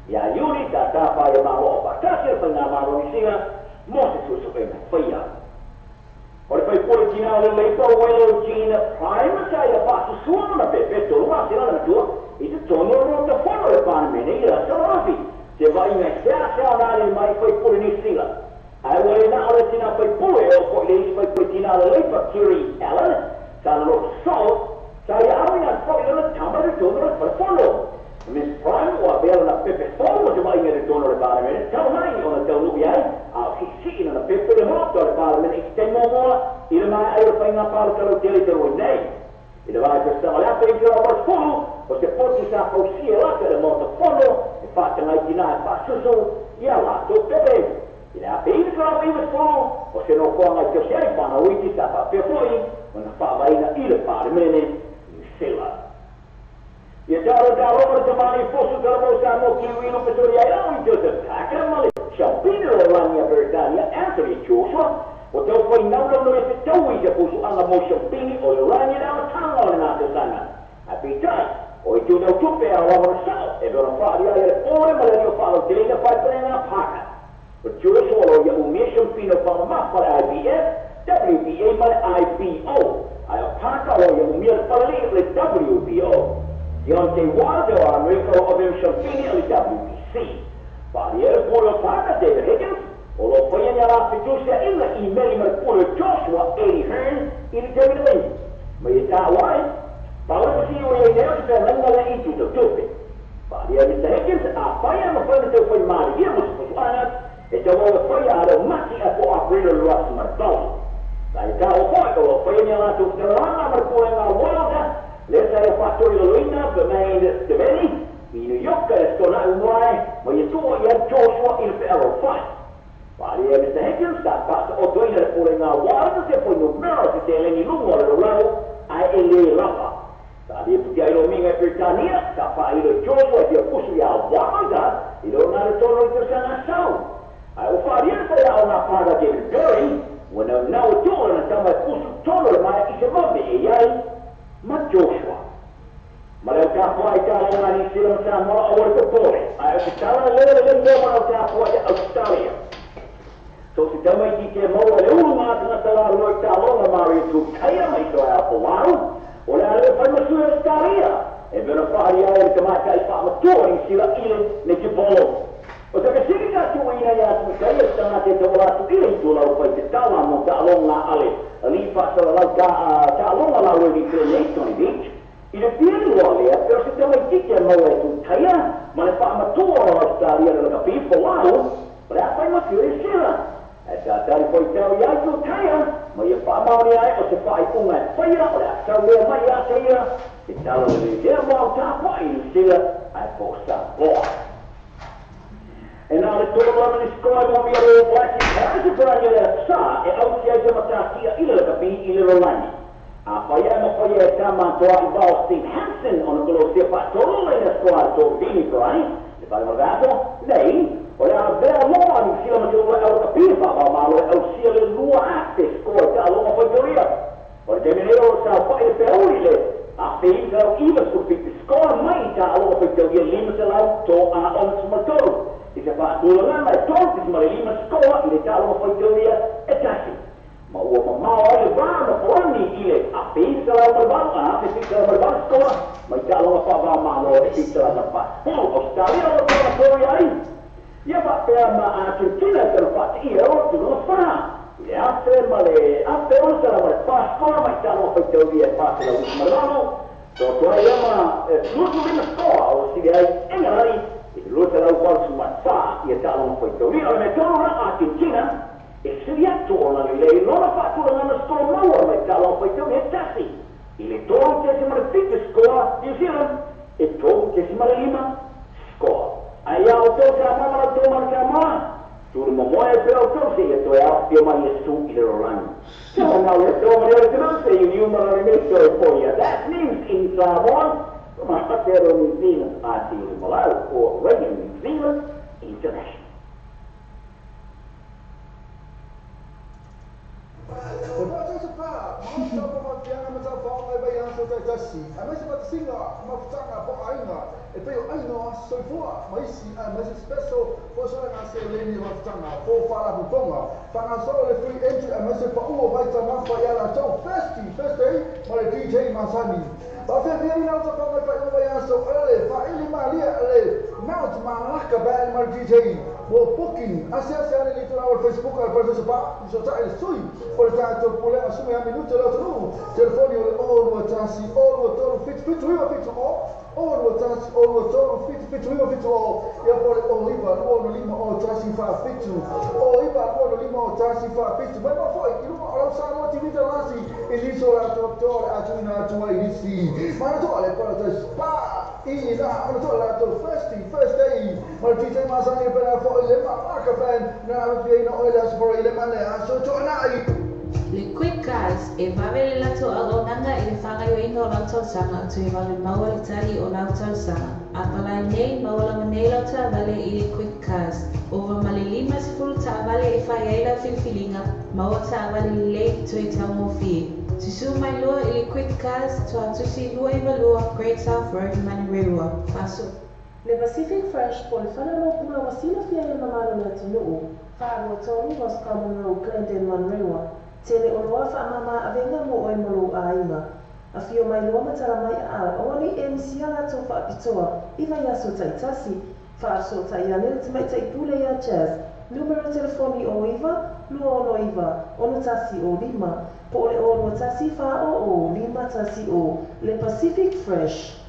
Ya yuni ta pa ia ma lo pa ta se fa na ma lo ni sila. Mo se su e na faia. Ora poi pure Gina le leipa uelo Gina prime sai a fatto suono na pepe to ma se la tua e tu tono non da fuori le pane me ne la so se vai in sia andare mai poi pure ni sila ai vuole na ora Gina poi pure o poi poi Gina le leipa Kiri Ellen sa lo so sai a una poi la tamba di tono per fondo Miss Prime o avere una pepe forma se vai in tono le pane me ciao mai on da lui si na pepe le moto le pane me extendo mola il mai ai fai una parte lo tele te nei il vai per stare là per il lavoro solo o se porti sa ossia là per il moto fondo e fate una dinai passo su ia là tu pepe il ha per il lavoro solo o se non può mai che sei fa una wiki sta per poi una fa vai na il pane me sela ya jaro per mani fosse per lo siamo qui no per ya non giusto a male Champino Orania Britania Anthony Joshua o te foi não e se tau ia pusu anga mo Champini o Orania na tanga na te sana a pitai o tu no tu pe a wa sa e vera fari ia ore ma le fa lo tele fa prena paka o Joshua o ia o me Champino fa ma para IBF WBA ma IBO ai paka o ia o me para le WBO Deontay Wilder o America o Abel Champini o WBC Pariere pure paka David Higgins o lo foi la fiducia illa email ma pure Joshua Eddie Hearn il WWE ma ita wai paolo si o ia neo per la itu to tupe Pariere Mr. Higgins a paia ma foi te foi mali ia mo foi ana e te lo foi a mati a po operator Ross Martell la ita o foi lo foi la tu trana ma pure la volta le sai fattori lo ina per me de veni in New York è tornato un uomo ma io tu ia Joshua il ferro fai Pari e Mr. Higgins sta fatto o due nel pure na guarda se poi non mero se te leni lungo lo lavo a ele lava sta di tutti ai rominga e Britannia sta fai lo Joshua di pusu ya guarda e non ha ritorno in persona sau a o fari e poi una paga che il Berry when now Joshua sta mai pusu tono ma i se mobbe e ai ma Joshua Mereka buat jalan ini silam sama awal kepoi. Ayat kita lelaki mereka buat Australia. So kita mai jika mau lewat mana telah lewat calon lemari itu kaya mai soal pewaru. Oleh ada permasuk Australia. Berapa hari yang kemarin Pak Metua yang sila ilim neki bolong. Otak kesini kat tu ini ya saya setengah terjawab tu ilim tu lalu pergi dalam mau calon la ale. Lipat selalu calon lalu di Clinton Beach. Ia pilih oleh pero kita mai jika mau itu kaya mana Pak Metua Australia dalam kapi pewaru. Berapa yang masih sila. Dari pointau yang itu kaya, mai Pak mau ni ai o se fai unga faia ora sa me mai a seia. Kita lalu dia mau apa ini sila ai posa boa. Ena le todo lá no escola mau ia o Black Harris para ele sa e au se aja matakia ile le kapi ile rolani. Apa ya mo faia kama toa i Steve Hansen on the se pa todo le escola to vini vai. Le vai morgato lei Olha, bela loa ni sila macam orang Eropa pipa, malu Australia luar aktif, kau tak luar Victoria. Olha, dia menero sampai di Peori le, akhir kalau iba surfi sekolah mai tak luar Victoria lima selau to on semertor. Jika pak tulangan mai to di semua lima sekolah ini tak luar Victoria etasi. Mau ada bana orang ni ile, akhir kalau berbang, akhir kalau berbang sekolah, mai tak luar apa malu akhir kalau lepas. Australia luar Victoria ini. Ya Pak Pema Argentina terlepas ia waktu lupa. Ya Pemale, apa orang salah pas sekolah macam apa Victoria pas lalu semalam. So ya mah seluruh lima sekolah orang sini enggak itu lalu pas semua sah ia calon Victoria oleh orang Argentina. Seria tu orang lelai lora Pak tu dengan sekolah mau macam calon Victoria casi. Ini turun ke semua tiga sekolah di sini. Itu ke semua lima sekolah. Ayah itu sama mana tu macam mana? Tuli momoe peo tosi e toi appio mai e su i loro rani. Ciao now e tome le ottenute in numero rimesso e poi that means in Samoa, ma fatero New Zealand a Tuli Malau o Radio New Zealand International. Well, booking, acessa il litoral Facebook al partecipa, so sai sui, per tanto problema su mi minuto la tu, telefoni all what tassi, all what all fit all tassi, all what all fit all, e poi oliva, all lima all tassi fa fit, oliva, all lima all tassi fa fit, ma poi il lo sanno ti vita lasi, e l'isola dottore a tu na tu inizi, ma non tole per te spa, e da, non tole la tu first day, ma DJ Masani per Le quick cars e vavele la to agonanga e le whangai o ino o lautal sanga tu e vale maua le tari o lautal sanga. A palai nei maula manela ta vale i le quick cars. Ova male lima si fulu ta vale e whai eila filfilinga maua ta vale le tu e tau mo fie. Sisu mai lua i le quick cars tu atusi lua i valua Great South Road Manirewa. Paso. Le Pacific Fresh po le whanaro pula wasila fia i na maro na tunuu. Whaarua tonu was Common Road Glendon Manirewa. Tele o loa whaamama a venga mo oi molo a ima. A fio mai loa matara mai a awani e misia la tō whaapitoa. Iwa ia so taitasi. Whaaso tai anil te mai tai pule ia chaz. Numero telefoni o iwa, lua ono iwa, ono tasi o lima. Po le ono tasi wha o lima tasi o. Le Pacific Fresh.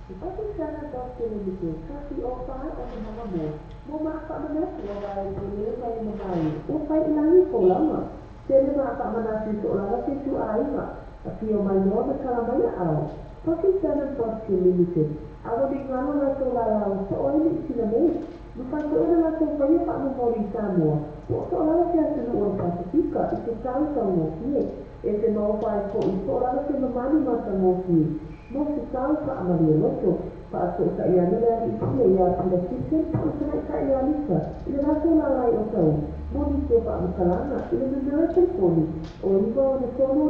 I pati sana toki ni bike, kasi o whai o ni hama mo. Mo maa whaamanasi o wai o ni mai mamai. O whai ilangi ko lama. Tele maa whaamanasi so lama fitu a ima. A pio mai noa na karamai a au. Pati sana toki limited. Awa di ngano na so la o sa oili sila mei. Nufai ko ina na so whai whaamamori Samoa. O so lama kia sinu o Pasifika, i te tau tau mo fie. E te no whai ko i so lama te mamani mata mo fie. Mo se tau whaamaria loto. Paaso sa ia nila i kia ia pila kitchen, o sa mai sa ia lisa. Ina naso la lai o tau. Mo ni te whaamakalanga, ina numero telefoni. O iwa o na tono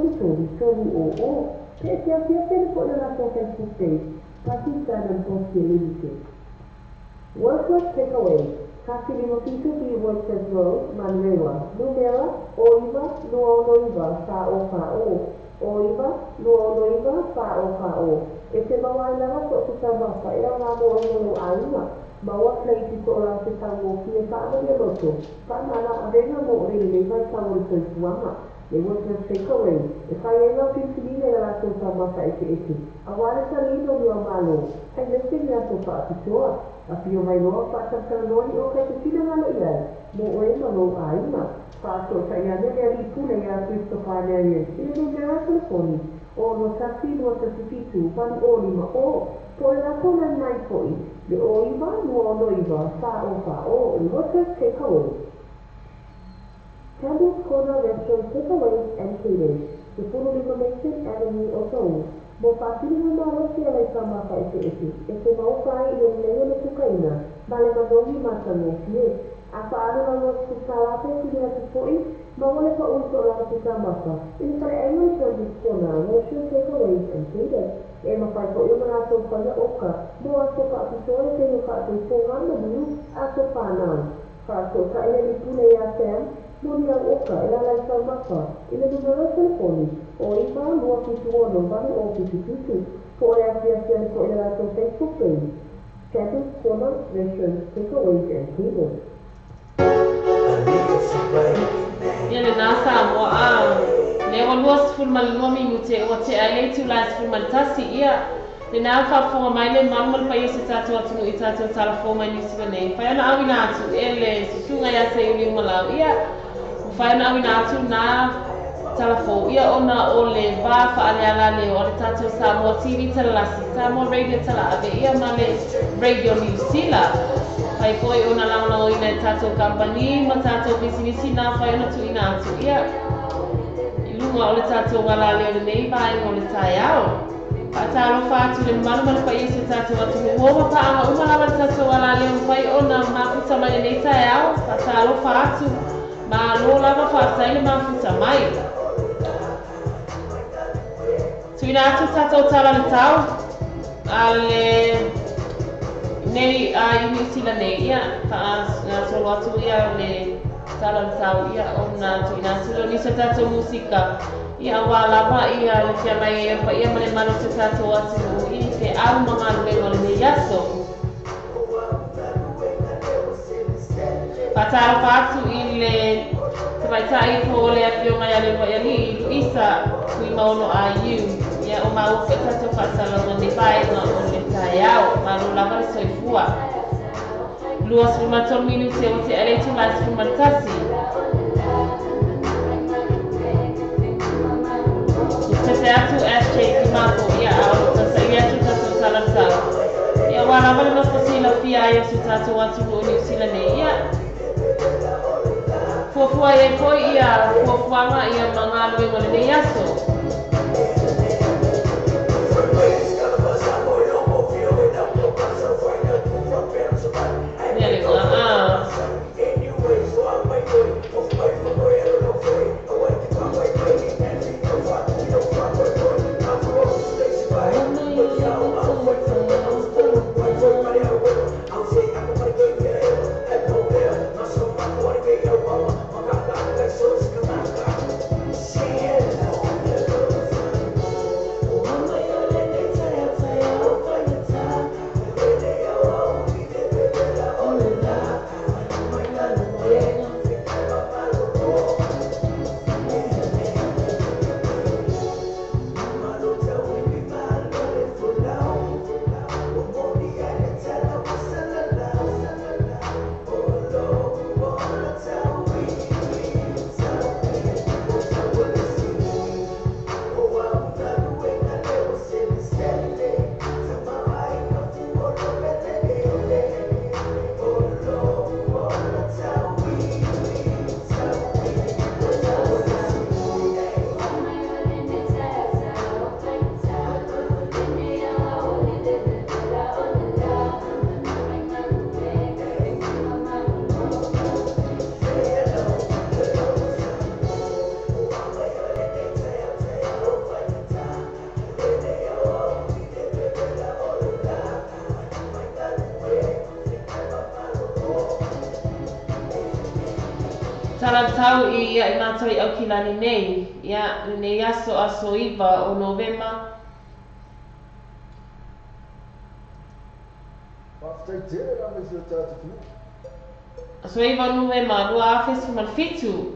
o o. Te tia tene po ina naso Facebook page. Pakistan and Postia Limited. Workers Takeaway. Kasi limo piso ki Workers Road, Manirewa. Numera, o iwa, lua o iwa, sa o fa o. O iwa, lua o iwa, fa o fa o. E te mawa ina so te tamasa, e nga mo e mo a iwa. Mawa play ti so la te tango ki e whaama ia loto. Whaamana a renga mo rei le vai tango i toi fuanga. Le Workers Takeaway. E whai e lau pintilina e la tō tamasa e te eke. A wale sa lino ni o malo. Hei lese ni a tō whaapitoa. A pio mai loa whaataka noni o kai te tina ngalo iai. Mo o e malo a ima. Whaato sa ia nere a ripune ia Christopher Nerian. Ine ni ngara telefoni. O no tasi no tasi fitu. Wani o lima o. Po e la tōna nai koi. Le o iwa no o no iwa. Wha o. Le Workers Takeaway. Campbell's Corner Restaurant Takeaways and Catering. The Puro Lima Mason Avenue o Tau. Mo whaatiri na rosi alai whamaka e te eki. E te mauwhai i o leo na tukaina. Male mandongi mata mo fie. A whaare na rosi te salate kiri ati poi. Ma wale pa ui so la te tamaka. Ina kare aingo i Campbell's Corner Restaurant Takeaways and Catering. E ma whai po i o mana ato whana oka. Mo ato pa apitoe te no whaato i pōngana miu ato whanau. Whaato ka ina ni pune i a Sam. Moni au oka e la lai sau maka. Ina numero telefoni. O iwa lua pitu ono vani o pitu. Po e afiasia ni po ina la tau Facebook page. Campbell's Corner Restaurant Takeaways and Catering. Ia na Samoa a le o lua sifuru mali lua minute o te ai tu la sifuru mali tasi ia le na whaafonga mai le mamal pa ia se tātou atunu i tātou talafo mai New Zealand nei. Whai ana awina atu e le susunga ia se uli umalau ia. Whai ana awina atu na talafo ia ona o le va fa'aleala le o le tātou Samoa TV talalasi, Samoa Radio Tala'ave ia ma le Radio New Zealand. Pai poi ona launau ina e tātou company ma tātou visinisi nā whai ona tuina atu ia. I lunga o le tātou wala leo le nei vai o le tai ao. Patalo fatu le manu le pai se tātou atu le uoma paanga umalawa le tātou wala leo pai ona mafuta mai nei tai ao. Patalo fatu ma lo lava whātai le mafuta mai. Tuina atu tātou tala le tau. Ale nei a New Zealand nei ia. Ngā solo atu ia le tala le tau ia. Ona tuina atu lo nisa tātou musika. Ia walawa ia le tia mai e pa ia male malo te tātou atu i te au mga luengo le nei aso. Patalo fatu i le te maitai ko le apio mai ale mai ali i luisa kui maono a iu. Ia o mau ke tātou patalo ngani pai na o le tai au. Malu lava le soifua. Lua sulumaton minuti o te aretu lai sulumatasi. Tete atu SJ ki mako ia au tasa ia tu tātou talatau. Ia wala wale mafasila pia ia su tātou atu o New Zealand ia. Fuafua e koi ia fuafuanga ia mga luengo le nei aso. Talatau i ia I mātou I au ki lani nei, ia nei aso aso iwa o Novema. Aso iwa o Novema, rua awhes fumal fitu.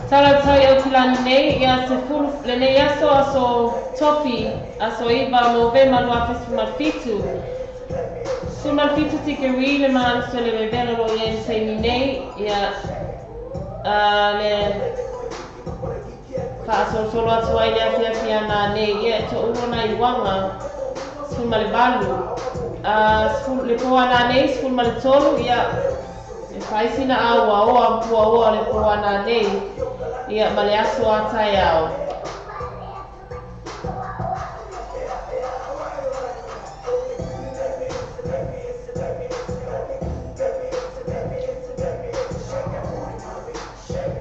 Talatau I au ki lani nei, ia se fulu le nei aso topi, aso iwa o Novema rua awhes fumal fitu. Fumal fitu tikeri le maana so le revela lo ia ni seini nei, ia le whaasolo atu ai le awhiawhia nā nei, ia to urona I wanga, sfulma le balu. Le poa nā nei, sfulma le tolu, ia e whaisina aua oa mpua oa le poa nā nei. Ia ma le aso a tai au.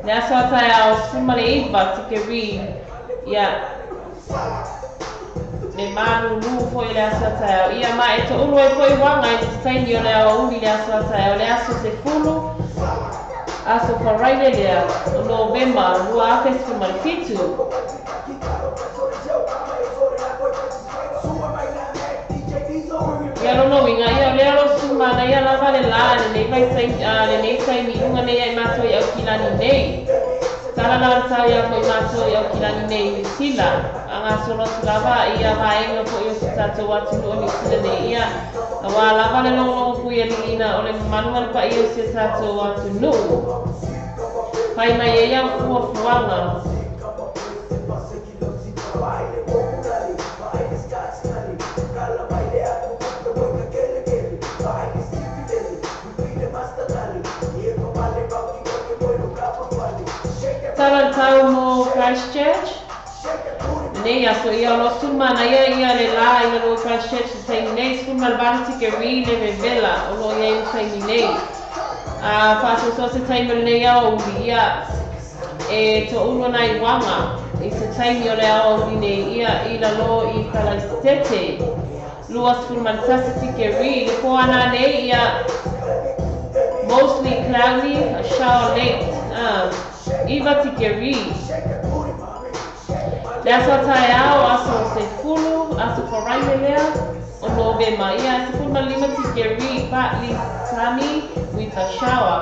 Le aso a tai au suma le iwa tike ri. Ia le manu lu foi le aso a tai au. Ia ma e to ulu e foi wanga i te taini o le au uli le aso a tai au. Le aso se fulu. Aso paraile lea o Novemba lua ake suma le fitu. Ia lono winga ia lea lo suma na ia lava le la le nei taimi unga nei ai mato i au kilani nei. Tala na tau ia koi mato i au kilani nei sila. Anga solo lava ia vaenga po i o si tato watu no ni sila nei ia. Wa lava le longo pui ali ina o le manua le pa i o si tato watu no. Pai mai e ia ua fuanga. Tala tau mo Christchurch. Nei aso ia lo sumana ia le la ia lo Christchurch sai nei sumana vanti ke ri le vela o lo ia sai nei. Faso so se taimi o nei au ia e to uno nai wanga i se taimi o le au nei ia i la lo i Kalaistete luas fulmansasiti ke ri le po ana nei ia mostly cloudy a shower late iva tike ri le aso tai au aso se fulu aso paraile lea o Novemba ia se fulma lima tike ri partly sunny with a shower.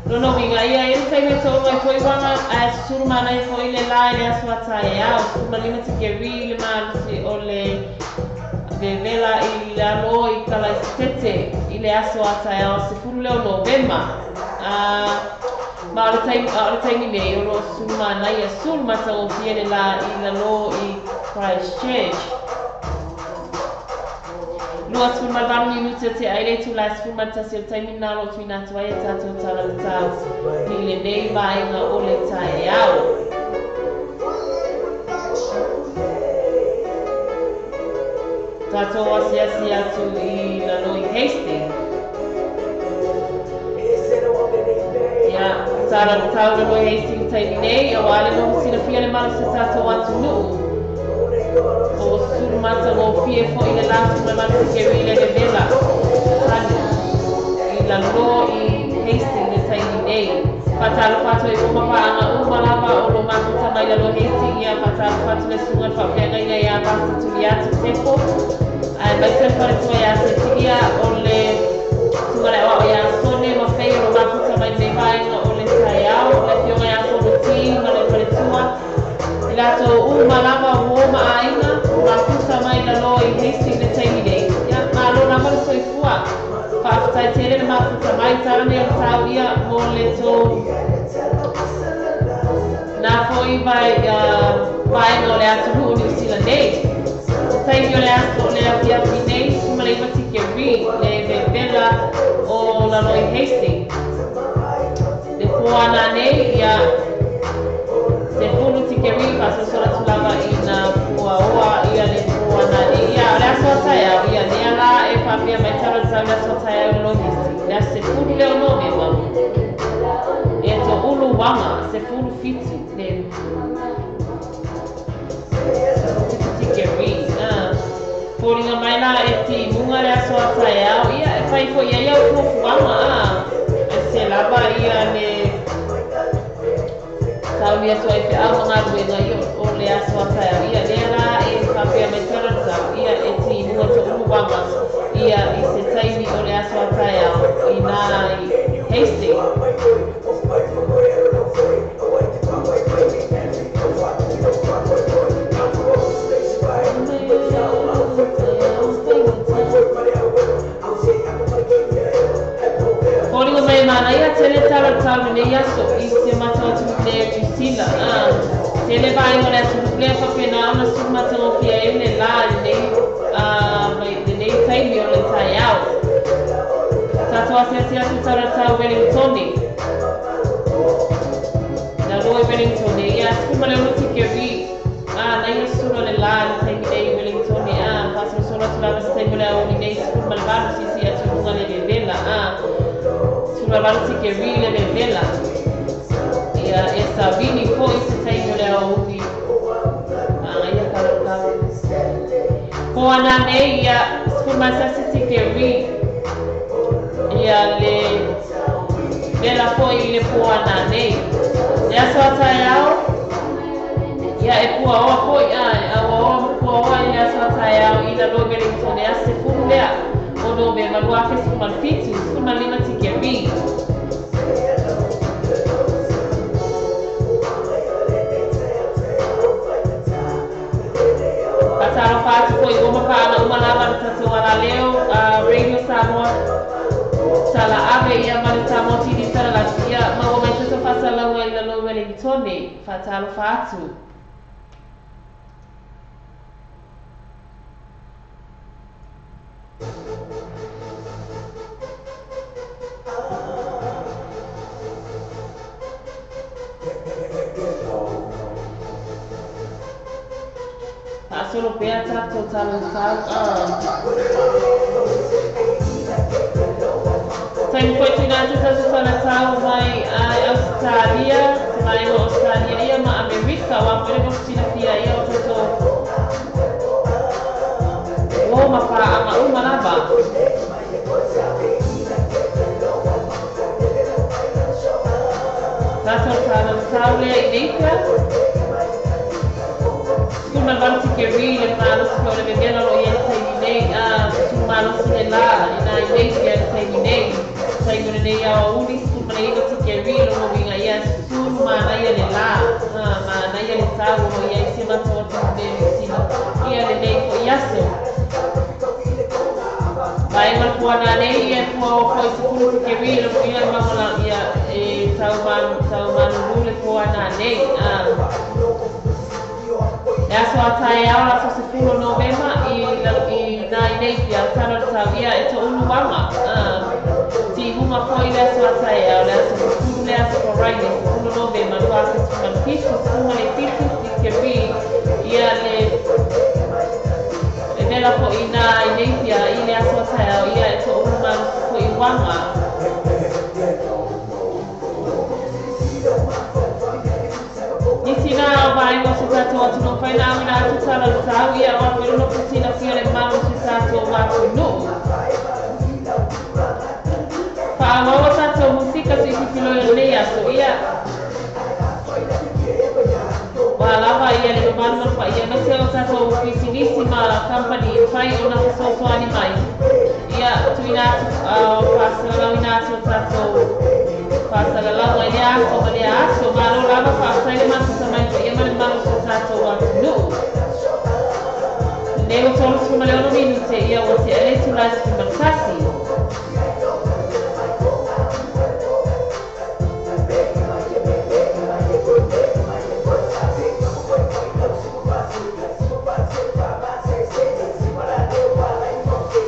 Lono winga ia e sai me tonga e foi wanga a surma na e foi le la le aso atai au surma lima tike ri le malusi o le vevela i la lo i Kalaistete i le aso atai au se fulu leo Novemba. Ma o le taimi nei o lo surma na ia surma sa o fiene la i la lo i Christchurch. Lua sfurma vanu minuta te aile tu la sfurma tasi o taimi nalo tu ina tu aia tato tala le tau ni le nei vaenga o le tae au. Tato asiasi atu i la lo i Hastings. Ia, tala le tau la lo i Hastings taimi nei o ale no sina fia le mala se tato atu nuu. O surmata o fie fo i le lasu ma mata ke rile le vela i la lo i Hastings le taimi nei patalo pato i uma paanga uma lava o lo makuta mai la lo Hastings ia patalo pato le sunga whawhenga ia ia basa tuli atu tepo ai mai se whare tua ia se tigia o le tungare o ia sone ma whei o lo makuta mai le vaenga o le taiao le fionga ia sono ti ma le whare tua i lato uma lava uoma aina makuta mai la lo i Hastings le taimi nei. Ia, ma lo na mara soi fua. Whaafutai tere le makuta mai tarane o tau ia mo le tō. Nā fōi vai no le atu hu New Zealand nei. O taimi o le atu o le api api nei, suma le iwa tike ri le vevela o la lo i Hastings. Le fōana nei ia se fulu tike ri paso sora tulava i na oa ia le puana ia le aso taia ia ne ala e papia mai tara tau le aso taia o lo Hastings le se fulu le o Novemba e to ulu wanga se fulu fitu le tike ri fōringa mai la e ti munga le aso taia ia e pai fo ia o wanga e se lava ia le tau ia so e te au mga ruenga i o le aso taia ia le la e papia mai tara tau ia e ti mua to uruwanga ia i se taimi o le aso taia i nā i Hastings. Fōringa mai mana ia tele tara tau ne iaso i se matatu le Priscilla. Tele vaenga le asu le whapena ana sumata o fia e le la nei taimi o le taiao. Tato asiasi atu tara tau Wellingtoni. Na Loi Wellington ia skuma le ono tikeri na ia sura le la le taimi nei Wellington pasal sura tula se taimi le oni nei skuma le balu sisi atu lunga le vela tula balu tikeri le vela ia esa vini ko se taimi le oni ia kala ko ana nei ia skuma sa tikeri ia le vela ko ile po ana nei ia sota yao ia e pua oa koi pua oa ia sota yao ina Loi Wellington ia se furu lea o no me malua ke skuma fitu skuma lima tikeri patalo fatu koi uma ka ana umalama na tato ala leo Radio Samoa Sala ave ia malita moti di sala la ia ma o mai tato fasala wa ina Loi Wellington fatalo fatu solo pea tato talo Time foi tirado das instalações vai Austrália, vai Austrália e a América, o América Oceania e o todo. Uma para uma lava. Tá soltando Austrália e América. Como vai se querer para os que olham bem no Oriente nem a tumalos de lá na América nem sai con nei a uni su prego si che vino no vinga ia su ma na ia le la ma na ia le sa no ia insieme a tutto bene vicino ia le nei ko iaso vai mal può na nei ia può poi su che vino ia ma la ia e sau dule può na nei e so atai ora so se fulo novema e na nei ia tana savia e to unu wanga uma coisa só sai ela tudo é só right tudo não vem mas faz uma ficha uma ficha que vi e ele ela foi na inícia ele é só sai ela e é só uma foi wanga ensina vai você tá todo não vai na mina tu tá lá sabe e ela vai no piscina se ele mal você tá todo lá no Paolo tato musika si filo lea so ia wala va ia le mano fa ia na se o tato fisinissima company fai una so animai ia tuina passa la minato tato passa la lava ia o ma lo lava fa sai ma sama ia ma mano so tato wa no nego solo su male ono minute ia o se ele tu la si marcasi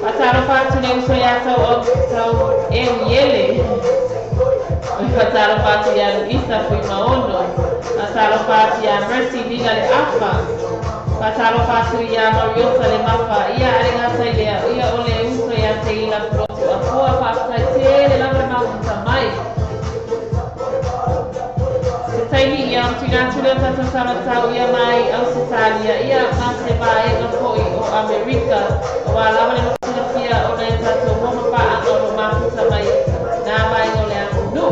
Passaram parte nem o sonhação eu e ele. Passaram parte a Luísa foi maono. Passaram parte a Mercy Liga de Alfa. Passaram parte a Mariosa de Mafa. Ia a Arenga ia ole um sonhação e la pronto. A boa pasta ele lá para mais também. Taimi ia tira tata sarata ia mai Australia ia mase vai no foi o America o ala le no fia o le tato mo pa ano no ma sa mai na mai no le no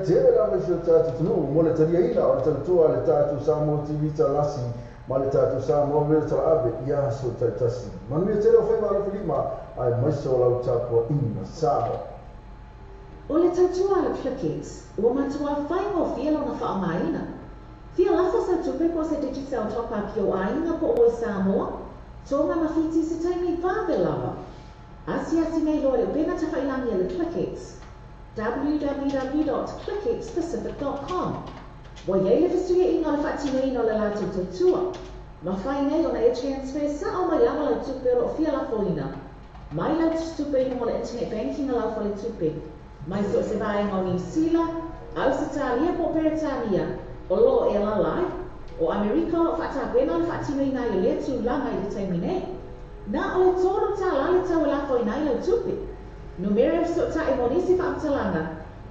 Tere la mai tatu tunu mo le taria ina o le tua le tatu Samoa TV talasi ma le tatu Samoa me tra ave ia so tatasi ma mi tere o fai ma filima ai mai so la tapo ina sa o le tatu ala plakes o matua fai mo fielo na fa maina Fia lafo sa tupe ko sa digital top-up yo ainga po o Samoa, tonga mafiti sa taimi whawe lava. Asia sinei loa leo pena tawhailangi le ClickX. www.clickxpacific.com. Wa yei le festuia inga le whatinei no le lato tutua. Ma whai nei o na e transfer sa o mai lava le tupe o fia lafo ina. Mai lau tupe mo le internet banking lau fa le tupe. Mai so se vai ngau New Zealand, Australia po Peretania, o lo e lalai, o Amerika o whatakwena le whatinei na i le tu langa i le taimine. Na o le tōru tā lale tau lafo i nai lau tupe. Numero so ta e monisi whaamtalanga,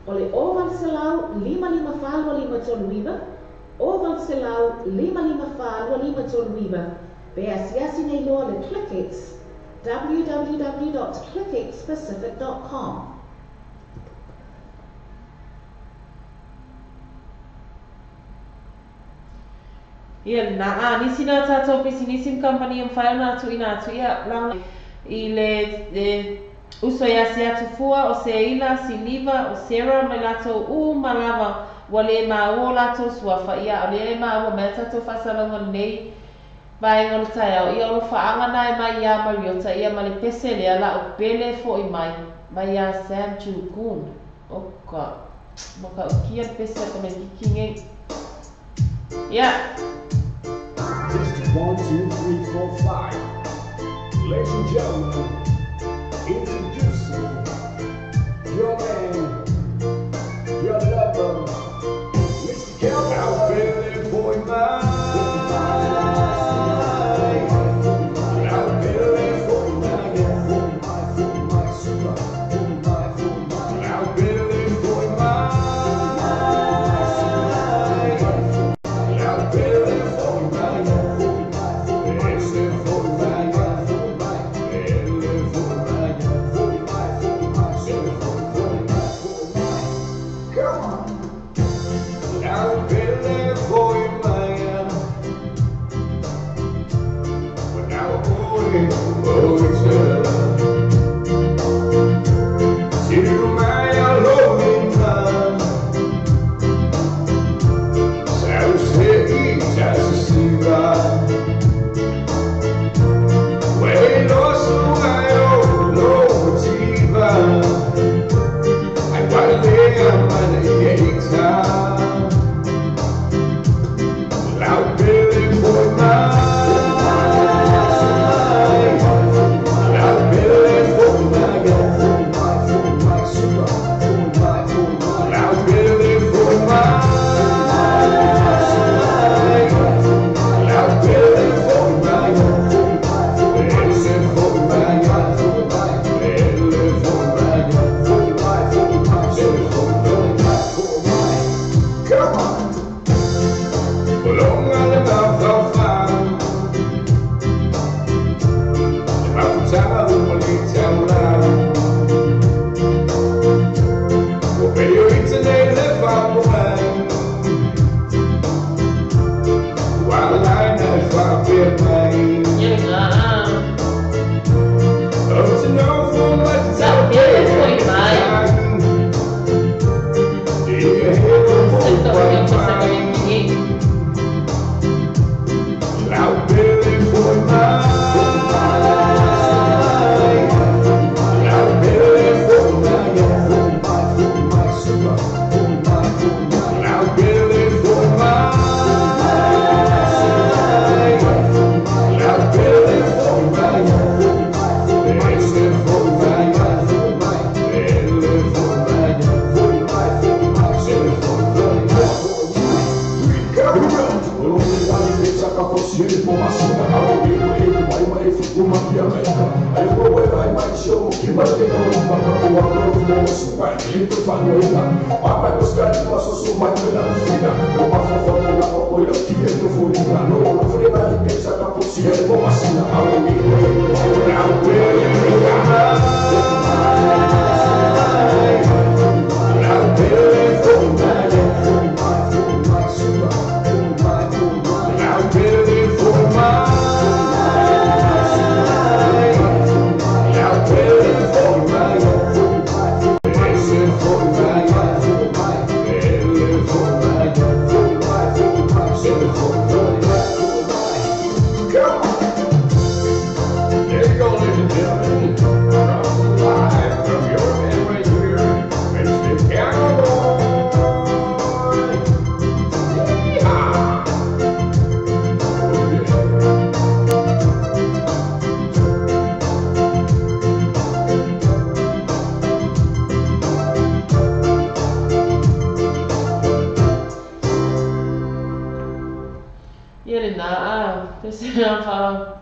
o le oval se lau 55 toluiva, oval se lau 55 toluiva, pe asiasi nei loa le ClickX, www.clickxpacific.com. Ia na nisi na tātou pisi nisi company am whai ona atu ina atu ia langa i le uso ia se atu fua o se ila siliva o sera mai latou malava wa le o latou suafa ia o le o mai tātou whasalonga nei vai ngol tai ia o whaanga nai mai ia Mariota ia ma le pese lea la o pele fo i mai ia Sam Chukun oka moka o kia pese ka me kikinge ia 1, 2, 3, 4, 5. Ladies and gentlemen, introducing your man, your lover, Mr. Kelvin. I'm feeling for your mind. I'm feeling for your mind. I'm feeling for your mind. I'm feeling for your mind.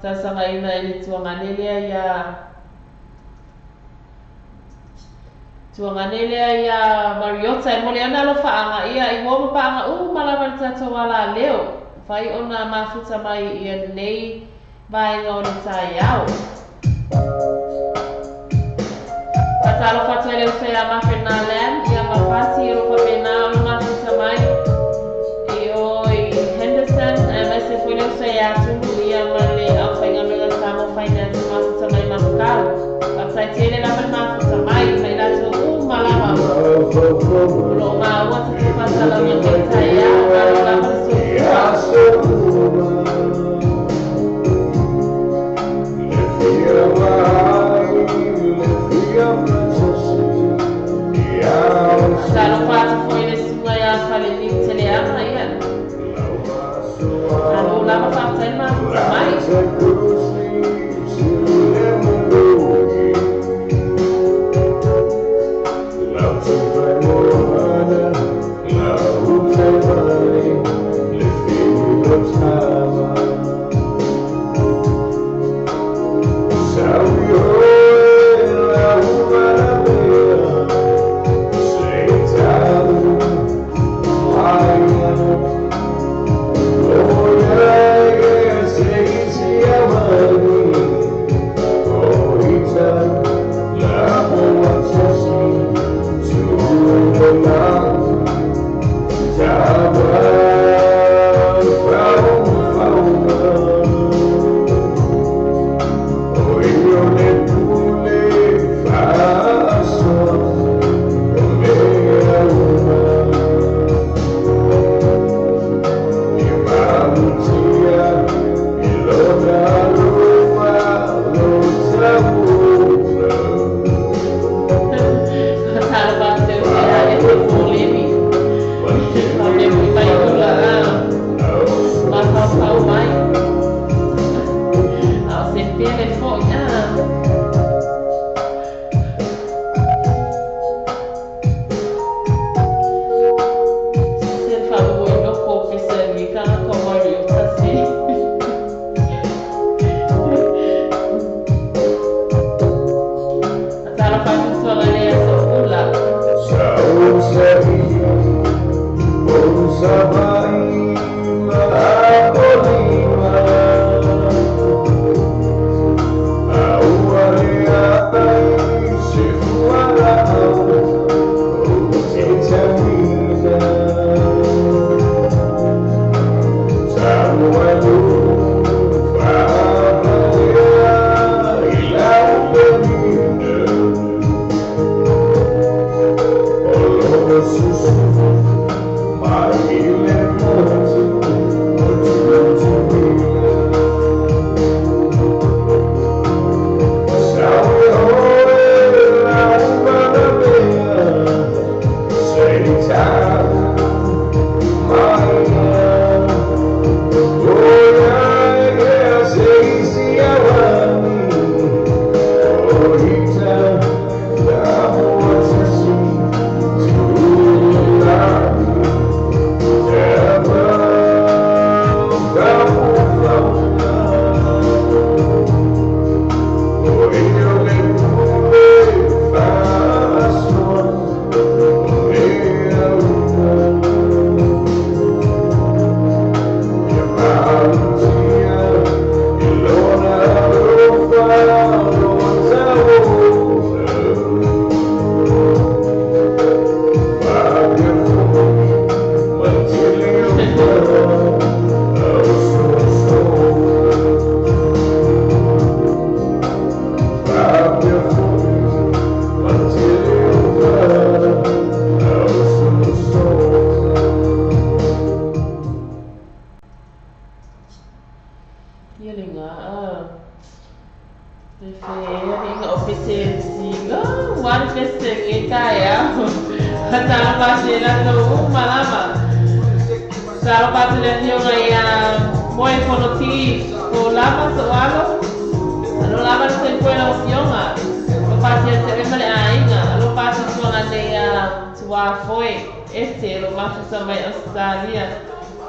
tasanga ina ili tuanganelea ya Mariota mole ana lo faanga ia I wo paanga malama tato wala leo fai ona mafuta mai ia nei vai ngona tayao Patalo fatu ele usea mafena lam ia mapati ro pamena lo mafuta mai Henderson mese foi ele usea tu ia male afenga mela samo finance mafuta mai mafukalo website ele na mafuta mai mai na malama lo ma watu kupata la mangeta ya la Salo fatu foi nesse manhã falei nem tele amanhã. Alô lá para fazer mais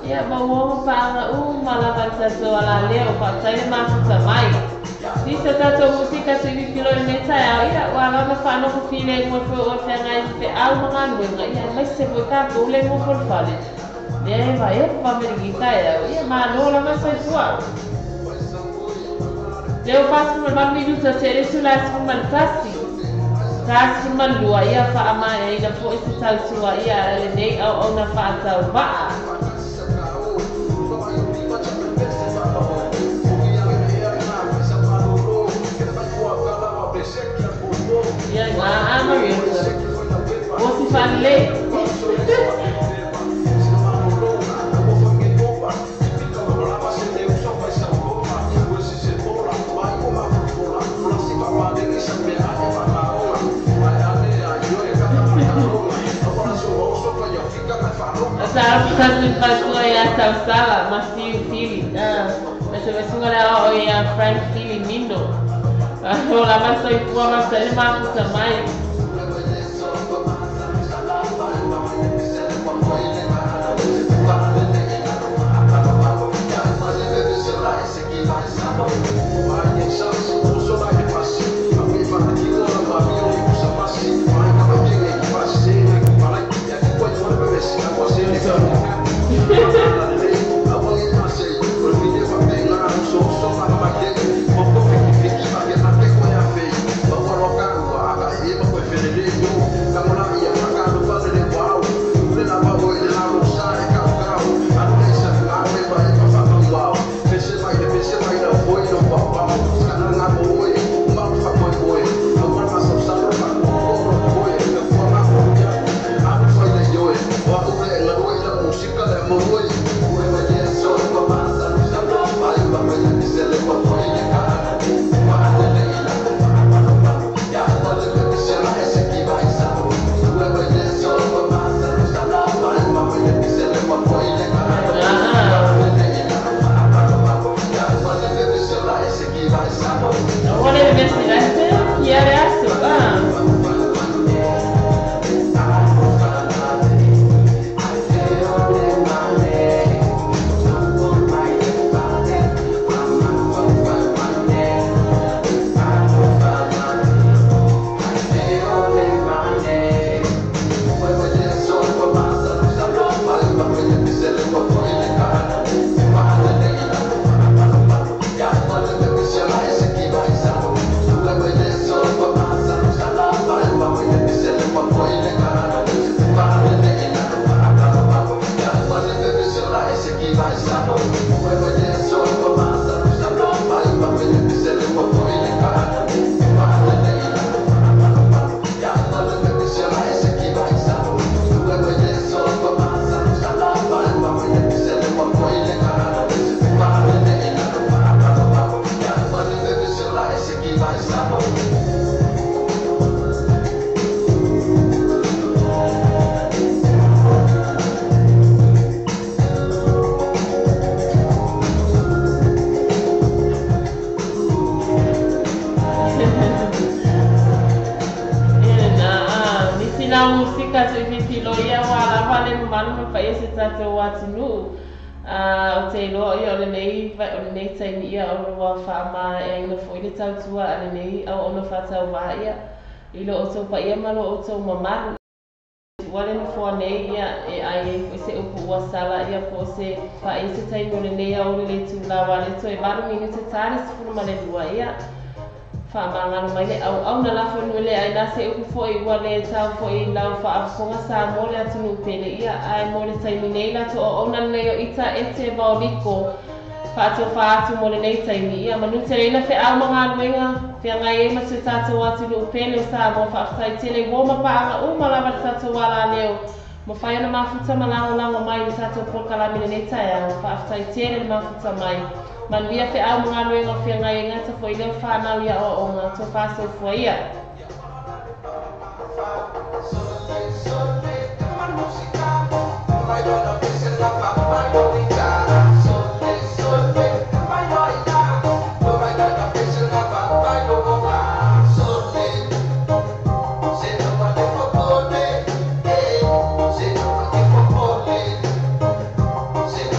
Ia mau panga malava tato ala leo pa taile mafuta mai. Disa tato musika se vi kilo ne taia ia wala na fa no file mo fo o fenga pe al mangan wenga ia mai se fo ka pole mo for fale. Le va e pa me gitaia ia ma no la ma sai sua. Leo passo mal minuto se sulla mal pasti. Kasi man lua ia fa ama e ina fo ese tal sua ia le nei au na fa ta va. Você falei. Sabe que pastor ya sala masih feeling. Macam olha o Frank feeling lindo. Olha mas só igual mas ele mais também. Ilo oto pa ia malo oto mamaru wale no fo nei ia e ai se upu wa sala ia po se pa ese tai no nei au le tu la wale to e baru minuto tari sfuru male dua ia fa mangalo mai au na la fo no le ai na se upu fo i wale tau fo i lau fa afonga sa mole atunu pele ia ai mole tai nei la to ona nei o ita ete baoliko Fatu mole nei taimi ia manu terena fe au manga luenga fe ngai ma se tatu atu no pele sa mo fa fai tele wo ma pa o ma la tatu wala leo mo fa yana ma futa mala la mai ni tatu por kala mine nei taia fa fai tele ma futa mai man via fe au manga luenga fe ngai ngata foi le fa na ia o nga to fa so foi ia Say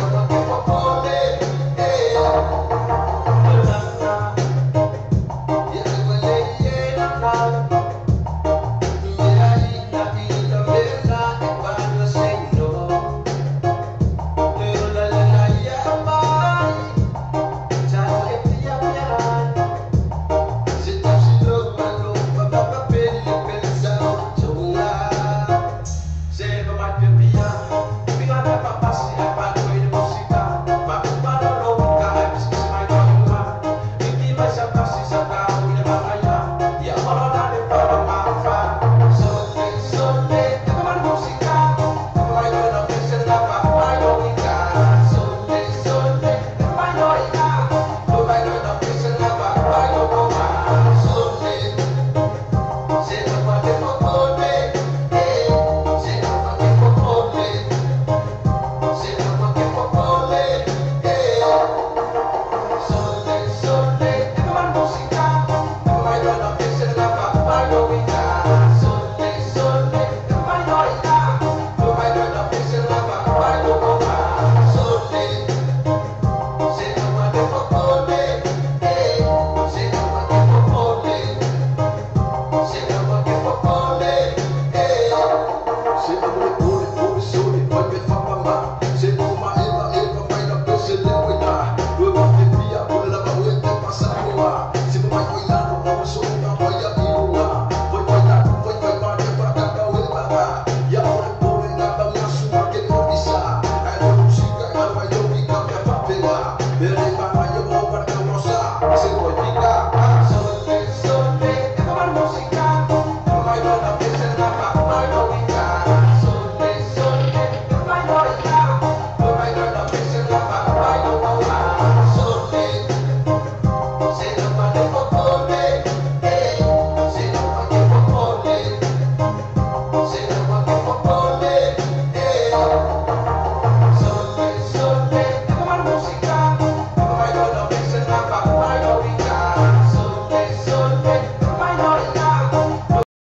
Bye.